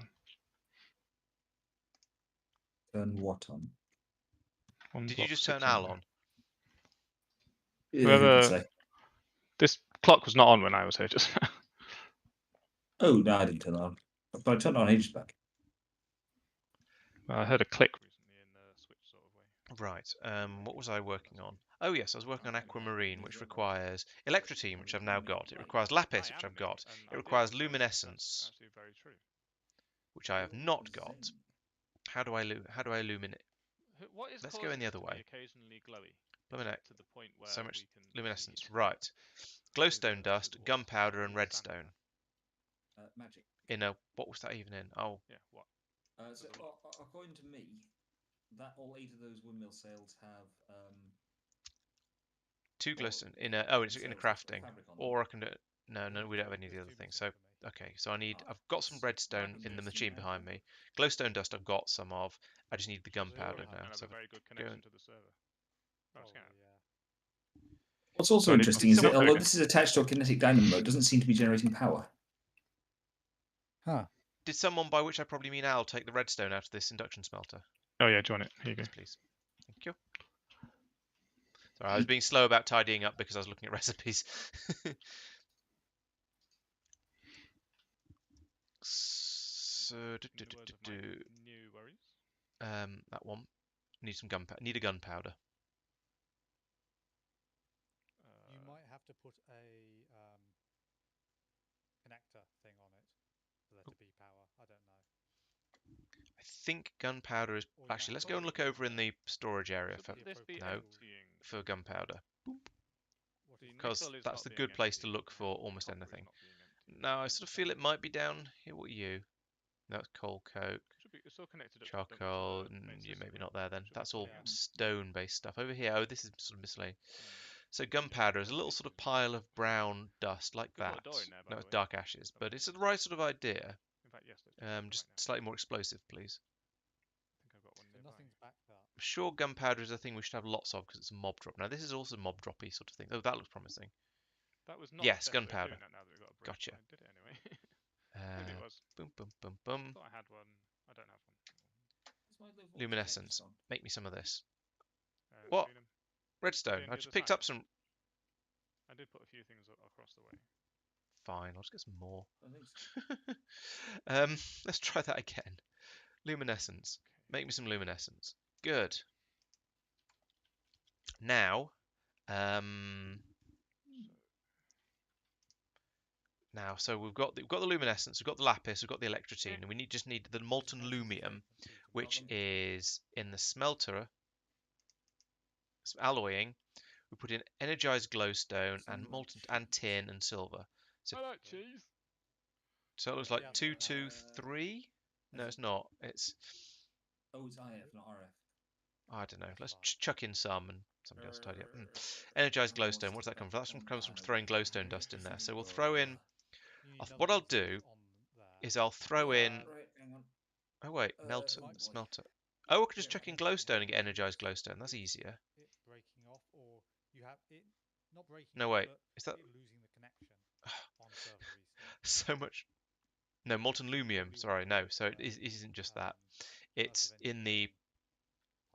Turn what on? One Did you block, just 6 turn Al in on? Yeah, you Whoever- could say. This clock was not on when I was here just now. Oh, no, I didn't turn it on. But I turned it on ages back. I heard a click recently in the switch sort of way. Right. What was I working on? Oh yes, I was working on aquamarine, which requires electrotine, which I've now got. It requires lapis, which I've got. It requires luminescence, Actually, very true. which I have not got. How do I illuminate? What is Let's go in the other way. Occasionally glowy. Luminate. To the point where So much we can luminescence. see- Right. Glowstone dust, gunpowder, and redstone. Magic. In a what was that even in? Oh, Yeah. What? So, according to me, that all 8 of those windmill sails have 2 Well, glowstone in a it's in a sails that's got crafting, fabric on them. or I can do it. No, we don't have any of the other things. So okay, so I've got some redstone in the machine behind me. Glowstone dust I've got some of. I just need the gunpowder And now. have So a very good connection to the server. Oh, it's Probably, yeah. What's also So I need interesting is that someone- although this is attached to a kinetic dynamo, it doesn't seem to be generating power. Huh. did someone, by which I probably mean Al, take the redstone out of this induction smelter? Oh yeah, do you want it? Here you go. Yes, please. Thank you. Sorry, I was being slow about tidying up because I was looking at recipes. So, In the words of my new worries. that one. Need some gunpowder. Need a gunpowder. You might have to put a connector thing on it for there to be power. I don't know. I think gunpowder is... Or you Actually, have let's to go and put look it over in the storage area Should for, this be no. emptying? for gunpowder. What The is Because nickel is that's not the being good place to emptied, look for and almost copper is anything. not being emptied. No, I sort of feel it might be down here. What are you? That's coal coke. It's still connected up to the dump- to Charcoal, the main you're maybe system, not there then. should be That's all Yeah. stone-based stuff. Over here, oh, this is sort of miscellaneous. Hmm. So gunpowder is a little sort of pile of brown dust like Could put a that. door in there, by No, the it's way. dark ashes, but it's the right sort of idea. In fact, yes. Let's do that Just right now. slightly more explosive, please. I think I've got one So nearby. nothing's backed up. I'm sure gunpowder is a thing we should have lots of because it's a mob drop. Now this is also mob droppy sort of thing. Oh, that looks promising. That was not Yes, definitely gunpowder. doing that now that we got a brick, Gotcha. but I did it anyway. Maybe it was. Boom, boom, boom, I boom. thought I had one. I don't have one. Is my level Luminescence. text on? Make me some of this. What? Redstone. on I the just other picked side. up some. I did put a few things across the way. Fine, I'll just get some more. I think so. Let's try that again. Luminescence. Okay. Make me some luminescence. Good. Now, so we've got the luminescence, we've got the lapis, we've got the electrotine, and we just need the molten lumium, which is in the smelter. Some alloying. We put in energized glowstone and molten and tin and silver. So, I like cheese. so it looks like Yeah. 2, 2, 3. No, it's not. It's Oh, it's IF, not RF. I don't know. That's Let's fine. chuck in some and somebody else tidy up. Energized glowstone. What does that come from? That comes from throwing glowstone dust in there. So we'll throw in. You need What I'll another do on there. is I'll throw in. Right, hang on. Oh wait, oh boy. smelter. Oh, I could just Yeah, chuck in right. glowstone and get energized glowstone. That's easier. It breaking off, or you have it not breaking. No off, wait, but is that it losing the connection on server restart. so much? No, molten lumium. Probably Sorry, one no. of So it isn't just that. It's immersive in the engineering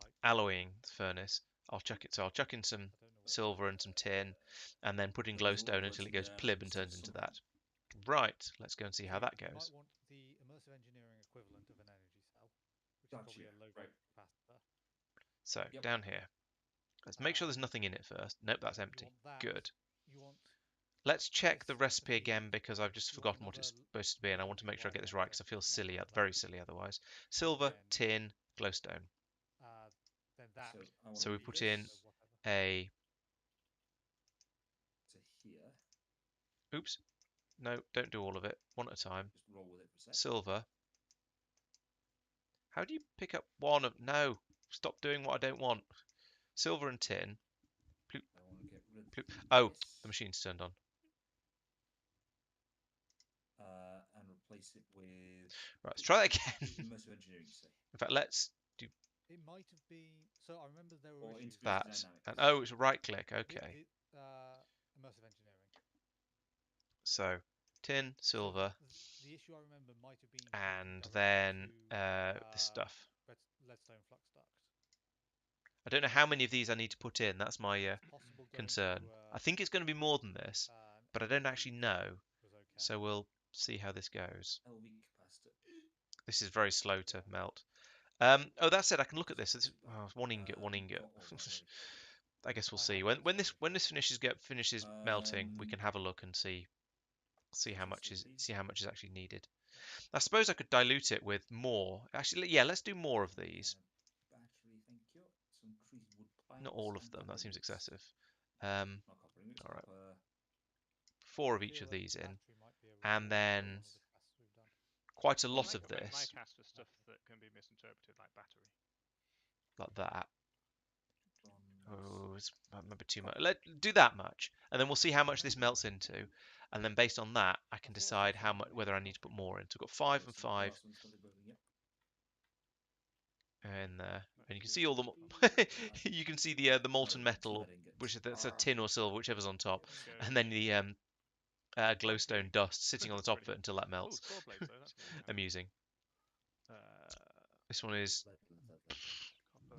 pipe. alloying furnace. I'll chuck it. So I'll chuck in some I don't know what silver and some tin, and then put in There was a lot glowstone of until it words goes in there. plib and turns into that. Right, let's go and see how that You goes. might want the immersive engineering equivalent of an energy cell, which is Gotcha, probably a low right. capacitor. So Yep. down here, let's make sure there's nothing in it first. Nope, that's You empty. want that. Good. You want Let's check the this recipe to be- again because I've just you want forgotten what it's another supposed to be, and I want to make sure I get this right because I feel silly, very silly otherwise. Silver, Again. tin, glowstone. then that. So, I want So we to put this in a. to here. Oops. No, don't do all of it. One at a time. Just roll with it for a sec. Silver. How do you pick up one of... No. Stop doing what I don't want. Silver and tin. I want to get rid of Oh, this, the machine's turned on. and replace it with Right, let's try that again. immersive engineering. You say. In fact, let's do It might have been. So I remember there were Or issues integrated that. dynamics. And oh, it's right click. with Okay. immersive engineering. So, tin, So silver, the issue I remember might have been and connected then directly to, this stuff. leadstone flux duct. I don't know how many of these I need to put in. That's my It's possible going concern. to, I think it's going to be more than this, but I don't actually know. was okay. So we'll see how this goes. LV capacitor. This is very slow to melt. Oh, that said, I can look at this. It's, one ingot, one ingot. Got all that already. I guess we'll I see have when this this finishes melting. We can Um, have a look and see how much is these. actually needed. I suppose I could dilute it with more. Actually, yeah, let's do more of these. Battery, thank you. Some treated wood planks. Not all of and them. That copper seems ingots. excessive. Not copper ingots, all right. copper. 4 of I each feel of like these in, battery might be a and really then good one of the casts we've done. quite a Well, lot make- of Make this, cast for stuff that can be misinterpreted, like battery. like that. Bronze. Oh, it's maybe too much. Do that much, and then we'll see how much this melts into, and then based on that, I can I thought I saw decide how something much like whether I this need to put not more in. So I've got 5 and 5 Last one's got the building, yep. in there, and you can Few see all the you can see the molten metal, which is that's a tin or silver, whichever's on top, and then the glowstone dust sitting on the top of it until that Oh, melts. saw blades though. That's really handy. Amusing. Uh, This one is copper,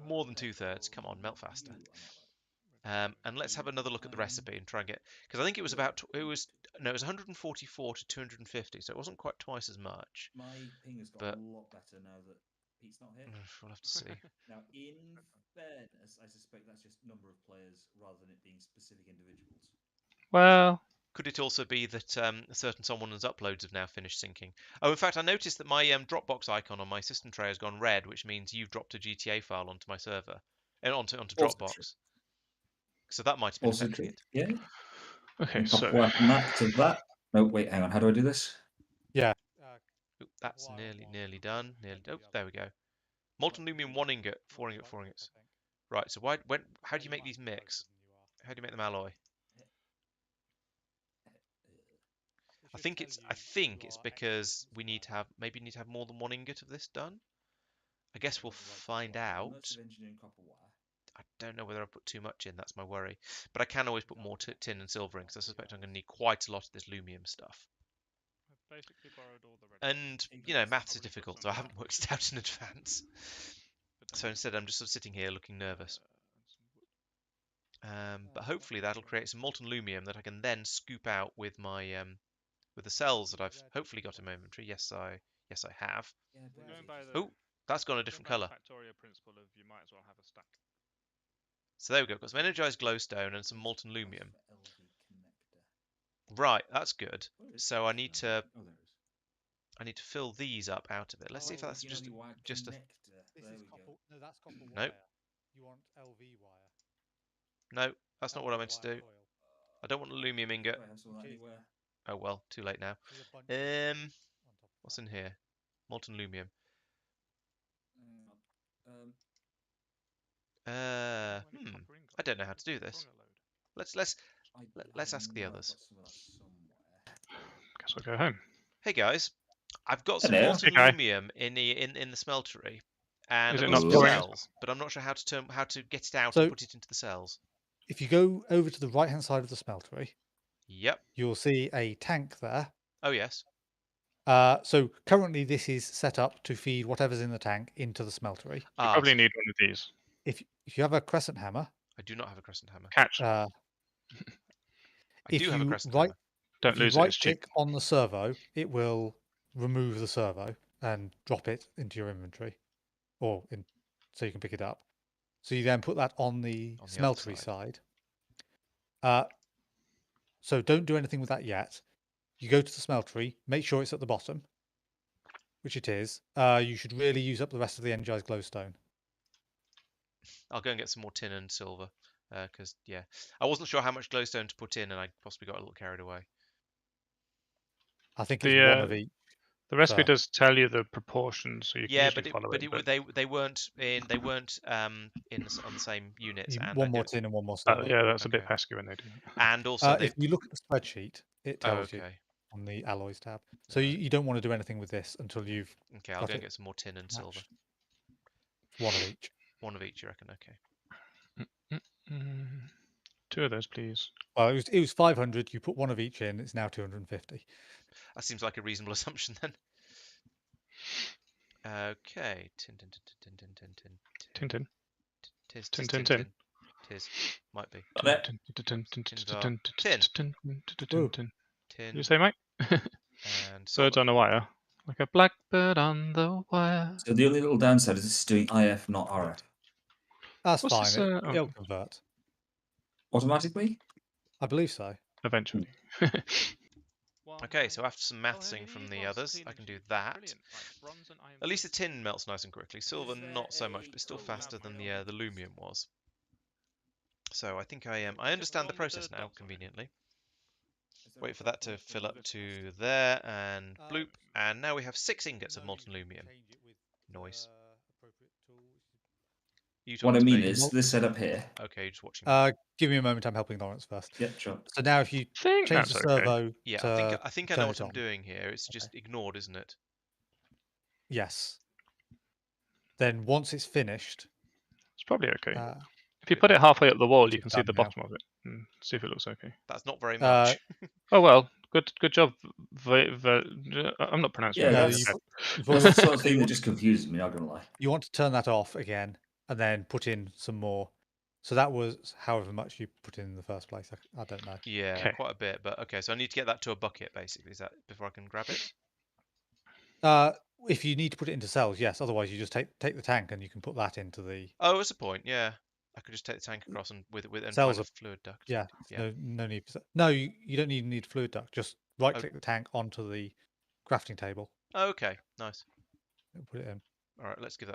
more than 2/3. Come on, melt faster. And let's have another look at the recipe and try and get, because I think it was about it was 144 to 250, so it wasn't quite twice as much. My ping has got But- a lot better now that Pete's not here. We'll have to see. Now, in fairness, I suspect that's just number of players rather than it being specific individuals. Well, Could it also be that a certain someone's uploads have now finished syncing? Oh, in fact, I noticed that my Dropbox icon on my system tray has gone red, which means you've dropped a GTA file onto my server and onto Also Dropbox. true. So that might have been Also affecting true. it. Yeah. Okay, Copper so wire from that to that. No, wait, hang on. How do I do this? Yeah. Oop, that's nearly done. Oh, there we go. Molten lumium 1 ingot, 4 ingot, 4 ingots. Right. So how do you make these mix? How do you make them alloy? I think it's because we need to have more than 1 ingot of this done. I guess we'll find out. I don't know whether I put too much in. That's my worry. But I can always put more tin and silver in because I suspect I'm going to need quite a lot of this lumium stuff. basically borrowed all the red. And maths is difficult, so I haven't worked it out in advance. So instead, I'm just sort of sitting here looking nervous. But hopefully that'll create some molten lumium that I can then scoop out with my with the cells that I've hopefully got in my inventory. Yes, I have. Oh, that's gone a different colour. Principle of you might as well have a stack. So there we go. Got some energized glowstone and some molten lumium. Right, that's good. So I need to fill these up out of it. Let's see if that's just a This is copper. No, that's copper Nope. wire. You want LV wire. no, that's not what I meant to do. I don't want a lumium ingot. Oh well, too late now. What's in here? Molten lumium. I don't know how to do this. Let's ask the others. Guess I'll go home. Hey guys, I've got some Hello. molten Hey, guy. lumium in the smeltery, and Is I've it got not some pouring? cells, but I'm not sure how to get it out So- and put it into the cells. If you go over to the right hand side of the smeltery, Yep. you'll see a tank there. Oh yes. So currently this is set up to feed whatever's in the tank into the smeltery. You Ah, probably need one of these. If you have a crescent hammer, I do not have a crescent hammer. Catch. I if do have a you crescent right hammer. Don't if you lose it. right It's cheap. click on the servo, it will remove the servo and drop it into your inventory, so you can pick it up. So you then put that on the On the other smeltery side. side. So don't do anything with that yet. You go to the smeltery, make sure it's at the bottom, which it is. You should really use up the rest of the energized glowstone. I'll go and get some more tin and silver, because I wasn't sure how much glowstone to put in, and I possibly got a little carried away. I think The, it's one of each. The recipe So- does tell you the proportions, so you can Yeah, usually follow it. But they weren't on the same units. And One I more don't- tin and one more silver. yeah, that's a bit Okay. pesky when they do that. And also If you look at the spreadsheet, it tells you okay. on the alloys tab. So you don't want to do anything with this until you've Okay, I'll got go and it get some more tin and silver. matched. One of each. One of each, you reckon? Okay. Two of those, please. Well, it was 500. You put one of each in. It's now 250. That seems like a reasonable assumption then. Okay. Tin. Tin. Tis. Tin, tin, tin. Tis. Might be. Tin. Ooh. Did Tin. you say, Mike? And Birds silver. on a wire. Like a blackbird on the wire. So the only little downside is this is doing IF, not RF. That's What's fine. this, It'll convert. Automatically? I believe so. Eventually. Okay, so after some mathsing from the others, I can do that. At least the tin melts nice and quickly. Silver, not so much, but still faster than the lumium was. So I think I understand the process now, conveniently. Wait for that to fill up to there, and bloop. And now we have 6 ingots of molten lumium. Noise. You What I talk to mean me. is, this setup here. Okay, you're just watching me. Give me a moment. I'm helping Lawrence first. Yeah, sure. So now if you think change that's the okay. servo Yeah, to I think I turn know it what I'm on. doing here. It's just ignored, isn't it? Yes. Then once it's finished, It's probably okay. uh, If you put it halfway up the wall, you it's can see done the now. bottom of it. And see if it looks okay. That's not very much. Oh well, good job. I'm not pronouncing Yeah, it. no, that's- you've That's already, the sort of thing that just confuses me, not gonna lie. you want to turn that off again and then put in some more. So that was however much you put in the first place. I don't know. Yeah, Okay. quite a bit. But okay, so I need to get that to a bucket, basically. Is that before I can grab it? If you need to put it into cells, yes. Otherwise, you just take the tank and you can put that into the. Oh, that's a point. Yeah. I could just take the tank across and with and Cells find a are- fluid duct. Yeah, Yeah. no need. No, you don't need fluid duct. Just right click the tank onto the crafting table Okay, nice. and put it in. All right, let's take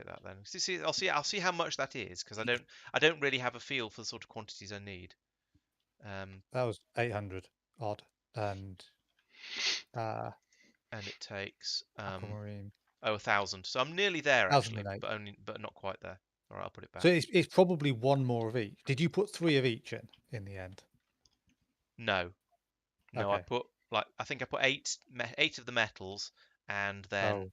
that then. I'll see how much that is because I don't really have a feel for the sort of quantities I need. That was 800 odd, and And it takes aquamarine. 1,000. So I'm nearly there 1,008. actually, but not quite there. All right, I'll put it back. So it's probably one more of each. Did you put 3 of each in the end? No, I Okay. put I think I put eight of the metals, and then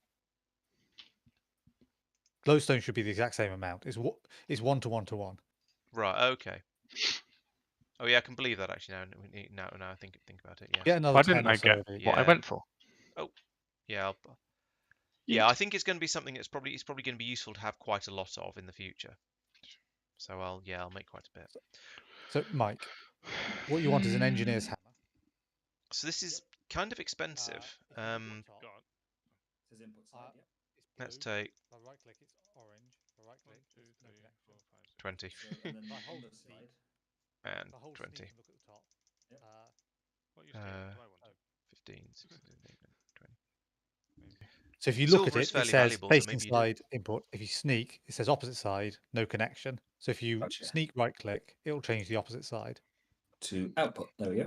Glowstone should be the exact same amount. It's 1 to 1 to 1. right, okay. Oh yeah, I can believe that actually. Now I think about it. Yeah. Get another Why 10 didn't or I so get of each. what I Yeah. went for? Yeah. Yeah, I think it's going to be something it's probably going to be useful to have quite a lot of in the future. So I'll make quite a bit. So Mike, what you want is an engineer's hammer. So this is kind of expensive. Says input side, yeah. Let's take If I right click, it's orange. If I right click, it's no connection. 20 So, and then If I the hold other C, side. and if I hold 20. C and look at the top. Yep. What you stealing? Uh, Do I want it? 15, 16, 17, 20. So if you look Silver at is it, it fairly says valuable, so facing maybe you do. side input. If you sneak, it says opposite side, no connection. So if you Gotcha. sneak right click, it'll change the opposite side. To output. There we go.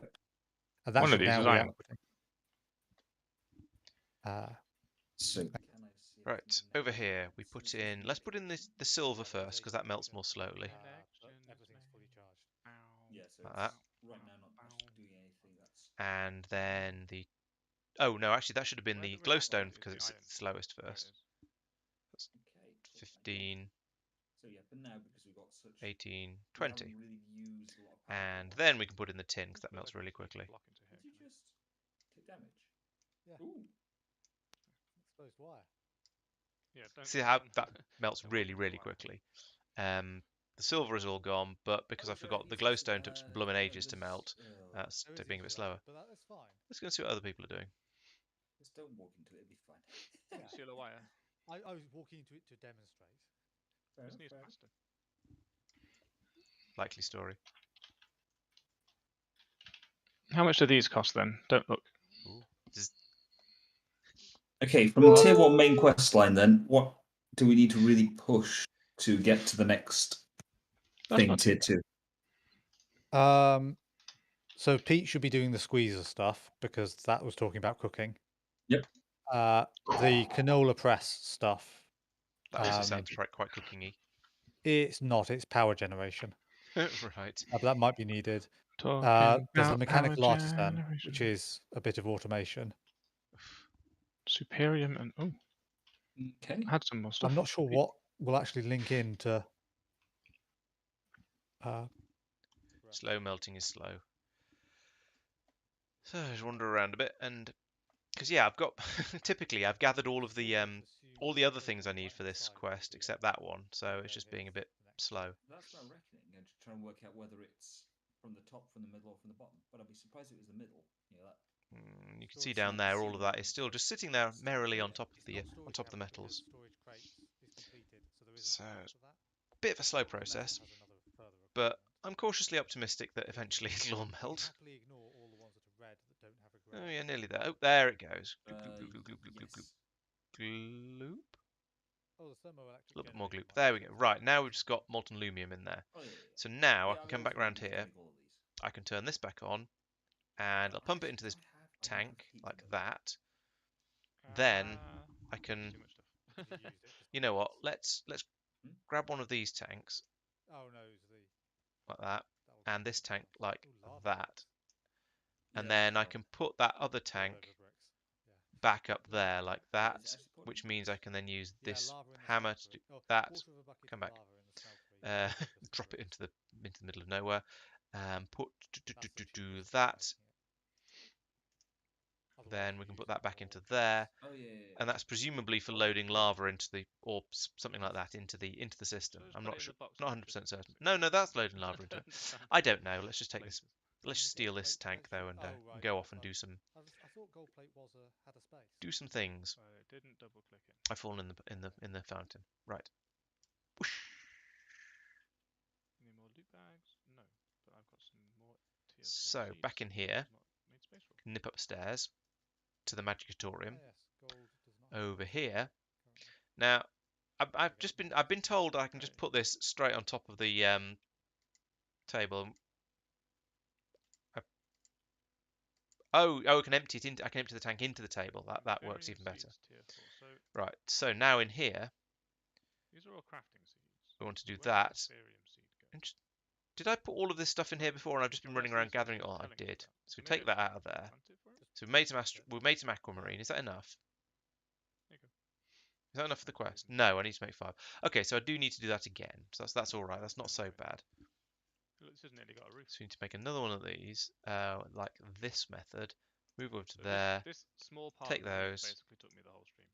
And that One of should these now is be iron. outputting. So Right, over here we put in. Let's put in the silver first because that melts more slowly. But everything's fully charged. yeah, so Like it's that. right now not actually doing anything. That's And then the. Oh no, actually that should have been the glowstone because it's the slowest first. okay. 15, So yeah, but now because we've got such 18, we 20. haven't really used a lot of power And for then we can put in the tin because that melts really quickly. Did you just take damage? Yeah. Ooh. Exposed wire. Yeah, don't See how that melts really, really quickly. The silver is all gone, but because I forgot the glowstone took some blooming ages to melt, that's There is being a bit issue slower. there, but that's fine. Let's go and see what other people are doing. Just don't walk into it, it'll be fine. Yeah. Seal a wire. I was walking into it to demonstrate. Fair Just enough, needs fair enough. pasta. Likely story. How much do these cost then? Don't look. Okay, from tier 1 main quest line then, what do we need to really push to get to the next That's thing, not tier too 2? So Pete should be doing the squeezer stuff because that was talking about cooking. Yep. The canola press stuff. That also sounds quite cooking-y. It's not. It's power generation. Right. But that might be needed. Talking There's the about mechanical power artisan, generation. which is a bit of automation. Superior and oh, Okay. I had some more stuff. I'm not sure what will actually link into. Slow melting is slow. So I just wander around a bit, and because yeah, I've got typically I've gathered all of the other things I need for this quest except that one, so it's just being a bit slow. That's what I'm reckoning. I'm just trying to work out whether it's from the top, from the middle, or from the bottom. But I'd be surprised if it was the middle. You know, that You can see down there all of that is still just sitting there merrily on top of the metals. So a bit of a slow process, but I'm cautiously optimistic that eventually it'll all melt. Oh yeah, nearly there. Oh, there it goes. Gloop, gloop, gloop, gloop, gloop, gloop, gloop. Gloop. Oh, the A little bit more gloop. There we go. Right, now we've just got molten lumium in there. Oh, yeah. So now I Yeah, can I'm come back always around wanting to here. make all of these. I can turn this back on, and I'll pump it into this I don't tank have heat like in them. that. Then I too can. much stuff. You know what? Let's Hmm? grab one of these tanks Oh no, it was the like that, and this tank like lava. that, and Yeah, then I lava. can put that other tank Load of bricks. Yeah. back up there like that, Is it actually called which Infusion means I can then use Yeah, this lava in the hammer to do smeltery. Oh, that. quarter of a bucket Come of back. lava in the smeltery. Focus Drop the it bricks. into the middle of nowhere. Put That's what she do was that. making it. Otherwise Then you'll we can use put it that back for into there, Oh yeah, yeah, yeah. and that's presumably for loading lava into the or something like that into the system. So just I'm put not it in sure, the box not and 100% just- certain. No, that's loading lava into it. I don't know. Let's just take this. Places. Let's just steal this tank though and go off and do some I thought gold plate was had a space. things. Well, it didn't double click it. I've fallen in the fountain. Right. Whoosh. bags? No, but I've got some more tier 4 So seeds back in that here, I've not made space for. nip upstairs to the Magicatorium. Ah, yes, gold does not have Over space here. currently. Now, I've Okay. been told I can just put this straight on top of the table. I can empty it into. I can empty the tank into the table. That works even better. Seeds, tier 4. So Right. So now in here, these are all crafting seeds. we want to do Where that. does the Inferior seed go? And did I put all of this stuff in here before, and I've just been Well, running that's around these ones gathering it that all? are I telling us did. that. So we maybe take that I out of should there. plant it for us? So we made some aquamarine. Is that enough? There you go. Is that enough for the Might quest? even No, be I need to make 5. Okay, so I do need to do that again. So that's all right. That's not so bad. Look, this has nearly got a roof. So we need to make another one of these, like this method. Move over to So there. This small part Take of the roof those. basically took me the whole stream.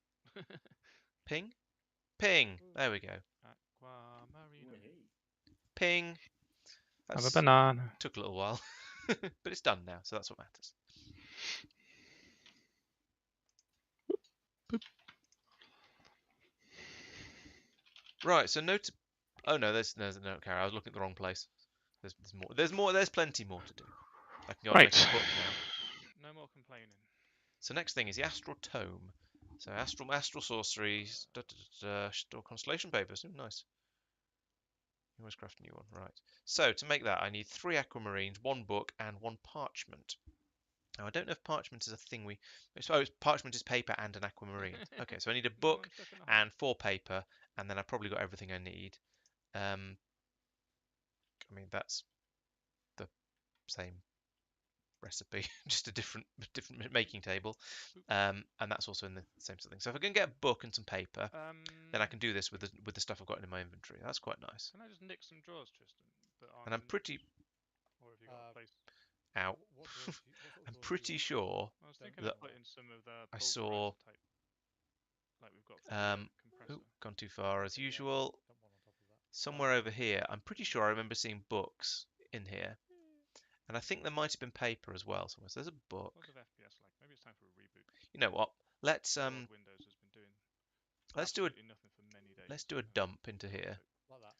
Ping, ping. There we go. Aquamarine. Ping. Have a That's banana. took a little while, but it's done now, so that's what matters. Right. So note. Oh no, there's no carry. I was looking at the wrong place. There's more. There's more. There's plenty more to do. I can go and make a book now. No more complaining. So next thing is the Astral Tome. So astral sorceries, store constellation papers. Oh, nice. You always craft a new one, right? So to make that, I need 3 aquamarines, 1 book, and 1 parchment. Now I don't know if parchment is a thing we. I suppose parchment is paper and an aquamarine. Okay, so I need a book and 4 paper, and then I've probably got everything I need. I mean that's the same recipe, just a different making table, and that's also in the same sort of thing. So if I can get a book and some paper, then I can do this with the stuff I've got in my inventory. That's quite nice. Can I just nick some drawers, Tristan? And I'm pretty. Or have you got a place? Out. I'm pretty sure I was thinking that of putting some of the I saw. pulverizer type, like we've got for the compressor. Gone too far as usual. Somewhere over here, I'm pretty sure I remember seeing books in here. And I think there might have been paper as well somewhere. So there's a book. What's the FPS like? Maybe it's time for a reboot. You know what? Let's Windows has been doing let's do nothing for many days. let's do a dump into here. Like that.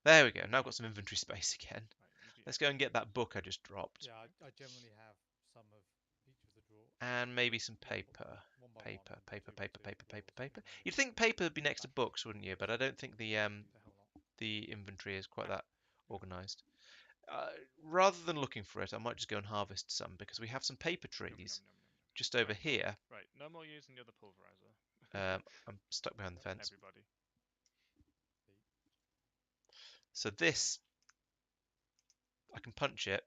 There we go. Now I've got some inventory space again. Right, Let's go and get that book I just dropped. Yeah, I generally have some of each of the drawers. And maybe some paper. One by Paper, one, paper, two, paper, two, paper, four, paper, something paper. like You'd that. think paper would be next to books, wouldn't you? But I don't think the The hell not. the inventory is quite that organised. Rather than looking for it, I might just go and harvest some because we have some paper trees just over here. Right, no more using the other pulverizer. I'm stuck behind the fence. Everybody. So this, I can punch it,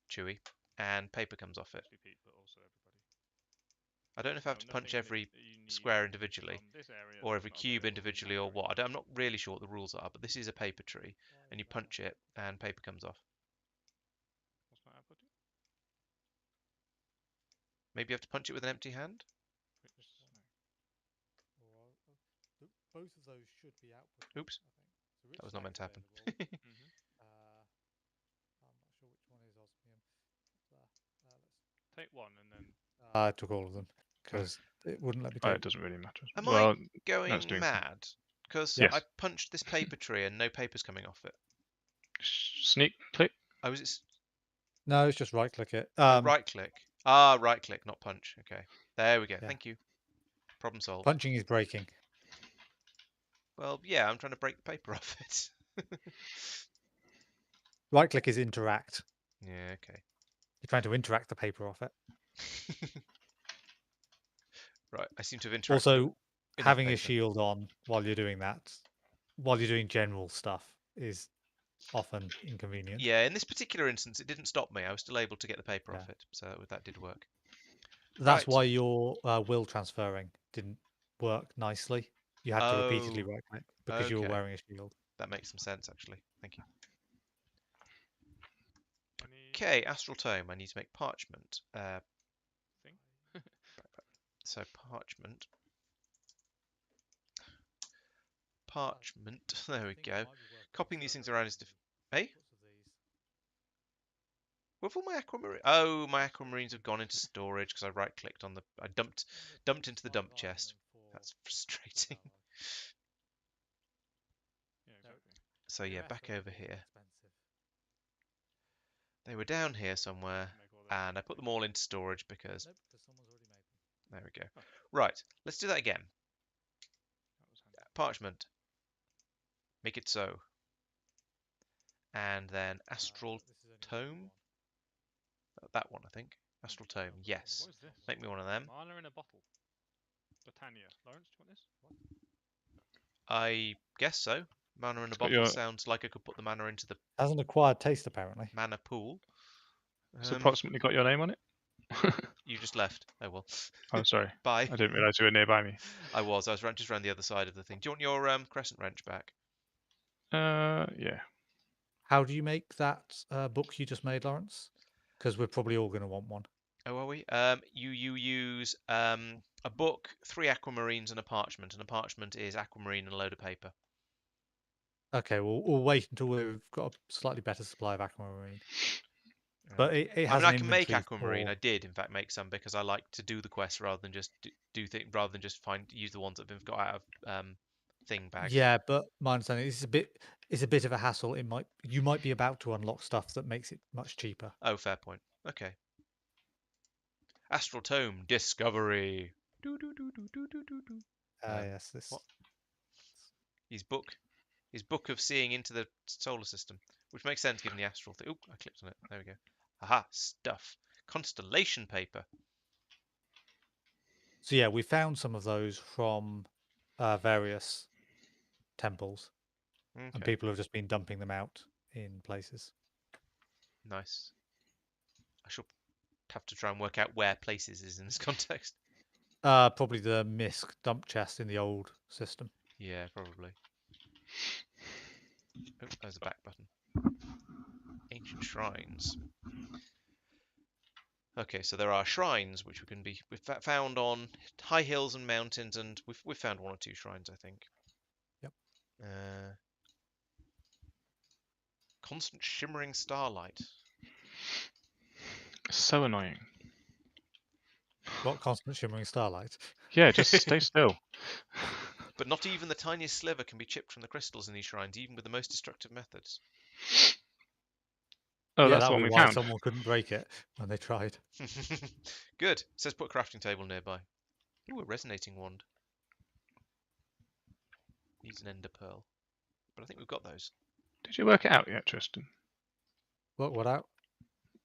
Chewy, and paper comes off it. Actually, Pete, but also everybody. I don't know if I have to punch Nothing every that you need square individually from this area or that's every not cube available in individually that or what. area. I'm not really sure what the rules are, but this is a paper tree, and you punch it and paper comes off. What's my output? Maybe you have to punch it with an empty hand? Both of those should be output. Oops. So That was not meant to happen. I'm not sure which one is osmium. Let's Take one and then. I took all of them because it wouldn't let me take. It doesn't really matter. Am I going doing mad? Because Yes. I punched this paper tree and no paper's coming off it. Sneak click. Oh, is it No, it's just right click it. right click? Ah, right click, not punch. Okay. There we go. Yeah. Thank you. Problem solved. Punching is breaking. Well, yeah, I'm trying to break the paper off it. Right click is interact. Yeah, okay. You're trying to interact the paper off it. Right, I seem to have interacted. Also, enough having a paper. shield on while you're doing that, while you're doing general stuff, is often inconvenient. Yeah, in this particular instance, it didn't stop me. I was still able to get the paper Yeah. off it, so that did work. That's Right. why your will transferring didn't work nicely. You had to repeatedly Oh, right click because you were okay. wearing a shield. That makes some sense, actually. Thank you. Any Okay, Astral Tome. I need to make parchment. thing? So parchment. Parchment. There we go. Copying these things around is Hey? Where have all my aquamarine? Oh, my aquamarines have gone into storage because I right-clicked on the. I dumped into the dump chest. That's frustrating. Yeah, exactly. So yeah, Your back effort over is here. expensive. They were down here somewhere, Make all those and I put them all into storage because Nope, because someone's already made them. there we go. Oh. Right, let's do that again. That was handy. Parchment. Make it so. And then astral This is only one tome. one. That one, I think. Astral tome. Yes. What is this? Make me one of them. Mana in a bottle. Britannia. Lawrence, do you want this? I guess so. Mana in a got bottle your- sounds like I could put the mana into the Hasn't acquired taste apparently. mana pool. It's approximately got your name on it. You just left. Oh well. I'm sorry. Bye. I didn't realise you were nearby me. I was just around the other side of the thing. Do you want your crescent wrench back? Yeah. How do you make that book you just made, Lawrence? Because we're probably all going to want one. Oh, are we? You use a book, 3 aquamarines, and a parchment. And a parchment is aquamarine and a load of paper. Okay, we'll wait until we've got a slightly better supply of aquamarine. But it I has mean, I an can make inventory aquamarine. for- I did, in fact, make some because I like to do the quest rather than just rather than just use the ones that have got out of thing bags. Yeah, but my understanding is it's a bit of a hassle. You might be about to unlock stuff that makes it much cheaper. Oh, fair point. Okay. Astral Tome Discovery. Do, do, do, do, do, do, do, do. Yes, this. what? His book of seeing into the solar system, which makes sense given the astral thing. Oh, I clicked on it. There we go. Aha, stuff. Constellation paper. So yeah, we found some of those from various temples, and Okay, people have just been dumping them out in places. nice. I shall have to try and work out where places is in this context. Probably the Misk dump chest in the old system. Yeah, probably. Oh, there's a back button. Ancient shrines. Okay, so there are shrines which we've found on high hills and mountains, and we've found 1 or 2 shrines, I think. Yep. Constant shimmering starlight. So annoying. What constant shimmering starlight? Yeah, just stay still. But not even the tiniest sliver can be chipped from the crystals in these shrines, even with the most destructive methods. Oh, yeah, that's that the one would we be why found. someone couldn't break it when they tried. Good. It says put a crafting table nearby. Ooh, a resonating wand. Needs an ender pearl. But I think we've got those. Did you work it out yet, Tristan? What out?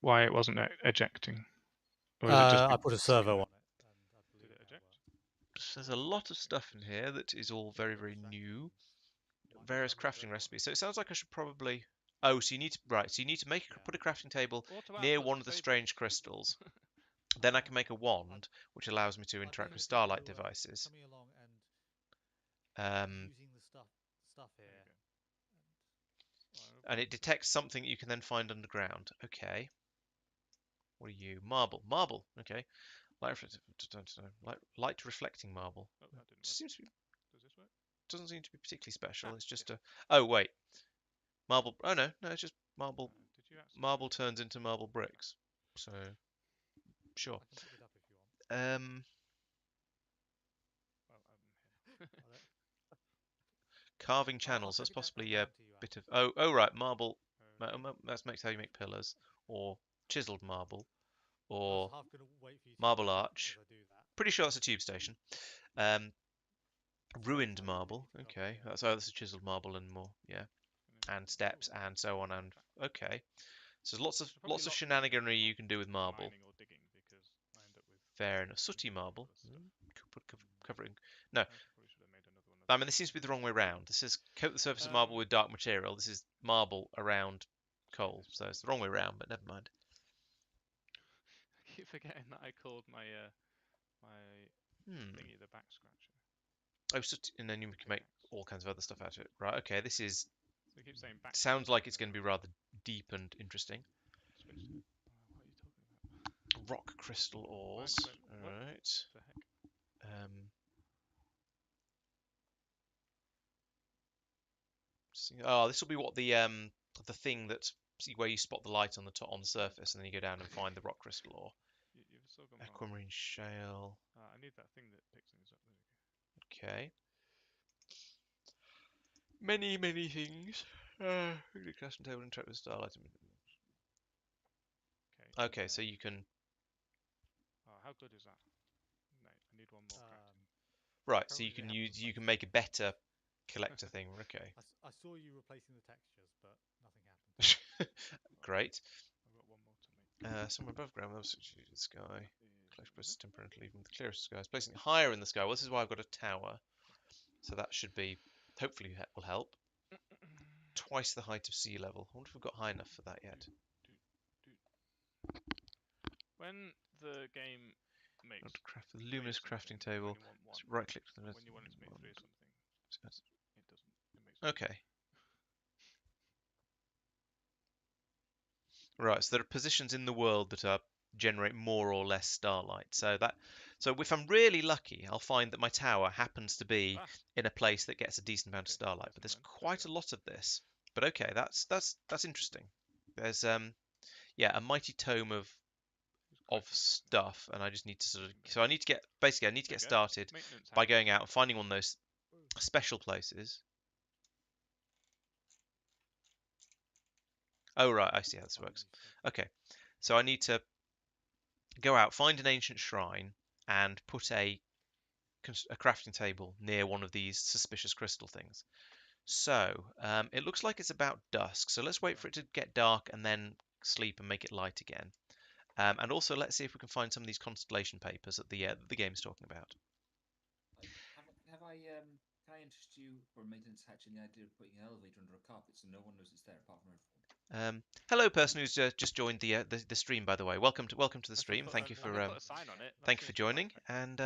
Why it wasn't ejecting? Or is it just I put a servo on it. Did it eject? There's a lot of stuff in here that is all very, very new. Various crafting recipes. So it sounds like I should probably... Oh, so you need to... Right, so you need to put a crafting table near one of the strange crystals. Then I can make a wand, which allows me to interact with starlight devices. Coming along and using the stuff here. And it detects something that you can then find underground. Okay. What are you? Marble. Marble. Okay. Light reflecting marble. Oh, that didn't work. Seems to be, Does this work? doesn't seem to be particularly special. It's just a... Oh, wait. Marble... Oh, no. No, it's just marble. Did you actually? Marble turns into marble bricks. So... Sure. I can pick it up if you want. Carving channels. That's possibly a bit of... Oh, right. Marble. That makes how you make pillars. Or chiseled marble. Or marble arch. Pretty sure that's a tube station. Ruined marble. Okay. That's a chiseled marble and more. Yeah. And steps and so on. And okay. So there's lots of shenaniganry you can do with marble. Fair enough. Sooty marble. Covering. No. I mean, this seems to be the wrong way around. This is coat the surface of marble with dark material. This is marble around coal. So it's the wrong way around, but never mind. I keep forgetting that I called my thingy the back scratcher. Oh, so and then you can make all kinds of other stuff out of it. Right, okay, this is... So I keep saying back. Sounds like it's going to be rather deep and interesting. What are you talking about? Rock crystal ores. Alright. What the heck? Oh, this will be what the thing that... See where you spot the light on the top on the surface, and then you go down and find the rock crystal ore. You've still got Aquamarine shale. I need that thing that picks things up. There we go. Okay. Many, many things. Crafting table interact with starlight. Okay. Okay, so you can. Oh, how good is that? No, I need one more. Right, so you Currently can have them you can placed. make a better collector thing. Okay. I saw you replacing the textures, but nothing happened. Great. I've got one more to make. Somewhere above ground, those the sky. Collect process temporarily from the clearest skies. Placing it higher in the sky. Well, this is why I've got a tower. So that should be, hopefully, will help. Twice the height of sea level. I wonder if we've got high enough for that yet. When the game makes Craft the luminous crafting table. Right click to the when you want it to make 3 or something, it doesn't. It makes Okay. Right, so there are positions in the world that generate more or less starlight. So if I'm really lucky, I'll find that my tower happens to be in a place that gets a decent amount of starlight. But there's quite a lot of this. But okay, that's interesting. There's a mighty tome of stuff, and I just need to I need to get started by going out and finding one of those special places. Oh, right, I see how this works. Okay, so I need to go out, find an ancient shrine, and put a crafting table near one of these suspicious crystal things. So, it looks like it's about dusk, so let's wait for it to get dark and then sleep and make it light again. And also, let's see if we can find some of these constellation papers that the game is talking about. Can I interest you for maintenance hatch in the idea of putting an elevator under a carpet so no one knows it's there apart from everyone? Hello, person who's just joined the stream, by the way. Welcome to the stream. Thank you for joining. And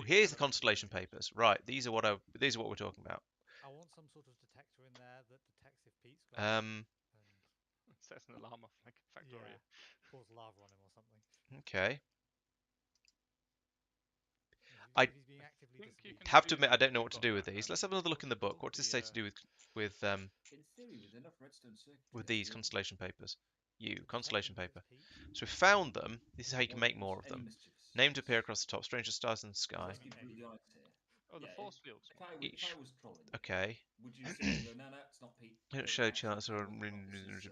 here's the constellation papers. Right, these are what we're talking about. I want some sort of detector in there that detects if Pete's got and sets an alarm off like a Factorio. Pours lava on him or something. Okay. I have to admit I don't know what to do with these. Let's have another look in the book. What does it say to do with in theory, with enough redstone with these constellation papers? Constellation paper. So we found them. This is how you can make more of them. Name to appear across the top. Stranger stars in the sky. Oh, the force fields. If I was trolling, okay. Would you sit and go, no, it's not Pete? Don't show charts or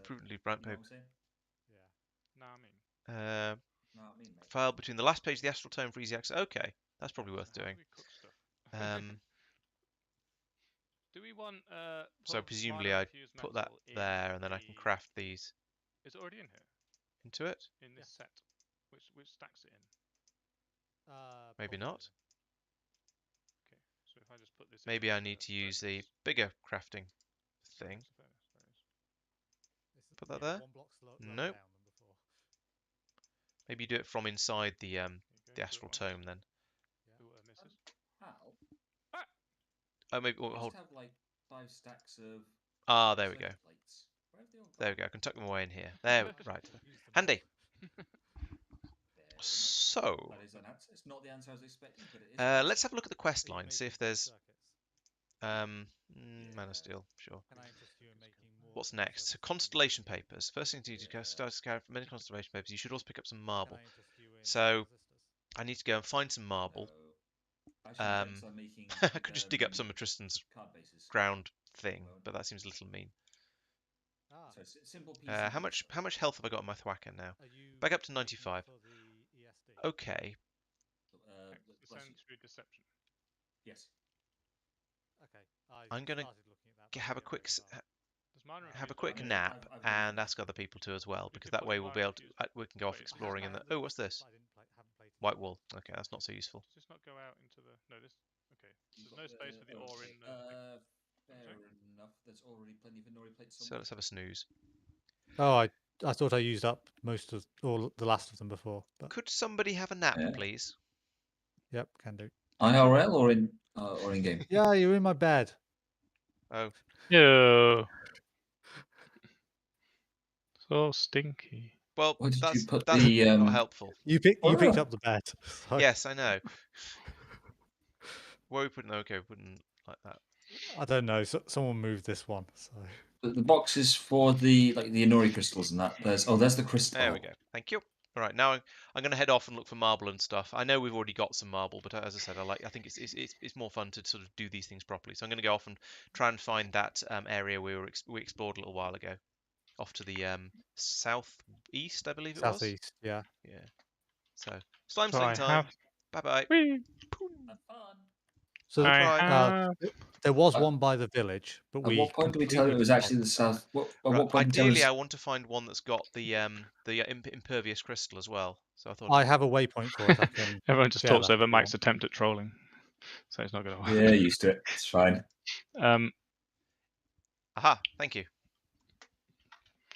prudently bright paper. File between the last page of the astral tome for easy access. Okay, that's probably worth doing. Do we want so presumably I'd put that there, and then I can craft these. Is it already in here? Into it? In this set, which stacks it in? Maybe not. Okay, so if I just put this. Maybe I need to use the bigger crafting thing. Put that there. Nope. Maybe you do it from inside the astral tome then. Oh, maybe hold. Have like 5 stacks of. Ah, there we go. There we go. I can tuck them away in here. There, right. Handy. So. That is an answer. It's not the answer I was expecting, but it is. Let's have a look at the quest line. See if there's. Man of Steel. Sure. What's next? So constellation papers. First thing to do to start to carry many constellation papers. You should also pick up some marble. So I need to go and find some marble. I could just dig up some of Tristan's ground thing, but that seems a little mean. How much health have I got on my thwacker now? Back up to 95. Okay. Deception. Yes. Okay. I'm gonna have a quick nap and ask other people to as well, because that way we'll be able to we can go off exploring in the. Oh, what's this? White wool. Okay, that's not so useful. Does this not go out into the? No, this. Okay. There's no space for the ore in. Fair enough. There's already plenty of Inori plates. So let's have a snooze. Oh, I thought I used up most of the last of them before. But... Could somebody have a nap, please? Yep, can do. IRL or in game? Yeah, you're in my bed. Oh. Yeah. So stinky. Well, that's not helpful. You picked up the bed. So... Yes, I know. Where are we putting? Okay, we're putting like that. I don't know. Someone moved this one. So the boxes for the Inori crystals and that. There's the crystal. There we go. Thank you. All right, now I'm going to head off and look for marble and stuff. I know we've already got some marble, but as I said, I think it's more fun to sort of do these things properly. So I'm going to go off and try and find that area we explored a little while ago, off to the southeast, I believe it was. Southeast, yeah. Yeah. So slime So sling I time. have. Bye bye. Whee! Have fun. So I'll I try. have. there was Uh, one by the village, but At we what point do we tell them it was completely actually the disregarded south? At Right, what point do we ideally, tell I us? want to find one that's got the impervious crystal as well. So I thought. I have a waypoint for it. I can. Everyone just share talks that over if you Mike's want. attempt at trolling, so it's not going to work. Yeah, used to it. It's fine. Aha! Thank you.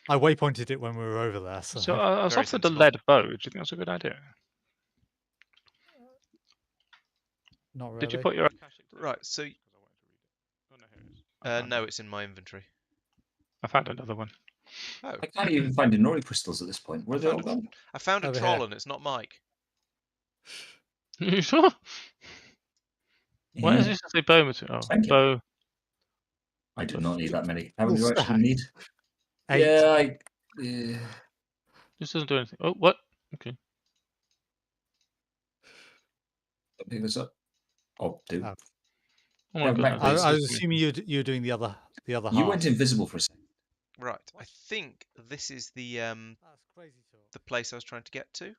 I waypointed it when we were over there. So, So I was Very offered the sensible. lead bow. Do you think that's a good idea? not really. Did you put your Right. So no, it's in my inventory. I found another one. Oh, I can't even find Inori crystals at this point. Where I are they all found, gone? I found a Over troll here. and it's not Mike. You sure? Why does Yeah, this say bow material? Thank you. Bow. I do not need that many. How Full many do I actually stack. need? 8. Yeah, This doesn't do anything. Oh, what? Okay. pick this up. Oh, dude. Oh. Oh my Go goodness. back, please. I was assuming you're doing the other half. You went invisible for a second. Right. I think this is the That's crazy talk. the place I was trying to get to.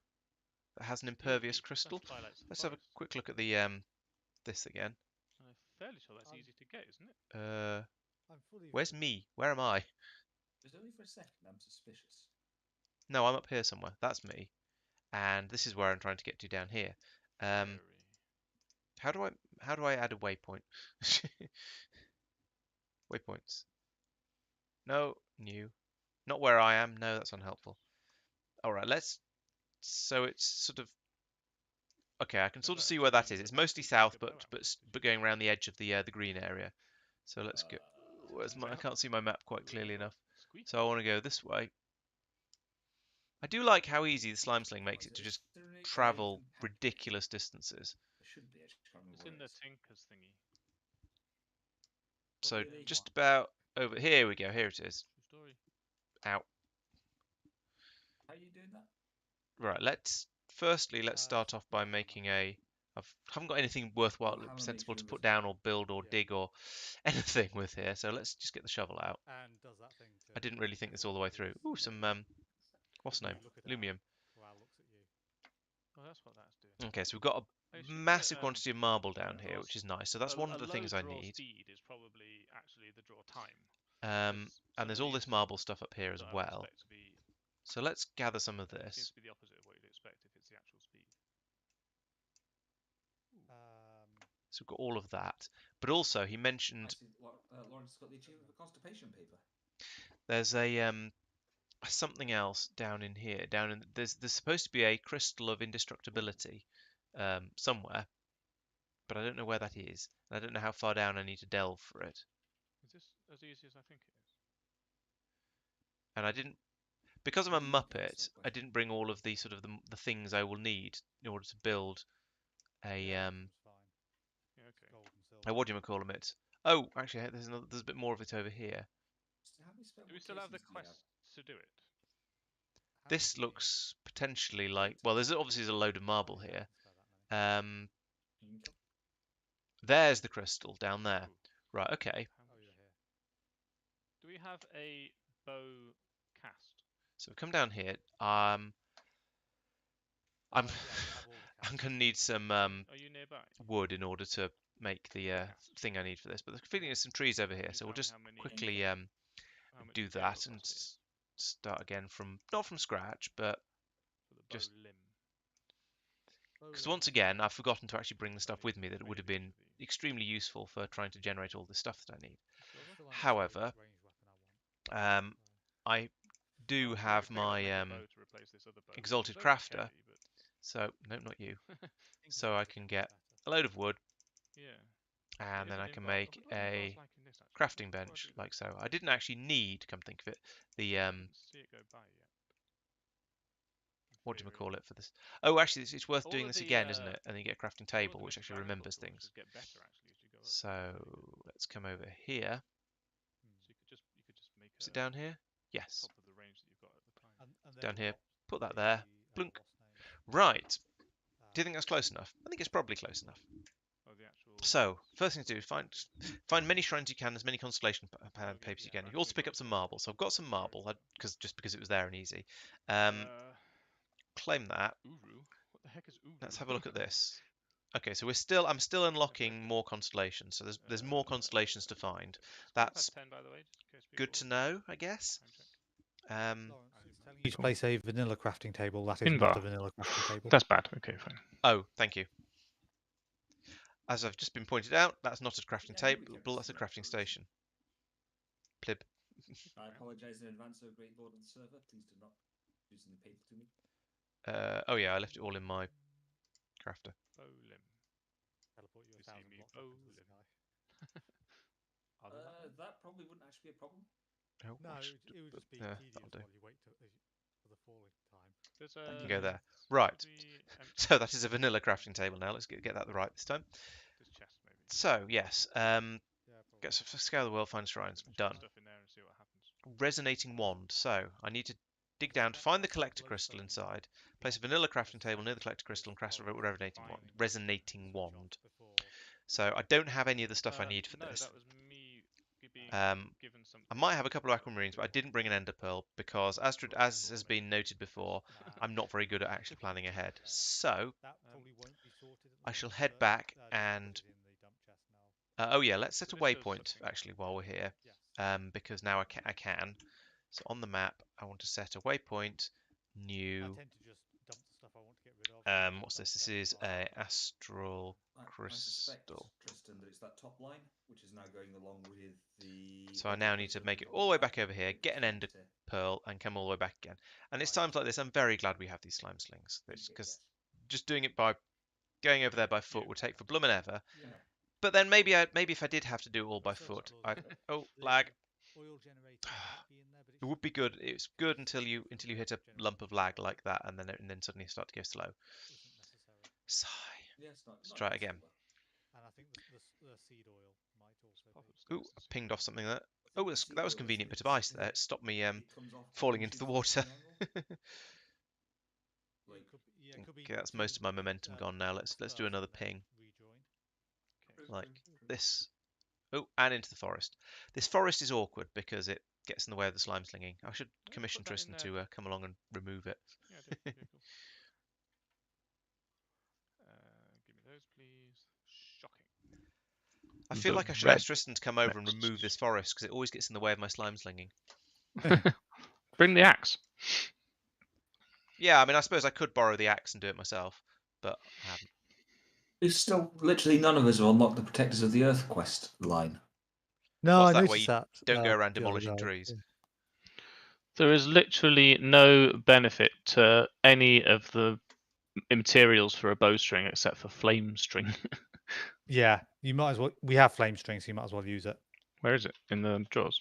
That has an impervious crystal. Let's have a quick look at the this again. I'm fairly sure that's easy to get, isn't it? I'm fully Where's me? Where am I? Just only for a second. I'm suspicious. No, I'm up here somewhere. That's me. And this is where I'm trying to get to down here. How do I add a waypoint? Waypoints. No, new. Not where I am. No, that's unhelpful. All right, so it's sort of okay. I can sort of see where that is. It's mostly south, but going around the edge of the green area. So let's go. Where's my? I can't see my map quite clearly enough. So I want to go this way. I do like how easy the slime sling makes it to just travel ridiculous distances. It's in the Tinker's thingy. So just about over here we go. Here it is. Out. How are you doing that? Right. Let's start off by making a. I haven't got anything worthwhile, sensible to put down or build or dig or anything with here. So let's just get the shovel out. And does that thing I didn't really think this all the way through. Ooh, some what's the name? Lumium. Wow, looks at you. Oh, that's what that's doing. Okay, so we've got a massive quantity of marble down here, which is nice. So that's one of the things I need. Speed is probably actually the draw time. And there's all this marble stuff up here as well. So let's gather some of Seems this. to be the opposite of what you'd expect if it's the actual speed. So we've got all of that. But also, he mentioned Lawrence got the achievement for constipation paper. there's a something else down in here. There's supposed to be a crystal of indestructibility somewhere, but I don't know where that is. And I don't know how far down I need to delve for it. Is this as easy as I think it is? And I didn't, because I'm a Muppet, I didn't bring all of the sort of the things I will need in order to build a Yeah, okay. what do you call it? Oh, actually, there's a bit more of it over here. Do we still have the quest to do it? This looks potentially like, well, there's obviously a load of marble here. There's the crystal down there. Right, okay. Do we have a bow cast? So come down here. I'm I'm gonna need some Are you nearby? wood in order to make the thing I need for this. But there's feeling there's some trees over here, so we'll just quickly do that and start again from not from scratch, but just because once again I've forgotten to actually bring the stuff with me that would have been extremely useful for trying to generate all the stuff that I need. However, I do have my Exalted Crafter, so no, not you. So I can get a load of wood, and then I can make a crafting bench like so. I didn't actually need, come think of it, the what do you call it for this? Oh, actually, it's worth doing this again, isn't it? And then you get a crafting table, which actually remembers things. So let's come over here. Is it down here? Yes. Down here. Put that there. Blunk. Right. Do you think that's close enough? I think it's probably close enough. Oh, the actual. So, first thing to do is find many shrines you can, as many constellation papers you can. You also pick up some marble. So I've got some marble, just because it was there and easy. Claim that. Uru. What the heck is Uru? Let's have a look at this. Okay, so I'm still unlocking more constellations. So there's more constellations to find. That's 10, by the way, just in case good people to know, I guess. Lawrence, it's telling you to place a vanilla crafting table. That is In not bar. a vanilla crafting table. That's bad. Okay, fine. Oh, thank you. As I've just been pointed out, that's not a crafting table, that's a crafting station. Plib. I apologise in advance, so great lord of the server. Please do not using the paper to me. Oh yeah, I left it all in my crafter. Bolim. Teleport you You 1,000 see me blocks up to the bolim. sky. That probably wouldn't actually be a problem. Oh, No, gosh. it would just be Yeah, tedious that'll do. while you wait for the falling time. There's You can go there. Right. So that is a vanilla crafting table now. Let's get that right this time. This chest, maybe. So yes, Yeah, get some scale the world, find shrines. Done. Stuff in there and see what happens. Resonating wand. So I need to dig down to find the collector crystal inside. Place a vanilla crafting table near the collector crystal and craft a resonating wand. So I don't have any of the stuff I need for no, this. that was me being given something. I might have a couple of aquamarines, but I didn't bring an ender pearl because, as has been noted before, I'm not very good at actually planning ahead. So I shall head back and oh yeah, let's set a waypoint actually while we're here, because now I can. So on the map, I want to set a waypoint. New. What's this? This is a astral crystal. Tristan, that it's that top line, which is now going along with the. So I now need to make it all the way back over here, get an ender pearl, and come all the way back again. And it's times like this I'm very glad we have these slime slings, because just doing it by going over there by foot would take for bloomin' ever. Yeah. But then maybe if I did have to do it all by foot, oh lag. It would be good. It's good until you hit a lump of lag like that, and then suddenly start to go slow. Sigh. Yeah, Let's try it again. And I think the seed oil might also. Ooh, I pinged off something there. Oh, that was a convenient bit of ice there. It stopped me falling into the water. Okay, that's most of my momentum gone now. Let's do another ping. Like this. Oh, and into the forest. This forest is awkward because it gets in the way of the slime slinging. I should commission Tristan to come along and remove it. Yeah, cool. Give me those, please. Shocking. I feel like I should ask Tristan to come over and remove this forest because it always gets in the way of my slime slinging. Bring the axe. Yeah, I mean, I suppose I could borrow the axe and do it myself, but I haven't. There's still literally none of us have unlocked the Protectors of the Earth quest line. No, What's I that, where noticed you that. don't go around the other demolishing day. trees? There is literally no benefit to any of the materials for a bowstring except for flame string. Yeah, you might as well. We have flame string, so you might as well use it. Where is it? In the drawers?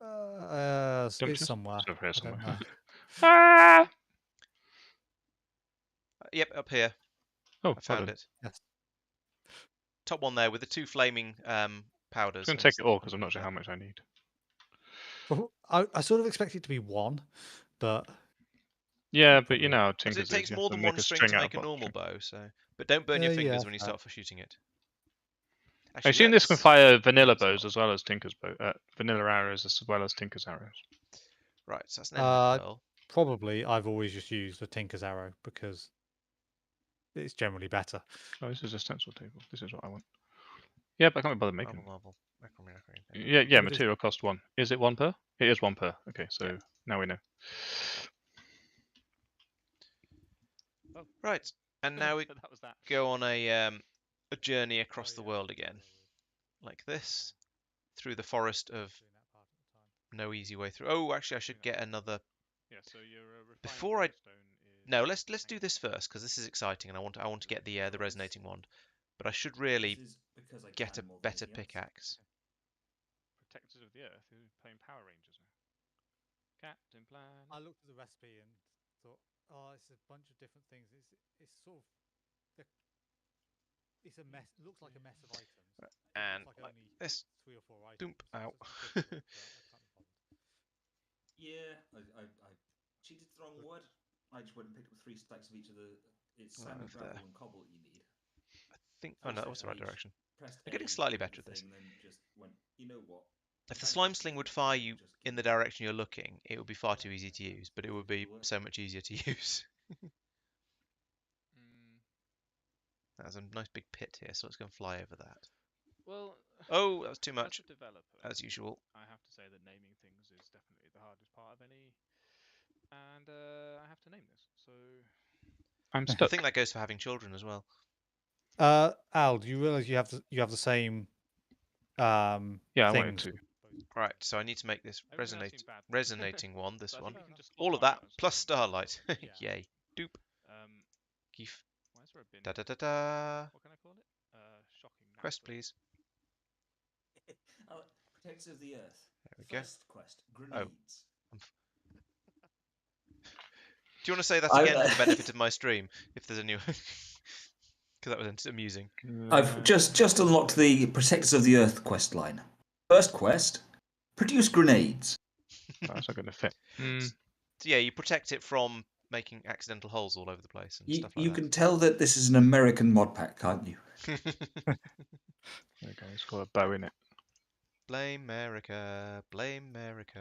Don't It's you? somewhere. It's over here I don't somewhere. know. Ah! Yep, up here. Oh, I found it. Yes. Top one there with the two flaming powders. I'm going to take it all because I'm not sure how much I need. Well, I sort of expect it to be one, but Yeah, but you know, how Because Tinkers it takes is, you more have to than make one a string to out make a of normal string. bow, so. But don't burn your fingers yeah, when you start for shooting it. I Actually, assume this can let's- fire vanilla bows as well as Tinker's bow, vanilla arrows as well as Tinker's arrows. Right, so that's an ender pearl. probably I've always just used a Tinker's arrow because it's generally better. Oh, this is a stencil table. This is what I want. Yeah, but I can't be bothered making. Marble. Yeah, material cost 1. Is it 1 per? It is 1 per. Okay, so now we know. Right, and now we that was that. go on a journey across the world again, like this, through the forest of no easy way through. Oh, actually, I should get another. Yeah, so your Before I no, let's do this first because this is exciting, and I want to get the resonating wand. But I should really get a better pickaxe. Protectors of the Earth, who are playing Power Rangers now. Captain Plan. I looked at the recipe and thought, oh, it's a bunch of different things. It's sort of it's a mess. It looks like a mess of items. And like like this. 3 or 4 items. Doomp out. Yeah, I cheated the wrong word. I I just went and picked up 3 stacks of each of the. It's Right sand, over gravel, there. and cobble that you need. I think. Oh no, that was the right Each. direction. Pressed They're getting A slightly on the better at this. thing, then just went, you know what? If the Thanks, slime Mr. sling would President, fire and you just in give the it- direction you're looking, it would be far too easy to use, but it would be so much easier to use. There's a nice big pit here, so let's go and fly over that. Well, Oh, that was too much, as a developer, as usual. I have to say that naming things is definitely the hardest part of any, and I have to name this. So I'm I stuck. think that goes for having children as well. Al, do you realise you have the same Yeah, I wanted things? to. Right, so I need to make this Everything else seemed bad. resonating one, this But I one. think we can just All of swap that, arrows. plus starlight. Yeah. Yay. Doop. Um, Keef. why is there a bin? Da da da da. What can I call it? Shocking. Quest, naturally. please. Protectors of the Earth. There we go. First quest, grenades. Do you want to say that again for the benefit of my stream? If there's a new... Because that was amusing. I've just unlocked the Protectors of the Earth quest line. First quest, produce grenades. That's not going to fit. So, yeah, you protect it from making accidental holes all over the place and stuff like You that. can tell that this is an American mod pack, can't you? There you go. It's got a bow in it. Blame America. Blame America.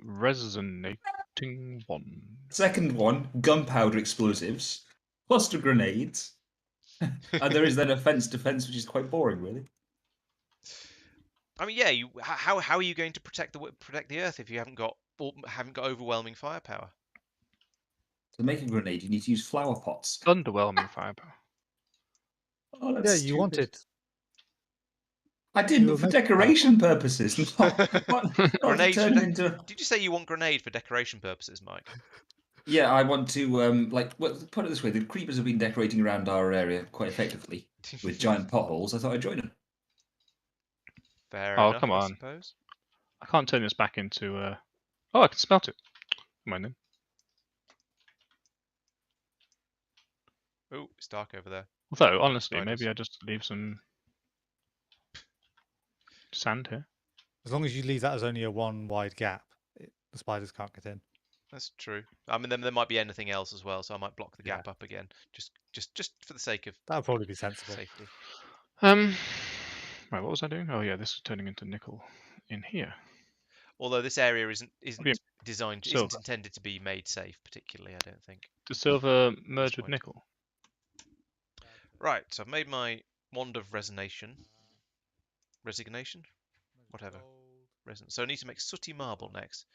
Resonating one. Second one, gunpowder explosives, cluster grenades, and there is then a fence defense, which is quite boring, really. I mean, yeah. How are you going to protect the Earth if you haven't got overwhelming firepower? To make a grenade, you need to use flower pots. Underwhelming firepower. Oh, Yeah, that's you stupid. wanted. I did, You but were for making decoration purposes. Not to Grenades turn for it into. Did you say you want grenade for decoration purposes, Mike? Yeah, I want to put it this way: the creepers have been decorating around our area quite effectively with giant potholes. I thought I'd join them. Fair Oh, enough, come I on. suppose. I can't turn this back into. Oh, I can smelt it. Come on then. Oh, it's dark over there. Although, honestly, Spiders. maybe I just leave some sand here. As long as you leave that as only a one wide gap, the spiders can't get in. That's true. I mean, then there might be anything else as well, so I might block the gap up again, just for the sake of That would probably be sensible. safety. Right, what was I doing? Oh yeah, this is turning into nickel in here. Although this area isn't you- designed, silver. isn't intended to be made safe, particularly. I don't think. Does silver merge with point. nickel? Right, so I've made my wand of resignation, whatever. So I need to make sooty marble next,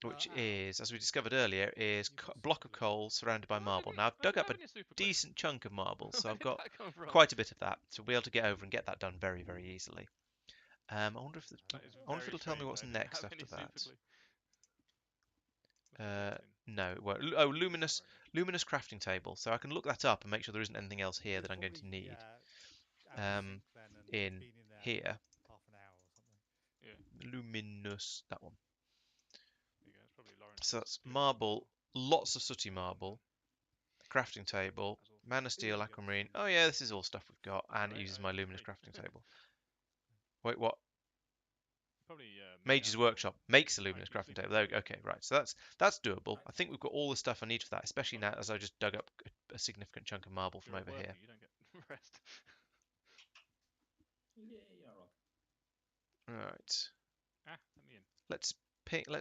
which is, as we discovered earlier, is a block of coal surrounded by marble. Now I've dug up a decent chunk of marble, so I've got quite a bit of that, so we'll be able to get over and get that done very, very easily. I wonder if it'll tell me what's next after that. No, it won't. Oh, luminous crafting table. So I can look that up and make sure there isn't anything else here that I'm going to need. In here. Luminous, that one. So that's marble, lots of sooty marble, crafting table, mana steel, aquamarine. Oh yeah, this is all stuff we've got, and it uses my luminous crafting table. Wait, what? Mage's Workshop makes a luminous crafting table. There we go. Okay, right. So that's doable. I think we've got all the stuff I need for that, especially now as I just dug up a significant chunk of marble from over here. You don't get rest. Right. Let me in. Let's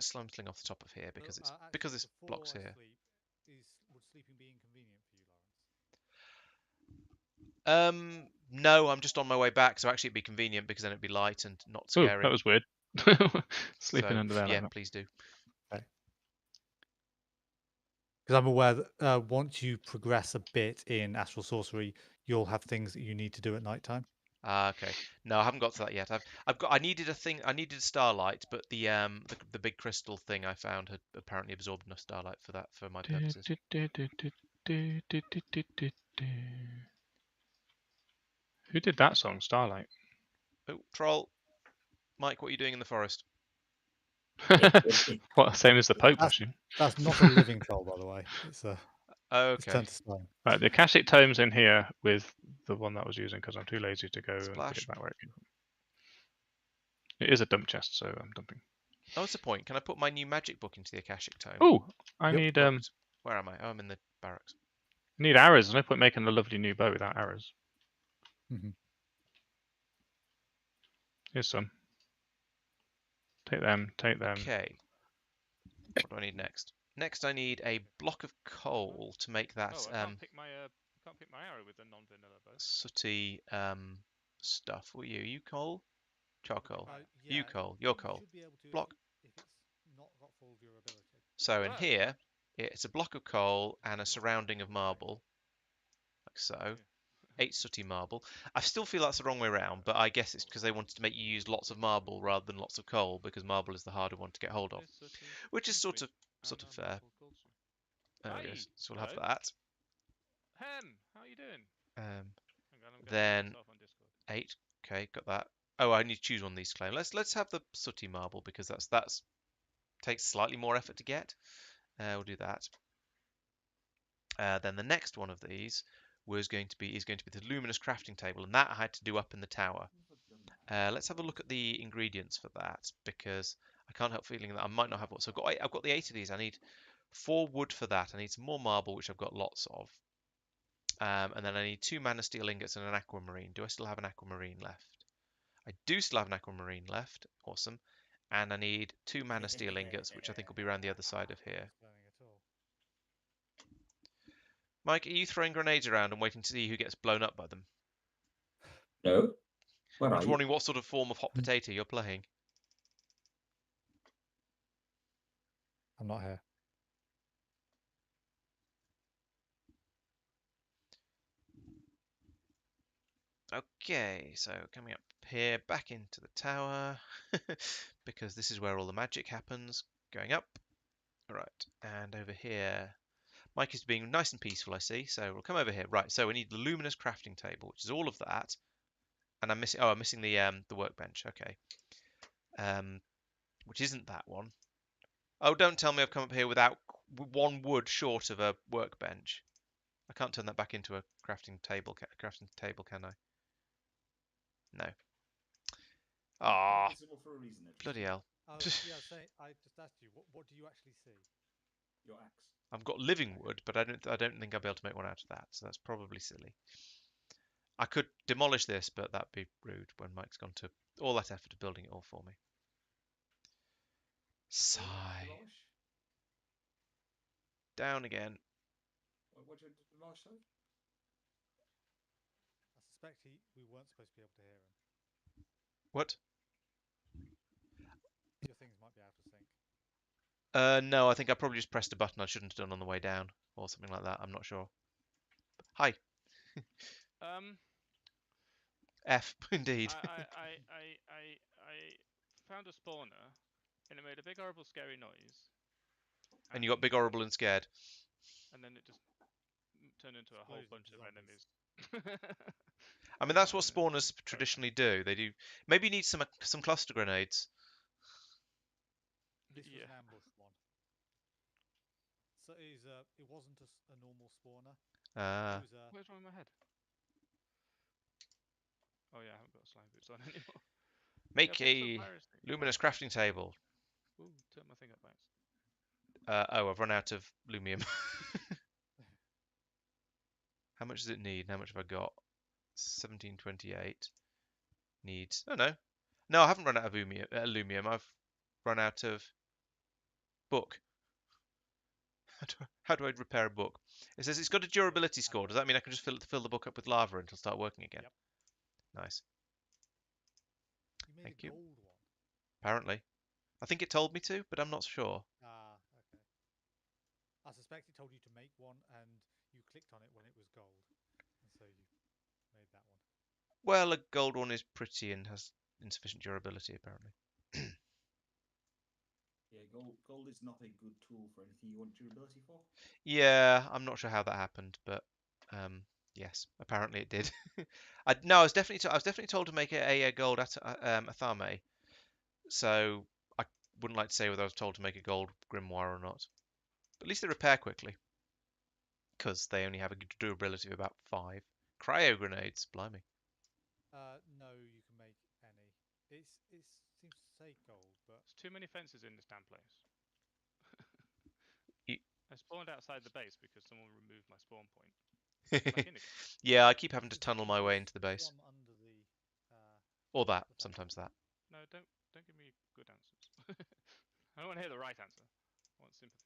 slime sling off the top of here because this block's here. Would sleeping be inconvenient for you, Lawrence? No, I'm just on my way back, so actually it'd be convenient because then it'd be light and not Ooh, scary. that was weird. Sleeping So, under there. yeah, like that. please do. Because I'm aware that once you progress a bit in Astral Sorcery, you'll have things that you need to do at night time. Okay. No, I haven't got to that yet. I needed a starlight, but the big crystal thing I found had apparently absorbed enough starlight for that for my purposes. Who did that song, Starlight? Oh, troll. Mike, what are you doing in the forest? What, same as the Pope, I assume. That's not a living troll, by the way. It's it's Okay. turned to stone. Right, the Akashic Tome's in here with the one that I was using because I'm too lazy to go and put Splash. it back where it came from. It is a dump chest, so I'm dumping. Oh, what's the point? Can I put my new magic book into the Akashic Tome? Oh, I Yep. need Booked. Where am I? Oh, I'm in the barracks. need arrows. There's no point making a lovely new bow without arrows. Mhm. Here's some. Take them. Take them. Okay. What do I need next? Next, I need a block of coal to make that Oh, I can't pick my arrow with the non-vanilla bow. sooty stuff. What are you? You coal? Charcoal. Yeah, You coal. Your coal. should be able to Block. if it's not got full durability. So in Right. here, it's a block of coal and a surrounding of marble, like so. 8 sooty marble. I still feel that's the wrong way around, but I guess it's because they wanted to make you use lots of marble rather than lots of coal, because marble is the harder one to get hold of, which is sort of fair. There it is. So we'll have that. Hem, how are you doing? Um, Hang on, I'm Then- myself on Discord. 8. Okay, got that. Oh, I need to choose one of these claim. Let's have the sooty marble because that's takes slightly more effort to get. We'll do that. Then the next one of these is going to be the luminous crafting table, and that I had to do up in the tower. Let's have a look at the ingredients for that, because I can't help feeling that I might not have what. So I've got the 8 of these. I need 4 wood for that. I need some more marble, which I've got lots of. And then I need 2 mana steel ingots and an aquamarine. Do I still have an aquamarine left? I do still have an aquamarine left. Awesome. And I need 2 mana steel ingots, which I think will be around the other side of here. Explaining at all. Mike, are you throwing grenades around and waiting to see who gets blown up by them? No. Where I'm are just you? wondering what sort of form of hot potato you're playing. I'm not here. Okay, so coming up here, back into the tower, because this is where all the magic happens. Going up. Right, and over here, Mike is being nice and peaceful, I see. So we'll come over here. Right, so we need the luminous crafting table, which is all of that. And I'm missing. Oh, I'm missing the workbench. Okay. Which isn't that one. Oh, don't tell me I've come up here without 1 wood short of a workbench. I can't turn that back into a crafting table, can I? No. Ah, Visible for a reason, Edward. bloody hell. Yeah, I just asked you, what do you actually see? Your axe. I've got living wood, but I don't think I'll be able to make one out of that, so that's probably silly. I could demolish this, but that'd be rude when Mike's gone to all that effort of building it all for me. Sigh. Demolish? Down again. What do you demolish, sorry? I suspect we weren't supposed to be able to hear him. What? Your things might be out of sync. No, I think I probably just pressed a button I shouldn't have done on the way down, or something like that. I'm not sure. Hi. F, indeed. I found a spawner, and it made a big, horrible, scary noise. And you got big, horrible, and scared. And then it just turned into a whole bunch of enemies. I mean, that's what spawners traditionally do. They do. Maybe you need some cluster grenades. This was Yeah. an ambush one. So it wasn't a normal spawner. Ah. It was Where's wrong with my head? Oh yeah, I haven't got slime boots on anymore. Make Yeah, I picked a up virus thing. luminous crafting table. Ooh, turn my thing up, thanks. Oh, I've run out of lumium. How much does it need? How much have I got? 1728. Needs. Oh no. No, I haven't run out of lumium. I've run out of book. How do I repair a book? It says it's got a durability score. Does that mean I can just fill the book up with lava until start working again? Yep. Nice. You made Thank a you. gold one. Apparently. I think it told me to, but I'm not sure. Ah, okay. I suspect it told you to make one, and you clicked on it when it was gold, and so you made that one. Well, a gold one is pretty and has insufficient durability, apparently. Yeah, gold is not a good tool for anything you want durability for. Yeah, I'm not sure how that happened, but yes, apparently it did. I was definitely told to make a gold Athame. So I wouldn't like to say whether I was told to make a gold grimoire or not. But at least they repair quickly, because they only have a durability of about 5. Cryo grenades, blimey. No, you can make any. It seems to say gold, but There's too many fences in this damn place. You- I spawned outside the base because someone removed my spawn point. Back in again. Yeah, I keep having to There's- tunnel my way into the there's base. one under the. Or that, the fence. sometimes that. No, don't give me good answers. I don't want to hear the right answer. I want sympathy.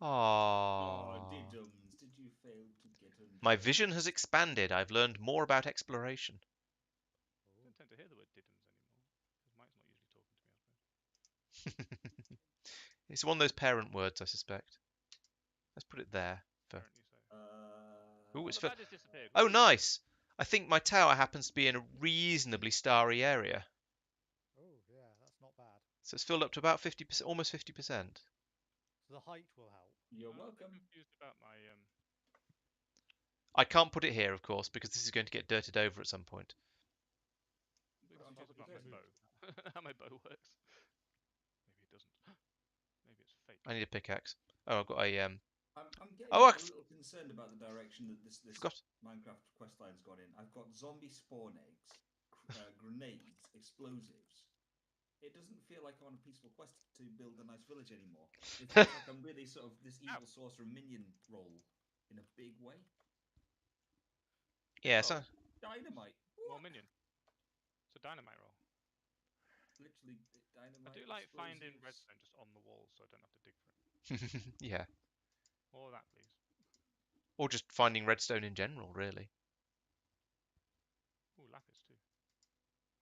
Oh, Aww. Diddums, did you fail to get on? My vision has expanded. I've learned more about exploration. I don't tend to hear the word diddums anymore because Mike's not usually talking to me. I suppose. It's one of those parent words, I suspect. Let's put it there. Apparently so. Ooh, it's the for... bed has disappeared. Oh, Woo! nice! I think my tower happens to be in a reasonably starry area. Oh yeah, that's not bad. So it's filled up to about 50%, almost 50%. So the height will help. You're I'm a bit welcome. confused about my I can't put it here, of course, because this is going to get dirted over at some point. I'm a bit Put it on top confused of about the my curtain. bow. How my bow works. Maybe it doesn't. Maybe it's fake. I need a pickaxe. Oh, I've got a I'm getting Oh, a little concerned about the direction that this forgot. Minecraft questline's gone in. I've got zombie spawn eggs, grenades, explosives. It doesn't feel like I'm on a peaceful quest to build a nice village anymore. It feels like I'm really sort of this evil sorcerer minion role in a big way. Yeah, Oh, so dynamite. More What? minion. It's a dynamite roll. Literally dynamite. I do like finding explosives. redstone just on the wall so I don't have to dig for it. yeah. More of that, please. Or just finding redstone in general, really. Ooh, lapis too.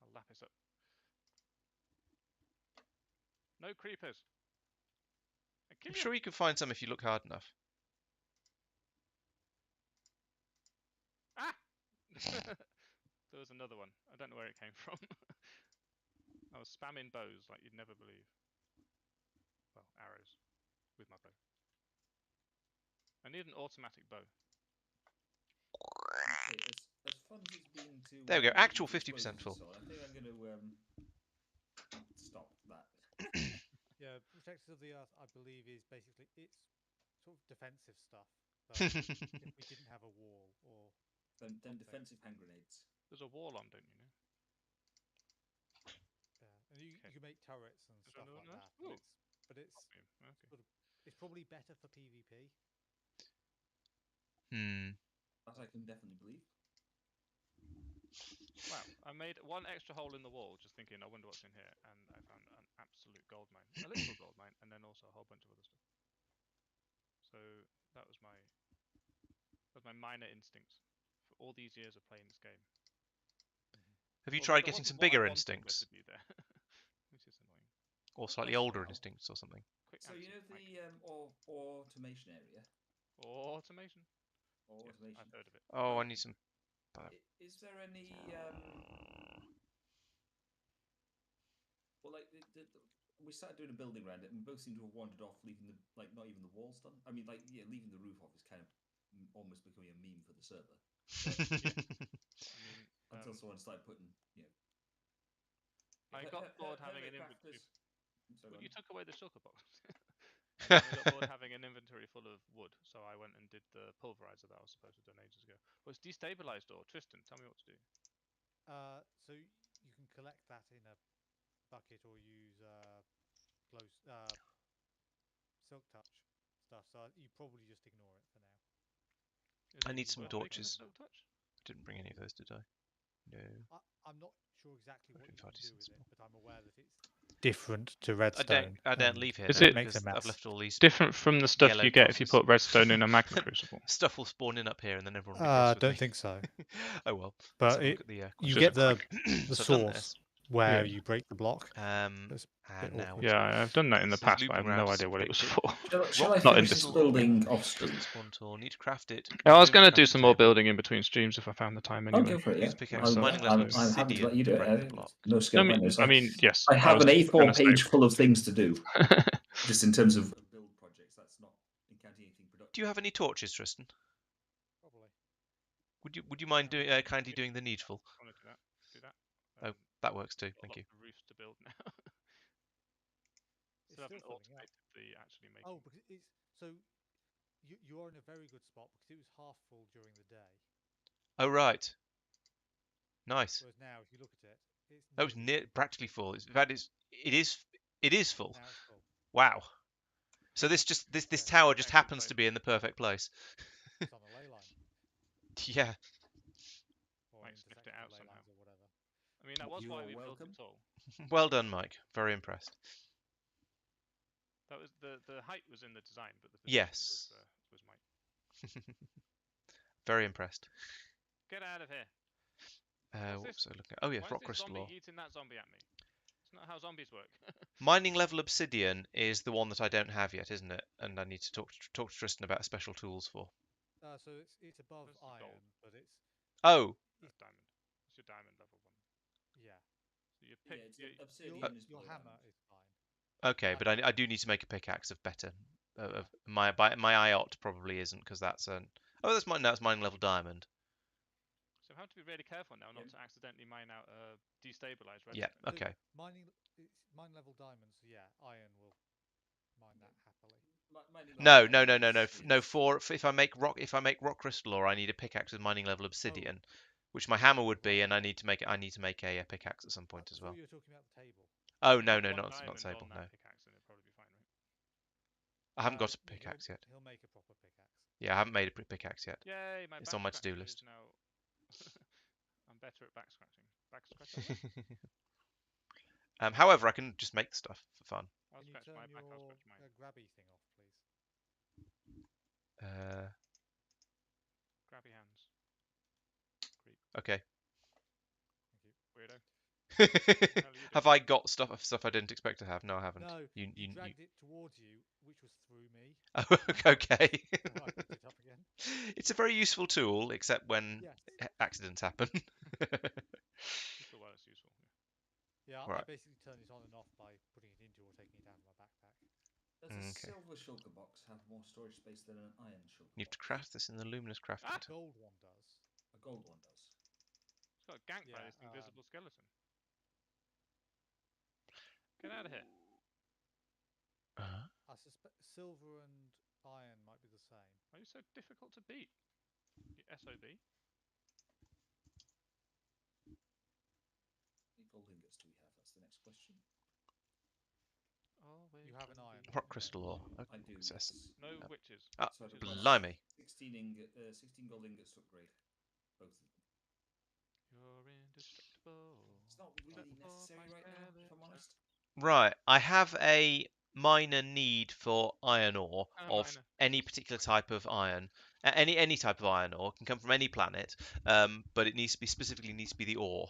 I'll lapis up. No creepers. I kill I'm you. sure you can find some if you look hard enough. Ah! There was another one. I don't know where it came from. I was spamming bows like you'd never believe. Well, arrows with my bow. I need an automatic bow. Okay, as fun as it's been to. There we go, eat actual explosives 50% and full. so on, I think I'm going to stop that. Yeah, Protectors of the Earth, I believe, is basically it's sort of defensive stuff. If we didn't have a wall or Then something. defensive hand grenades. There's a wall on, don't you know? Yeah, and you Okay. can make turrets and Is stuff there like anyone that. else? But it's Okay. sort of it's probably better for PvP. That I can definitely believe. Wow, I made one extra hole in the wall just thinking, I wonder what's in here, and I found an absolute gold mine. A literal gold mine, and then also a whole bunch of other stuff. So that was my minor instinct for all these years of playing this game. Have you Although tried there getting some wasn't what I bigger wanted instincts? to be there. Which is annoying. Or Good slightly question, older Al. instincts or something? Quick So answer, you know Mike. the automation area. Automation. Or Yes, automation. I've heard of it. Oh, I need some... Is there any well, like we started doing a building around it, and we both seem to have wandered off, leaving the not even the walls done. I mean, leaving the roof off is kind of almost becoming a meme for the server. I mean, Until someone started putting, I got bored having an inventory. Sorry, Well, you took away the shulker box. I got bored having an inventory full of wood, so I went and did the pulverizer that I was supposed to have done ages ago. Well, it's destabilized ore. Tristan, tell me what to do. So you can collect that in a bucket or use silk touch stuff. So you probably just ignore it for now. I need some torches. Silk touch? I didn't bring any of those, did I? No. I'm not sure exactly what you can do with it, but I'm aware that it's different to redstone. I don't leave here. Is though, it- makes a because I've mess. left all these Different from the stuff Yellow you get if you boxes. put redstone in a magma crucible. stuff will spawn in up here, and then everyone will be cross with Don't me. think so. Oh well. But Let's have a look at the you Should get have the So I've done source this. where Yeah. you break the block. And bit now awkward. Yeah, I've done that in the This is past, but I have looping no around idea what it was to for. Shall I Not in finish this this building off Got stream? the spawn tool. Need to craft it. I was Presumably going to do crafting some more table. building in between streams if I found the time I'll anyway. go for it. Use Yeah, pickaxe. I'm- Mining level I'm happy to let you do obsidian to break it. the block. No skill bonus. I mean, yes. I have was an gonna A4 say- page full of things to do, just in terms of build projects. That's not encountering anything productive. Do you have any torches, Tristan? probably. Would you mind doing kindly doing the needful? I want to do that. Do that. Oh, that works too. Got Thank you. lots of roofs to build now. It's Still haven't still filling up. automated the actually making. Oh, because it's so you are in a very good spot because it was half full during the day. Oh right. Nice. Whereas now, if you look at it, That was practically full. In fact, it is full. Now it's full. Wow. So this tower just happens to be in the perfect place. It's on a ley line. Yeah. Or Might an sniffed it intersection out of ley somehow. lines or whatever. I mean, that was You why are we built welcome. it tall. Well done, Mike. Very impressed. That was the height was in the design, but the positioning Yes. was Mike. Very impressed. Get out of here! What this? was I looking at? Oh, yes, Why is rock this crystal zombie ore. eating that zombie at me? It's not how zombies work. Mining level obsidian is the one that I don't have yet, isn't it? And I need to talk to Tristan about special tools for. So it's above That's the iron, gold. but it's Oh, That's diamond. It's your diamond level one. yeah. So you Yeah, pick. it's You, obsidian is Your below hammer diamond. is fine. okay, but I do need to make a pickaxe of better. My IOT probably isn't because that's an. Oh, that's mining level diamond. so I have to be really careful now not Yeah. to accidentally mine out destabilized redstone. Yeah. Okay. It's mine level diamonds. Yeah, iron will mine that happily. No. For if I make rock crystal ore, I need a pickaxe with mining level obsidian, which my hammer would be, and I need to make a pickaxe at some point as well. You were talking about the table. Oh If no, you put one not diamond table. on No, that pickaxe, then it'll probably be fine, right? I haven't got a pickaxe yet. He'll make a proper pickaxe. Yeah, I haven't made a pickaxe yet. Yay! My It's on my to-do back list. scratcher is now. I'm better at back scratching. Back scratcher. However, I can just make the stuff for fun. I'll Can you scratch turn my back. I'll your scratch mine. grabby thing off, please? Grabby hands. Creep. Okay. Thank you. Weirdo. hell are you Have I got stuff I didn't expect to have? No, I haven't. No, You dragged it towards you, which was through me. okay. So I picked it up again. It's a very useful tool, except when Yes. accidents happen. Useful while it's useful. Yeah, I Right. basically turn it on and off by putting it into or taking it out of my backpack. Does a Okay. silver shulker box have more storage space than an iron shulker You have to box? craft this in the luminous crafting. Ah! The gold one does. A gold one does. It's got ganked by Yeah, this invisible skeleton. Get out of here. I suspect silver and iron might be the same. Why are you so difficult to beat? You SOB. How many gold ingots do we have? That's the next question. You have an iron. Rock crystal ore. I do. Yes. Yes. No Yep. witches. Ah, So I've Witches got are- blimey. 16 gold ingots to upgrade. Both of them. You're indestructible. It's not really necessary right now, if I'm honest. Right, I have a minor need for iron ore Ah, of minor. any particular type of iron. Any type of iron ore can come from any planet, but it needs to be specifically needs to be the ore.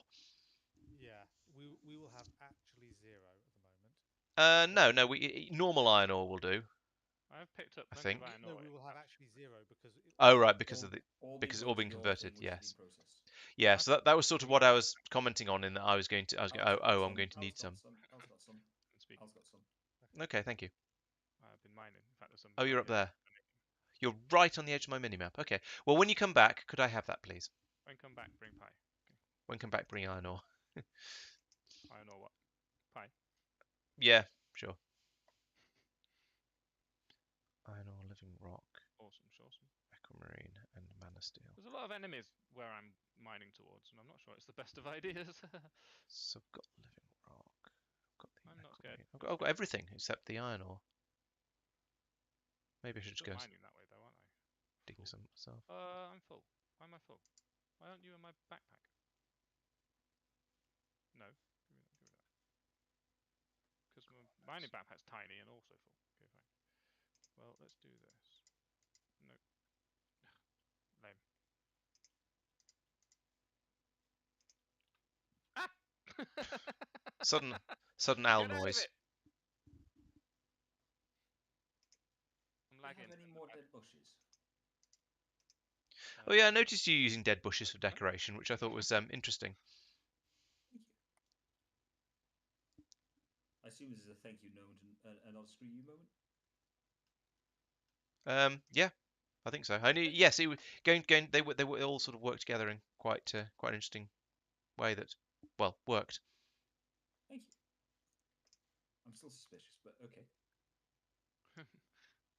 Yeah, we will have actually 0 at the moment. No, normal iron ore will do. I've picked up I plenty think. of iron No, ore. we will have actually 0 because. Oh right, because All- of the all because it's being all been voted your converted. thing, which Yes. has been processed. Yeah, I've so got that was sort of what I was some. commenting on in that I was going to. I'm going to need some. Al's got some. Speak. Al's got some. Okay, thank you. I've been mining. In fact, there's some. Oh, you're up here. there. You're right on the edge of my minimap. Okay. Well, when you come back, could I have that, please? When come back, bring pie. When you come back, bring iron ore. Iron ore what? Pie. Yeah, sure. Iron ore, living rock, Awesome, awesome. aquamarine, and mana steel. There's a lot of enemies where I'm mining towards, and I'm not sure it's the best of ideas. So I've got living rock. I've got the I'm not scared. aquamarine. I've got everything except the iron ore. Maybe I should just Still go mining that way though, aren't I? digging some myself. I'm full. Why am I full? Why aren't you in my backpack? No. Give me that. Because my mining backpack's tiny and also full. Okay, fine. Well, let's do this. No. Lame. Ah! Sudden owl Get out of noise. it! I'm Do you lagging. have any more dead bushes? Oh yeah, I noticed you using dead bushes for decoration, which I thought was interesting. Thank you. I assume this is a thank you moment and not a screw you moment. Yeah, I think so. I knew. Yes, it was going. They were all sort of worked together in quite an interesting way that, well, worked. Thank you. I'm still suspicious, but okay.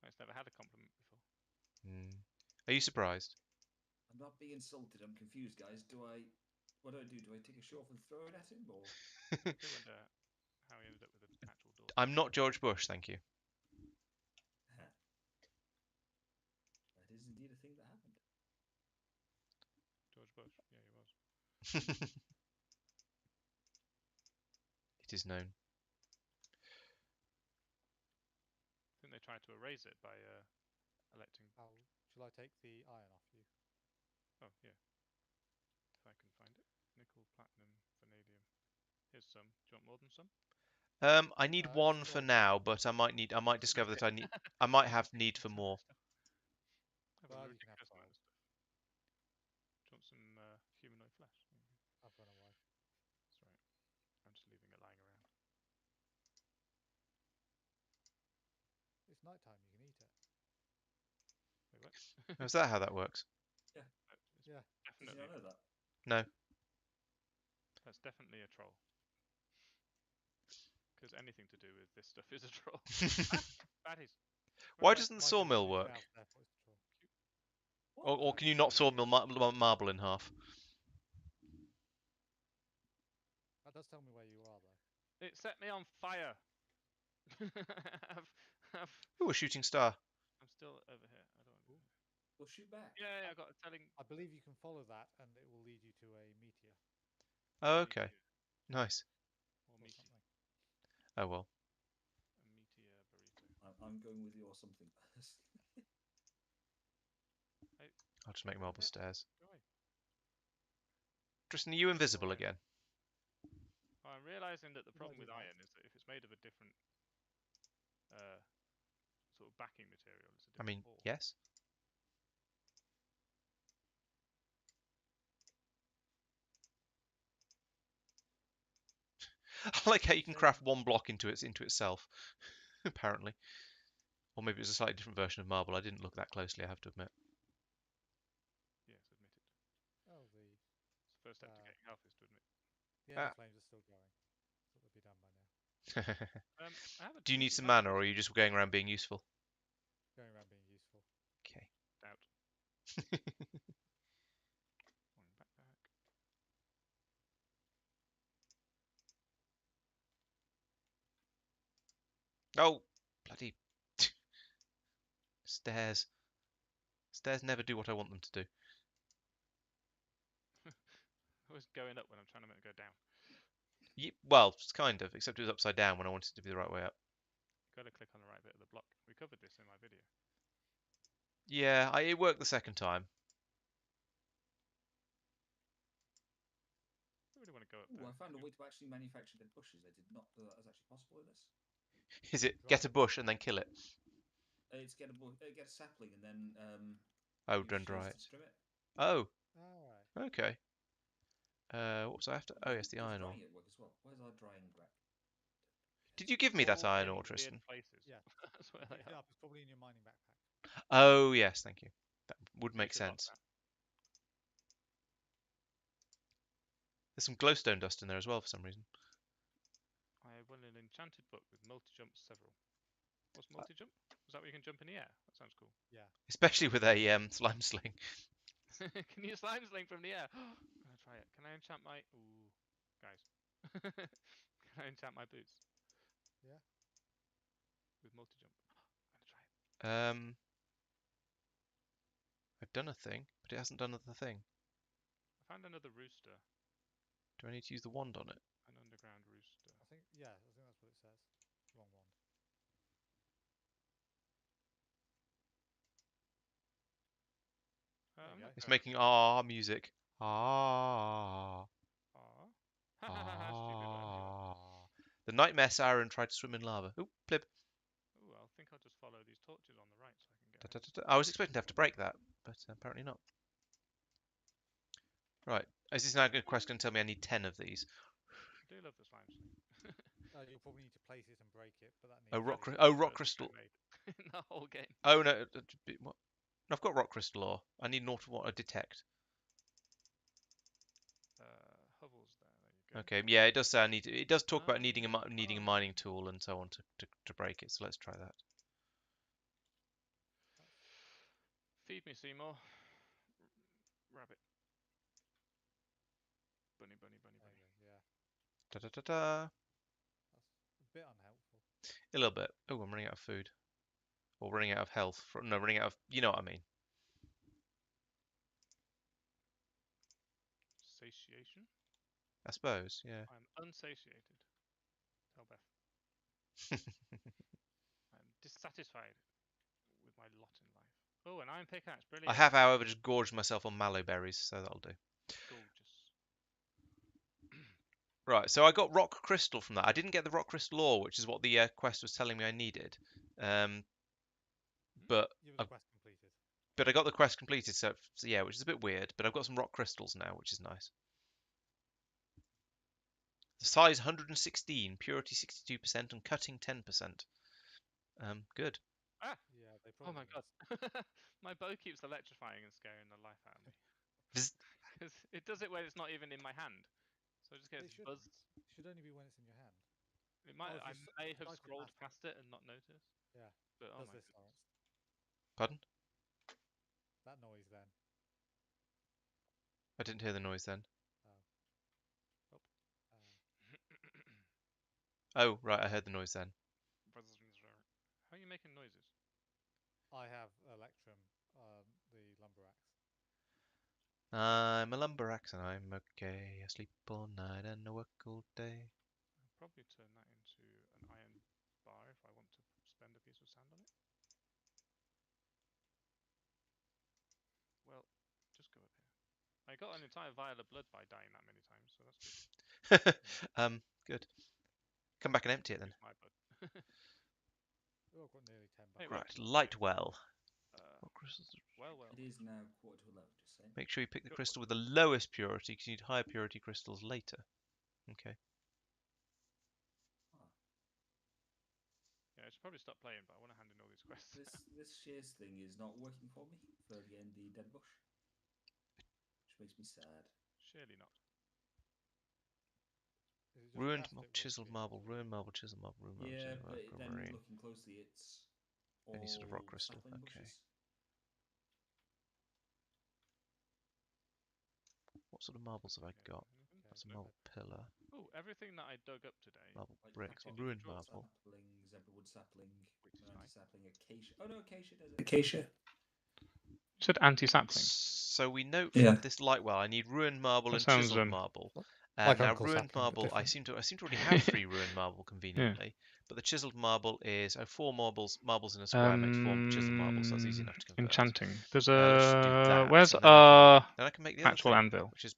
I've never had a compliment before. Are you surprised? I'm not being insulted. I'm confused, guys. Do I what do I do? Do I take a shovel and throw it at him, or? I do wonder how he ended up with an actual door. I'm not George Bush, thank you. That is indeed a thing that happened. George Bush, yeah, he was. It is known. I think they tried to erase it by electing. How shall I take the iron off you? Oh yeah, if I can find it. Nickel, platinum, vanadium. Here's some. Do you want more than some? I need It's one for still- now, but I might discover that I might have need for more. I have Well, a you can have ridiculous amount of five. stuff. Do you want some humanoid flesh? There you go. I've run away. That's right. I'm just leaving it lying around. It's night time. You can eat it. Wait, what? Is that how that works? It's Yeah. Did you definitely, not know that? No. that's definitely a troll. Because anything to do with this stuff is a troll. Baddies. Why Right, doesn't the Might be sawmill moved work? out, therefore it's a troll. Or can you not sawmill marble in half? That does tell me where you are, though. It set me on fire. Ooh, a shooting star. I'm still over here. I don't. Well, shoot back. Yeah, I got a telling. I believe you can follow that, and it will lead you to a meteor Oh, okay. meteor Nice. Or or meaty. something. Oh well. A meteor burrito. I'm going with you or something. I'll just make marble Yeah. stairs. Go away. Tristan, are you invisible again? Oh, I'm realizing that the Did I problem do with that? iron is that if it's made of a different sort of backing material, it's a I different mean, ore. yes. I like how you can craft one block into itself, apparently. Or maybe it's a slightly different version of marble. I didn't look that closely, I have to admit. Yes, admit it. Oh, It's the first step to getting health is to admit. the flames are still going. Thought they'd be done by now. I have a Do you need decent some amount mana, or are you just going around being useful? Going around being useful. Okay. doubt. One backpack. Oh, bloody stairs. Stairs never do what I want them to do. Always going up when I'm trying to make it go down. Well, it's kind of, except it was upside down when I wanted it to be the right way up. Got to click on the right bit of the block. We covered this in my video. Yeah, it worked the second time. I really want to go up Ooh, there. I found a way to actually manufacture dead bushes. I did not know that was actually possible in this. Is it get a bush and then kill it? It's get a sapling and then Oh, use then shears dry to it. trim it. Oh, All right. okay. What was I after? Oh, yes, the Does iron ore. drying it work as well? Where's our drying rack? Did you give me that All iron in ore, weird Tristan? places. Yeah. That's where You they picked it are. up. It's probably in your mining backpack. Oh, yes, thank you. That would You make should lock sense. that. There's some glowstone dust in there as well for some reason. I won an enchanted book with multi-jump several. What's multi-jump? Is that where you can jump in the air? That sounds cool. Yeah. Especially with a slime sling. Can you slime sling from the air? I'm gonna try it. Can I enchant my... Ooh, guys. Can I enchant my boots? Yeah. With multi-jump. I'm gonna try it. I've done a thing, but it hasn't done the thing. I found another rooster. Do I need to use the wand on it? An underground rooster. I think that's what it says. Wrong wand. There you go. It's making music. Ah. Aw. Stupid one you are. The nightmare siren tried to swim in lava. Oop, blib. Ooh, I think I'll just follow these torches on the right so I can get... Da, da, da, da. I was expecting to have to break that, but apparently not. Right. Is this now a quest going to tell me I need 10 of these? I do love the slime sling. You'll probably need to place it and break it, but that needs. Oh, rock, to be- rock crystal. In the whole game. Oh, no. What? I've got rock crystal ore. I need a detect. Hovels there you go. Okay, yeah, it does say I need. It does talk about needing yeah. needing a mining tool and so on to break it. So let's try that. Feed me, Seymour. Rabbit. Bunny. Okay, yeah, Da da da da. that's a bit unhelpful. A little bit. Oh, I'm running out of food. Or running out of health. No, running out of. You know what I mean. Satiation. I suppose. Yeah. I'm unsatiated. Tell Beth. I'm dissatisfied with my lot in life. Oh, an iron pickaxe. I Brilliant. have, however, just gorged myself on mallow berries, so that'll do. Gorgeous. Right, so I got rock crystal from that. I didn't get the rock crystal ore, which is what the quest was telling me I needed. But You have the quest completed. I got the quest completed, so yeah, which is a bit weird. But I've got some rock crystals now, which is nice. The size 116, purity 62%, and cutting 10%. Good. Ah! Yeah, they Oh probably. my god. missed. My bow keeps electrifying and scaring the life out of me. Bzz. 'Cause it does it when it's not even in my hand. So it just It gets should, buzzed. should only be when it's in your hand. It might, if I you may have cycle scrolled past past it and not noticed. Yeah, But oh does my this, goodness. Lawrence? Pardon? That noise then. I didn't hear the noise then. Oh. Oh, right, I heard the noise then. How are you making noises? I have Electrum, the lumber axe. I'm a lumber axe and I'm okay. I sleep all night and I work all day. I'll probably turn that into an iron bar if I want to spend a piece of sand on it. Well, just go up here. I got an entire vial of blood by dying that many times, so that's good. Good. Come back and empty it then. Use my blood. Oh, I've got nearly 10 Hey, bucks. Right, Rockstar. light well. Well. It is now 11:15, just saying. Make sure you pick the Good crystal with the lowest purity because you need higher purity crystals later. Okay. Ah, Yeah, I should probably stop playing, but I want to hand in all these quests. this shares thing is not working for me for getting the dead bush, which makes me sad. Surely not. Is it just Ruined plastic wood chiseled shears marble, or- ruined marble, chiseled marble, ruined marble, Yeah, chiseled but marble, then marine. looking closely, it's all Any sort of rock crystal, sapling okay. bushes. What sort of marbles have I Okay, got? anything? That's a No. marble pillar, Oh, everything that I dug up today. marble Like bricks, pepper, ruined draw marble. sapling, zebrawood sapling, Which is Miranda nice. sapling, acacia. Oh no, acacia does it. Acacia. You said anti-sapling. So we note Yeah. from this light well, I need ruined marble That and sounds, chiseled marble. like Now Uncle ruined Sapling, but marble, I different. seem to already have 3 ruined marble conveniently, but the chiseled marble is 4 marbles in a square makes 4 chiseled marbles, so that's easy enough to convert. Enchanting. There's Let's just do a. that, Where's and then I can make the other actual thing, anvil which is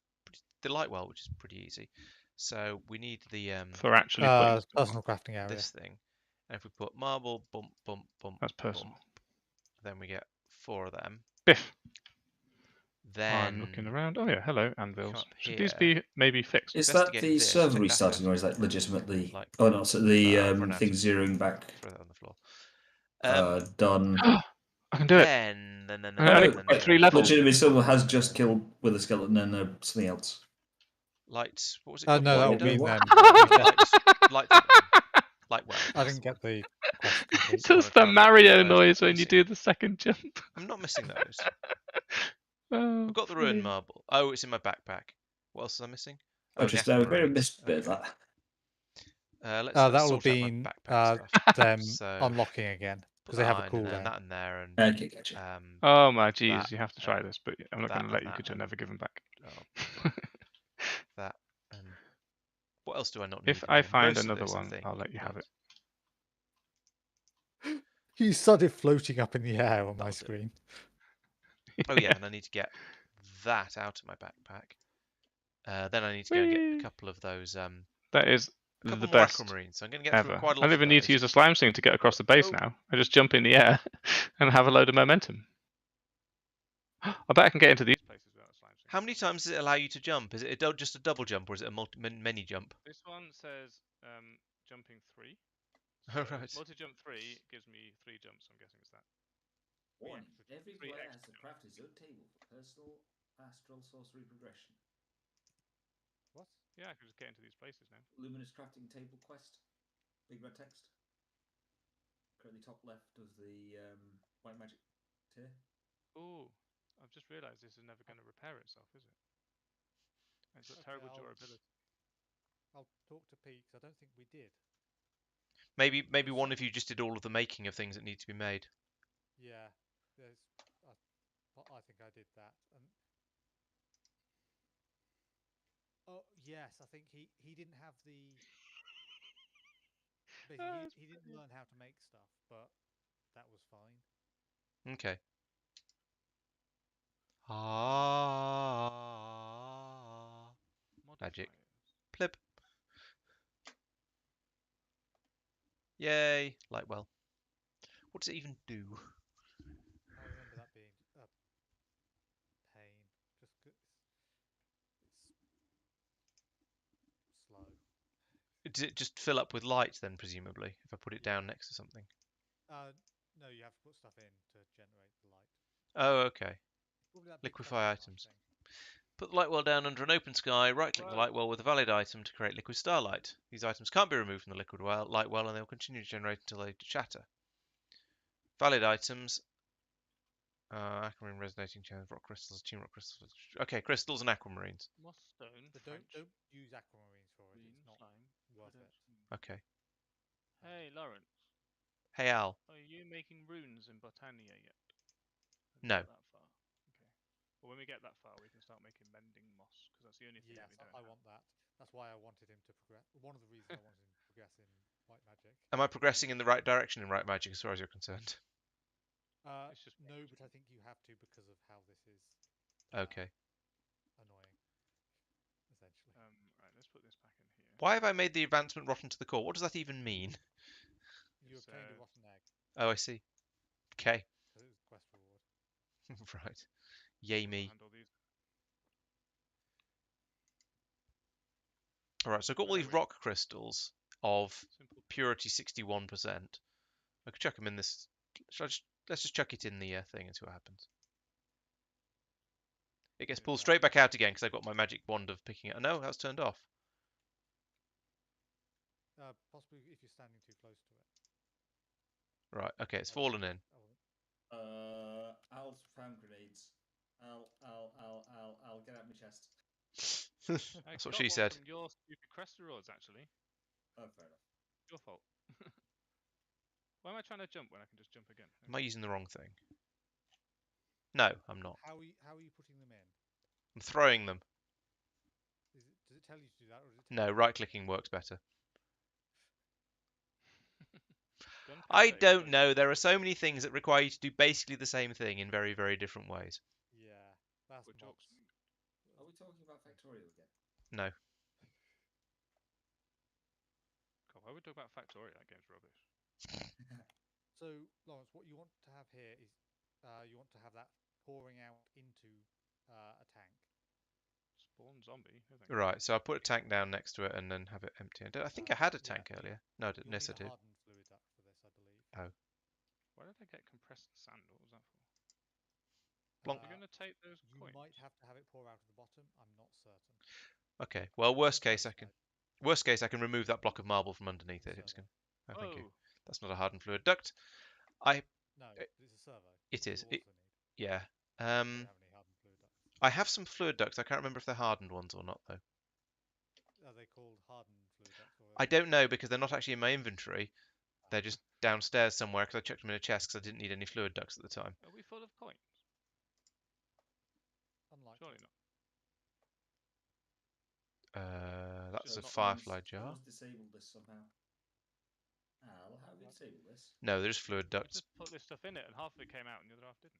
the light well, which is pretty easy. So we need the for actually putting stuff Personal on? crafting area. this thing, and if we put marble, bump, bump, bump, That's personal. bump, then we get 4 of them. Biff. Then I'm looking around. Oh yeah, hello anvils. up Should these here. be maybe fixed? Is that Investigate the this, server check that restarting, out. or is that legitimately? Like Oh no, so the I've run out thing of- zeroing back. Throw that on the floor. Done. I can do it. Then I only got 3 levels. Legitimately, someone has just killed with a skeleton and something else. Light. What was it? Oh called? no, that Light would mean window? then. Light something. Light well. I that's didn't the get one. the quest complete. It's just the Monochrome, Mario where's noise that when you missing? do the second jump. I'm not missing those. Oh, I've got the ruined brilliant. marble. Oh, it's in my backpack. What else am I missing? I just the very aspirates. missed a bit of Okay. that. Let's That will have sort out my been backpack stuff. them So unlocking again put because they have a that in, and then cooldown. that in there, and Okay, gotcha. Oh my jeez, that you have to try and this, but I'm not that going to let and you that because you'll and- never give them back. oh, that and what else do I not need? If in I here? find Most of another this, I one, think, I'll let you have but it. He started floating up in the air on my That'll do. screen. Oh yeah, and I need to get that out of my backpack. Then I need to go and get Whee! a couple of those. That is Couple the more best aquamarines. So I'm going to get through ever. quite a I lot don't even of need to those. use a slime sling to get across the base Oh. now. I just jump in the air and have a load of momentum. I bet I can get into these places without a slime sling. How many times does it allow you to jump? Is it just a double jump, or is it a many jump? This one says jumping 3. Oh, So right. multi-jump 3 gives me 3 jumps, so I'm guessing it's that. Warning: extra- every 3 player extra has to craft his own table for personal astral sorcery progression. What? Yeah, I can just get into these places now. Luminous crafting table quest. Big red text. Currently top left of the white magic tier. Ooh, I've just realised this is never going to repair itself, is it? It's a Okay, terrible I'll- durability. I'll talk to Pete because I don't think we did. Maybe There's one some of you just did all of the making of things that need to be made. Yeah, there's. I think I did that. And oh yes, I think he didn't have the. Basically, he didn't learn how to make stuff, but that was fine. Okay. Ah. Magic. Modifiers. Plip. Yay. Lightwell. What does it even do? I remember that being a pain. Just 'cause it's slow. Does it just fill up with light then, presumably, if I put it down next to something? No, you have to put stuff in to generate the light. Oh, okay. Probably that big Liquefy question mark items. thing. Put the lightwell down under an open sky, right-click the Whoa. lightwell with a valid item to create liquid starlight. These items can't be removed from the liquid lightwell and they will continue to generate until they shatter. Valid items. Aquamarine resonating channels, rock crystals, team rock crystals. Okay, crystals and aquamarines. Moss stone. But French don't use aquamarines for it. green It's not slime. worth it. Okay. Hey, Lawrence. Hey, Al. Are you making runes in Botania yet? Have you No. got that far? Okay. Well, when we get that far, we can start making mending moss, because that's the only thing Yes, that we don't I have. want that. That's why I wanted him to progress. One of the reasons I wanted him to progress in white magic. Am I progressing in the right direction in right magic as far as you're concerned? It's just No, but I think you have to because of how this is Okay. annoying. Essentially. Right, let's put this back in here. Why have I made the advancement rotten to the core? What does that even mean? You It's, obtained a rotten egg Oh, I see. Okay. because it was a quest reward. Right. Yay I'll me. handle these. Alright, so I've got all Where are these we? rock crystals of Simple. purity 61%. I could chuck them in this. Let's just chuck it in the thing and see what happens. It gets Is pulled that- straight back out again because I've got my magic wand of picking it. No, that's turned off. Possibly if you're standing too close to it. Right, okay, it's I fallen wouldn't- in. I wouldn't- Al's found grenades. I'll get out my chest. I That's what got she one said. From your stupid crest rewards, actually. Oh, fair enough. Your fault. Why am I trying to jump when I can just jump again? Am I using the wrong thing? No, I'm not. How are you putting them in? I'm throwing them. Does it tell you to do that, or does it? No, right-clicking works better. Gunpowder I don't explosion. know. There are so many things that require you to do basically the same thing in very, very different ways. Yeah, that's What jokes? mobs. Are we talking about Factorial again? No. God, why would we talk about Factoria? That game's rubbish. So, Lawrence, what you want to have here is you want to have that pouring out into a tank. Spawn zombie. No thank you. Right, so I put a tank down next to it and then have it empty. I think I had a tank earlier. No, I didn't. You'll Yes, I need a did. hardened fluid duct for this, I believe. Why did I get compressed sand? What was that for? Plonk. We're going to take those You coins. might have to have it pour out of the bottom. I'm not certain. Okay. Well, worst Doesn't case, I can. specify. Worst case, I can remove that block of marble from underneath it. If it's Servo. going. Oh, thank you. Oh, That's not a hardened fluid duct. No, It- it's a servo. It which is. You also need. Yeah. I don't have any hardened fluid ducts. I have some fluid ducts. I can't remember if they're hardened ones or not, though. Are they called hardened fluid ducts? Or I don't know because they're not actually in my inventory. They're just downstairs somewhere because I chucked them in a chest because I didn't need any fluid ducts at the time. are we full of coins? Unlikely. Surely not. That's a not- firefly jar. Someone's disabled this somehow. Al, how have you disabled this? No, there's fluid I ducts. just put this stuff in it, and half of it came out, and the other half didn't.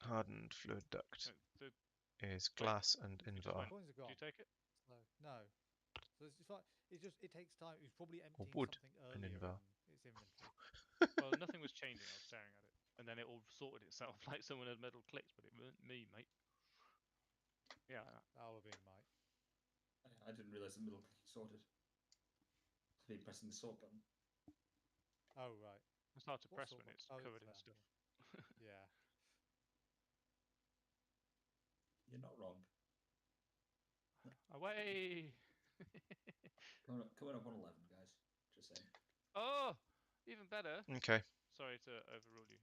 Hardened fluid duct The, is glass and just invar. went- Coins are did gone. you take it? No. So it's fine. It takes time. It's probably emptying wood something and earlier invar. in its inventory. Well, nothing was changing. I was staring at it, and then it all sorted itself like someone had metal clicks, but it weren't me, mate. Yeah, That will have been Mike. I didn't realise the middle clicking sorted. I've been pressing the sort button. Oh right. it's hard to What press sort when of- it's oh, covered in there, stuff. Yeah. You're not wrong. Away! Coming up on 11, guys. Just saying. Oh, even better. Okay. Sorry to overrule you,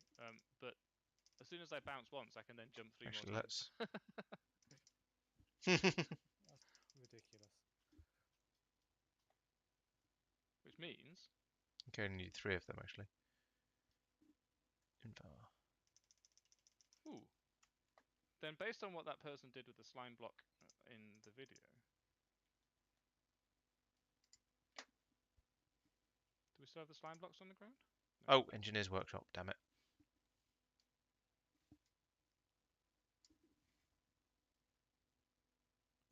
but as soon as I bounce once, I can then jump 3 Actually, more times. let's. That's ridiculous. Which means Okay, I need 3 of them actually. ooh. Then based on what that person did with the slime block in the video, do we still have the slime blocks on the ground? Oh, Engineer's Workshop, damn it.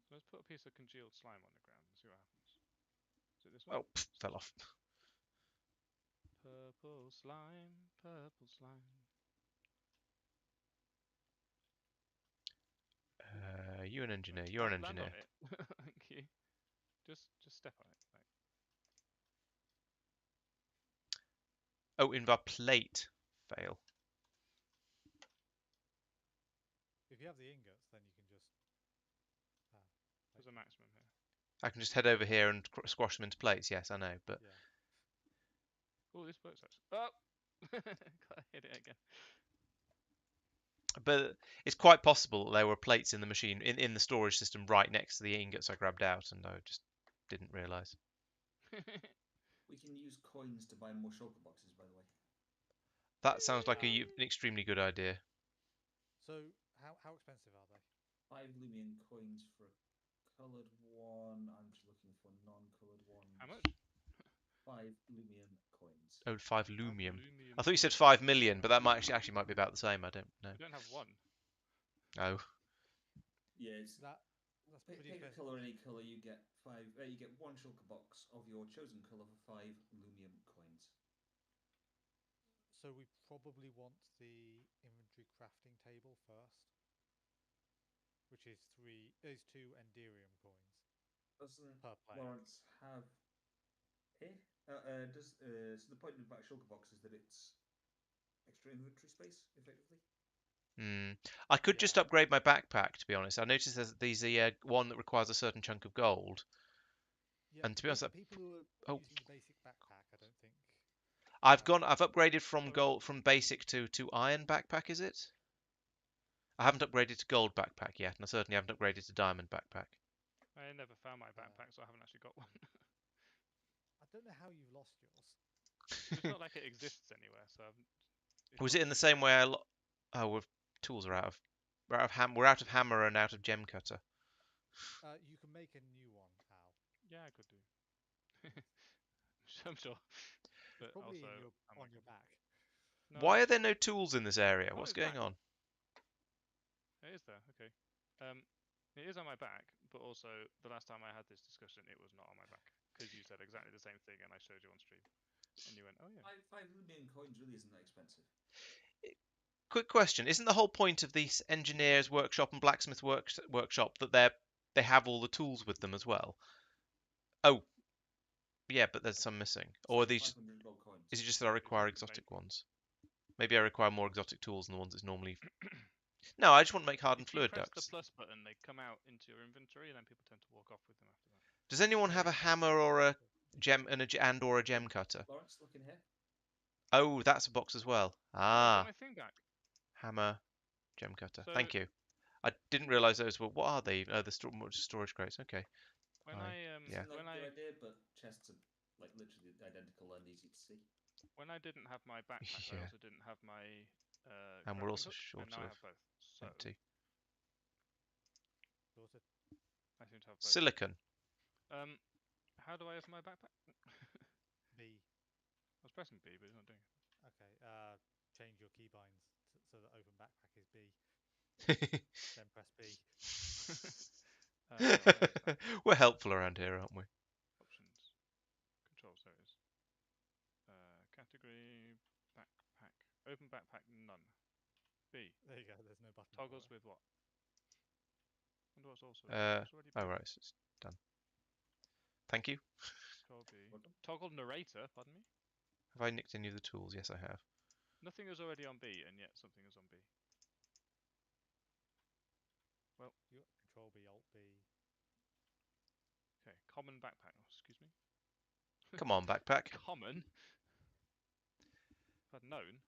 So let's put a piece of congealed slime on the ground and see what happens. Is it this one? Oh, fell off. Purple slime, purple slime. You an engineer, you're an Land engineer. on it. Thank you. Just step on it. Like. Oh, invar plate. Fail. If you have the ingots, then you can just. There's a maximum here. I can just head over here and squash them into plates, yes, I know, but... Yeah. Oh, this works actually. Oh! I hit it again. But it's quite possible that there were plates in the machine, in the storage system right next to the ingots I grabbed out, and I just didn't realise. We can use coins to buy more shulker boxes, by the way. That sounds like an extremely good idea. So how expensive are they? 5 Lumion coins for a coloured one. I'm just looking for non-coloured ones. How much? 5 Lumion coins. Oh, 5 Lumium. Lumium I thought you said coins. 5 million, but that might actually might be about the same. I don't know. We don't have one. Oh. Yeah, it's That's pretty pick a expensive. colour, any colour. You get 5. You get 1 shulker box of your chosen colour for 5 Lumium coins. So we probably want the inventory crafting table first, which is 2 Enderium coins Doesn't per plate. Lawrence have here? So the point about shulker box is that it's extra inventory space, effectively. I could just Yeah. upgrade my backpack, to be honest. I noticed there's a one that requires a certain chunk of gold. Yeah, And to be honest, people who are oh. using the basic backpack, I don't think. I've upgraded from gold, from basic to iron backpack, is it? I haven't upgraded to gold backpack yet, and I certainly haven't upgraded to diamond backpack. I never found my backpack, so I haven't actually got one. I don't know how you've lost yours. It's not like it exists anywhere, so Was it in the same way oh, tools are we're out of hammer and out of gem cutter. You can make a new one, Al. Yeah, I could do. I'm sure. But Probably also, on your back. No, Why are there no tools in this area? Oh, What's it's going back. on? It is there. Okay. It is on my back, but also the last time I had this discussion, it was not on my back because you said exactly the same thing, and I showed you on stream, and you went, "Oh yeah." 5 Lumion coins really isn't that expensive. Quick question: isn't the whole point of these engineers' workshop and blacksmith workshop that they have all the tools with them as well? Oh, yeah, but there's some missing. Or are these? 500 gold coins. Is it just that I require exotic ones? Maybe I require more exotic tools than the ones that's normally. No, I just want to make hardened If you fluid press ducts. the plus button, they come out into your inventory, and then people tend to walk off with them after that. Does anyone have a hammer or a gem and a gem cutter? Lawrence, look in here. Oh, that's a box as well. Oh, I got Ah, my thing back. hammer, gem cutter. So- Thank you. I didn't realise those were. What are they? The storage crates. Okay. When Fine. I Yeah. Like when a good I idea, but chests are like literally identical and easy to see. when I didn't have my backpack, I Yeah. also didn't have my And we're crafting also hook, short and now I of have both. So empty. Sorted. I seem to have both. Silicon. How do I open my backpack? B. I was pressing B, but it's not doing it. Okay. Change your keybinds so that open backpack is B. Then press B. We're helpful around here, aren't we? Options, controls. There it is. Category backpack. Open backpack none. B. There you go. There's no button. Toggles for it. with what? Wonder what's also. Oh already right, so it's done. Thank you. Control B. Welcome. Toggle narrator. Pardon me. Have I nicked any of the tools? Yes, I have. Nothing is already on B, and yet something is on B. Well, You got Control B, Alt B. okay. Common backpack. Oh, excuse me. Come on, backpack. Common. If I'd known.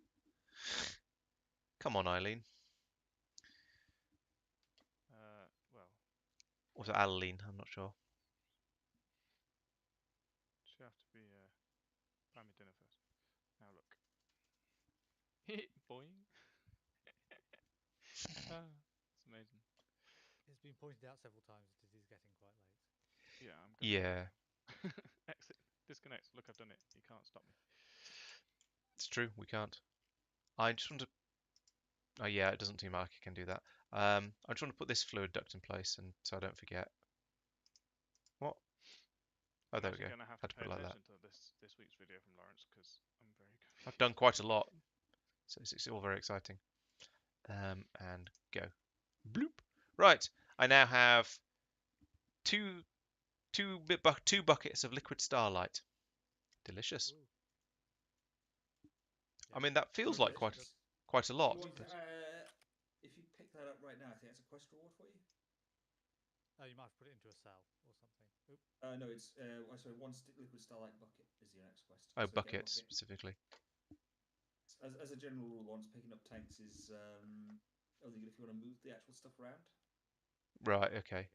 Come on, Eileen. Well, Or was it Aline? I'm not sure. she have to be buy me dinner first. Now look. Boing. It's amazing. It's been pointed out several times that it is getting quite late. Yeah, I'm gonna Yeah, exit. Disconnect. Look, I've done it. You can't stop me. it's true. We can't. I just want to. Oh yeah, it doesn't seem like I can do that. I just want to put this fluid duct in place, and so I don't forget. What? Oh, I'm there we actually go. gonna have Had to to pay put it like that. attention to this week's video from Lawrence because I'm very confused. I've done quite a lot, so it's all very exciting. And go. Bloop. Right, I now have two buckets of liquid starlight. Delicious. Ooh. I mean, that feels Okay, like quite that's- a lot. Do you want, But if you pick that up right now, I think that's a quest reward for you. Oh, you might have put it into a cell or something. Oop. No, it's sorry, one liquid starlight bucket is your next quest. oh, So get a buckets bucket. specifically. As a general rule, once picking up tanks is only good if you want to move the actual stuff around. Right. Okay.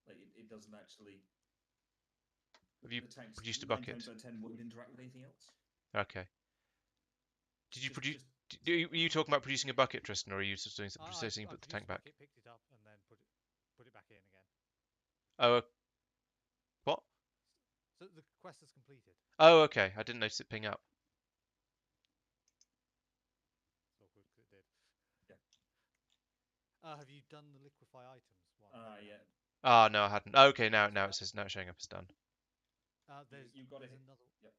Like it doesn't actually. Have you the tanks produced a 9 bucket? times out of 10 wouldn't interact with anything else. Okay. Did you Just- produce? just- Were you talking about producing a bucket, Tristan, or are you just doing I processing? Put the produced tank a back. bucket, picked it up, and then put it back in again. Oh. What? So the quest is completed. Oh, okay. I didn't notice it ping up. It's awkward 'cause it did. Yeah. Have you done the liquefy items one? Yeah. Ah, no, I hadn't. Okay, now it says now it's showing up as done. There's got there's it. another. Yep.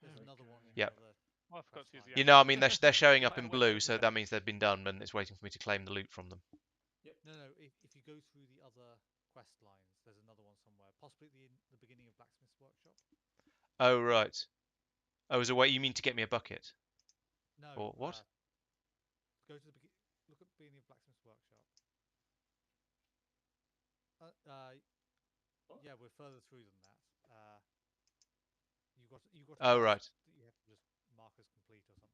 There's Sorry. another one. In Yep. another Oh, I forgot to use the. You know, I mean, they're showing up I in went blue, over so there. that means they've been done, and it's waiting for me to claim the loot from them. No. If you go through the other quest lines, there's another one somewhere, possibly at the beginning of Blacksmith's Workshop. Oh, right. Oh, is a way you mean to get me a bucket? No. Or what? Go to the look at the beginning of Blacksmith's Workshop. Yeah, we're further through than that. You got. Oh, right. That you have to just mark as complete or something.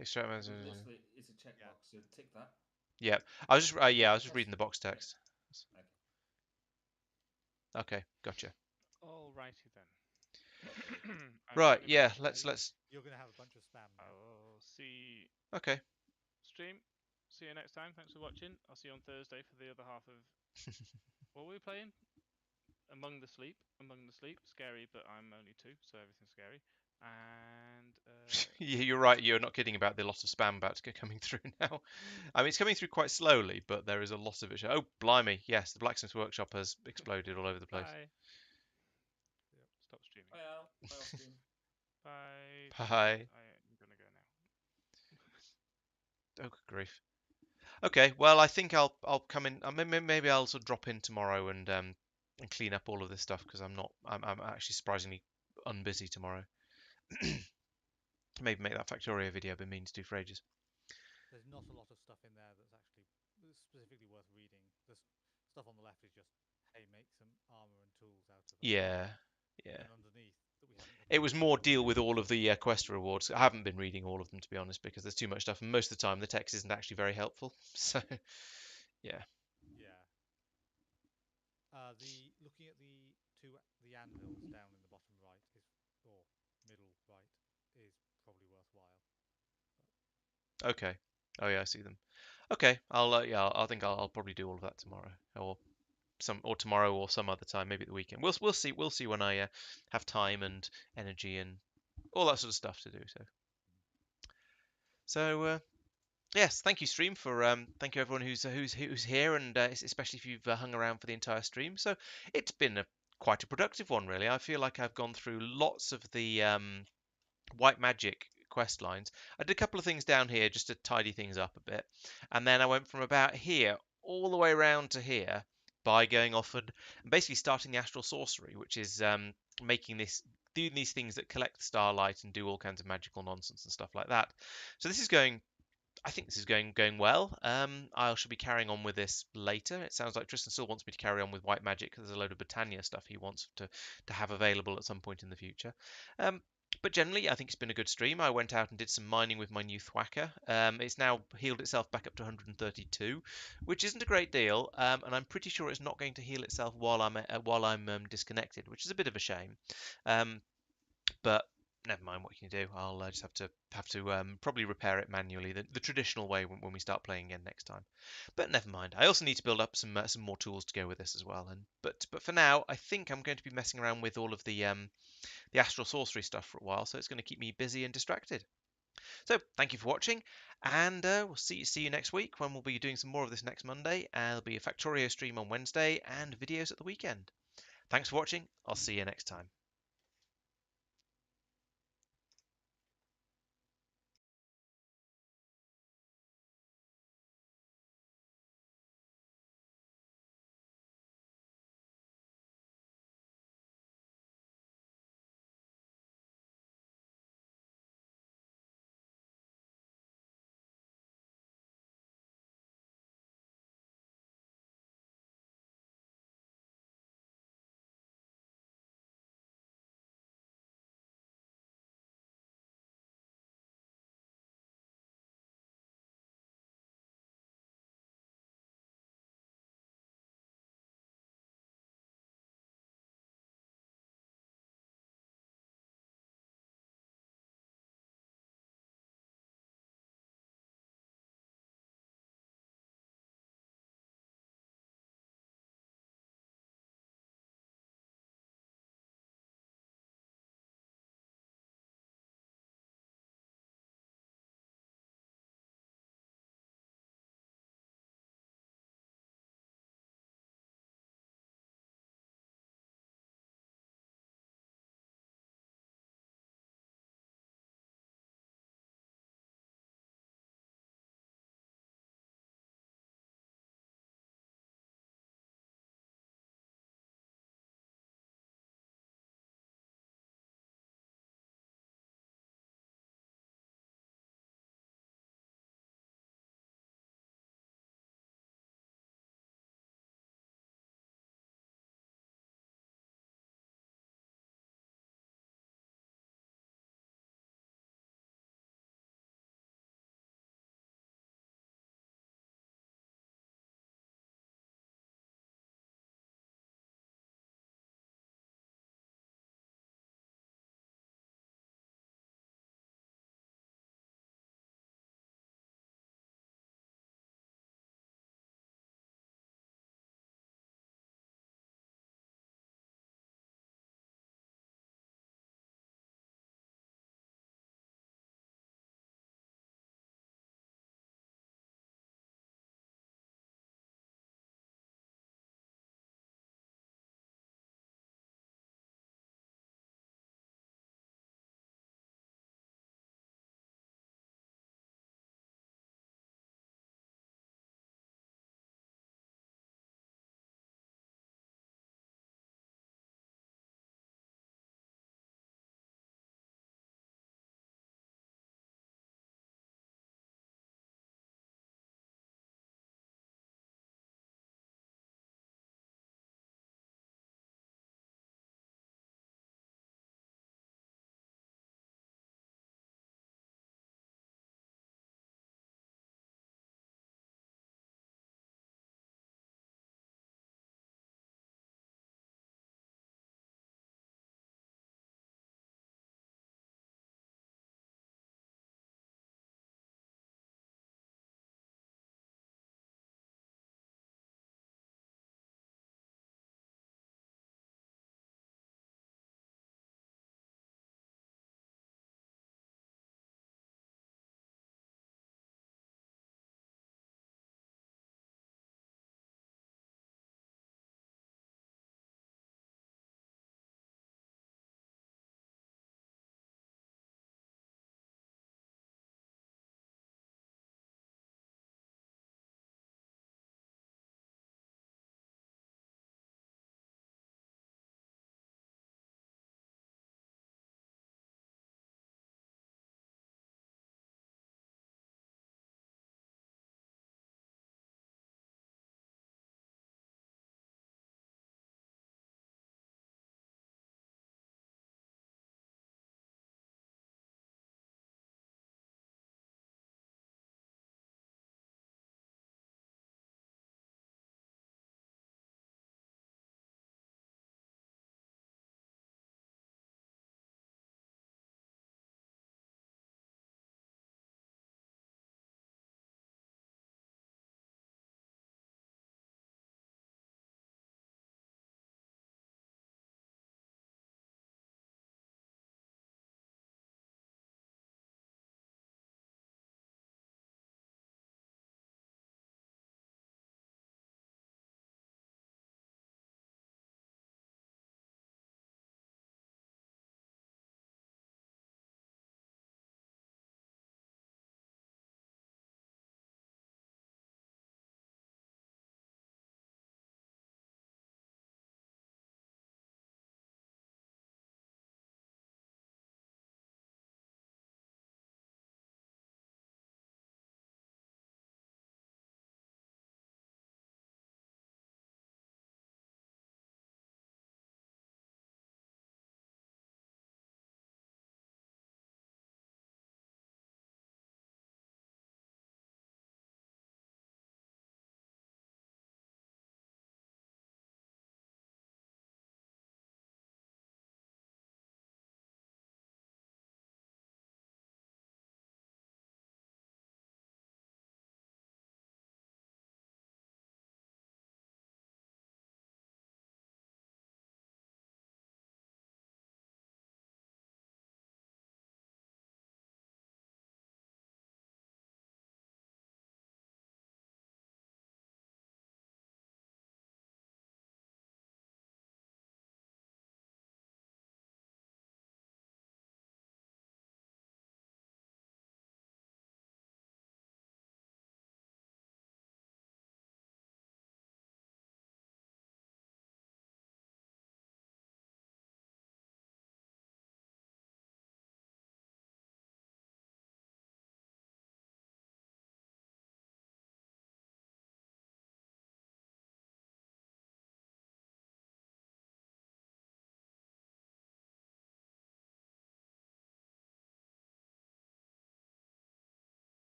Extract. Literally, it's a checkbox, so tick that. Yeah, I was just reading the box text. Okay, gotcha. Alrighty then. I'm Right, gonna yeah. be- Let's. You're gonna have a bunch of spam now. I'll see Okay. stream. See you next time. Thanks for watching. I'll see you on Thursday for the other half of. What were we playing? Among the Sleep. Scary, but I'm only 2, so everything's scary. And Yeah, you're right. You're not kidding about the lot of spam about to get coming through now. I mean, it's coming through quite slowly, but there is a lot of it. Oh, blimey! Yes, the Blacksmith's Workshop has exploded all over the place. bye. Yep, stop streaming. Bye, Al. Bye, Al stream. Bye. Bye. I'm gonna go now. Oh, good grief. Okay, well, I think I'll come in. Maybe I'll sort of drop in tomorrow and clean up all of this stuff because I'm actually surprisingly unbusy tomorrow. Maybe make that Factorio video I've been meaning to do for ages. There's not a lot of stuff in there that's actually specifically worth reading. The stuff on the left is just, hey, make some armor and tools out of it. Yeah. And underneath that we haven't. It was more deal with all of the quest rewards. I haven't been reading all of them, to be honest, because there's too much stuff, and most of the time the text isn't actually very helpful. So, yeah. Yeah. Looking at the anvils down in the bottom right or middle right is probably worthwhile. Okay. Oh yeah, I see them. Okay, I think I'll probably do all of that tomorrow, or tomorrow or some other time, maybe at the weekend. We'll see when I have time and energy and all that sort of stuff to do. So yes, thank you, stream, for thank you everyone who's here, and especially if you've hung around for the entire stream. So it's been quite a productive one, really. I feel like I've gone through lots of the white magic quest lines. I did a couple of things down here just to tidy things up a bit, and then I went from about here all the way around to here by going off and basically starting the astral sorcery, which is doing these things that collect starlight and do all kinds of magical nonsense and stuff like that. So I think this is going well. I shall be carrying on with this later. It sounds like Tristan still wants me to carry on with white magic because there's a load of Britannia stuff he wants to have available at some point in the future. But generally, I think it's been a good stream. I went out and did some mining with my new thwacker. It's now healed itself back up to 132, which isn't a great deal, and I'm pretty sure it's not going to heal itself while I'm disconnected, which is a bit of a shame. But never mind, what you can do. I'll just have to probably repair it manually, the traditional way when we start playing again next time. But never mind. I also need to build up some more tools to go with this as well. But for now, I think I'm going to be messing around with all of the astral sorcery stuff for a while, so it's going to keep me busy and distracted. So thank you for watching, and we'll see you next week when we'll be doing some more of this next Monday. There'll be a Factorio stream on Wednesday and videos at the weekend. Thanks for watching. I'll see you next time.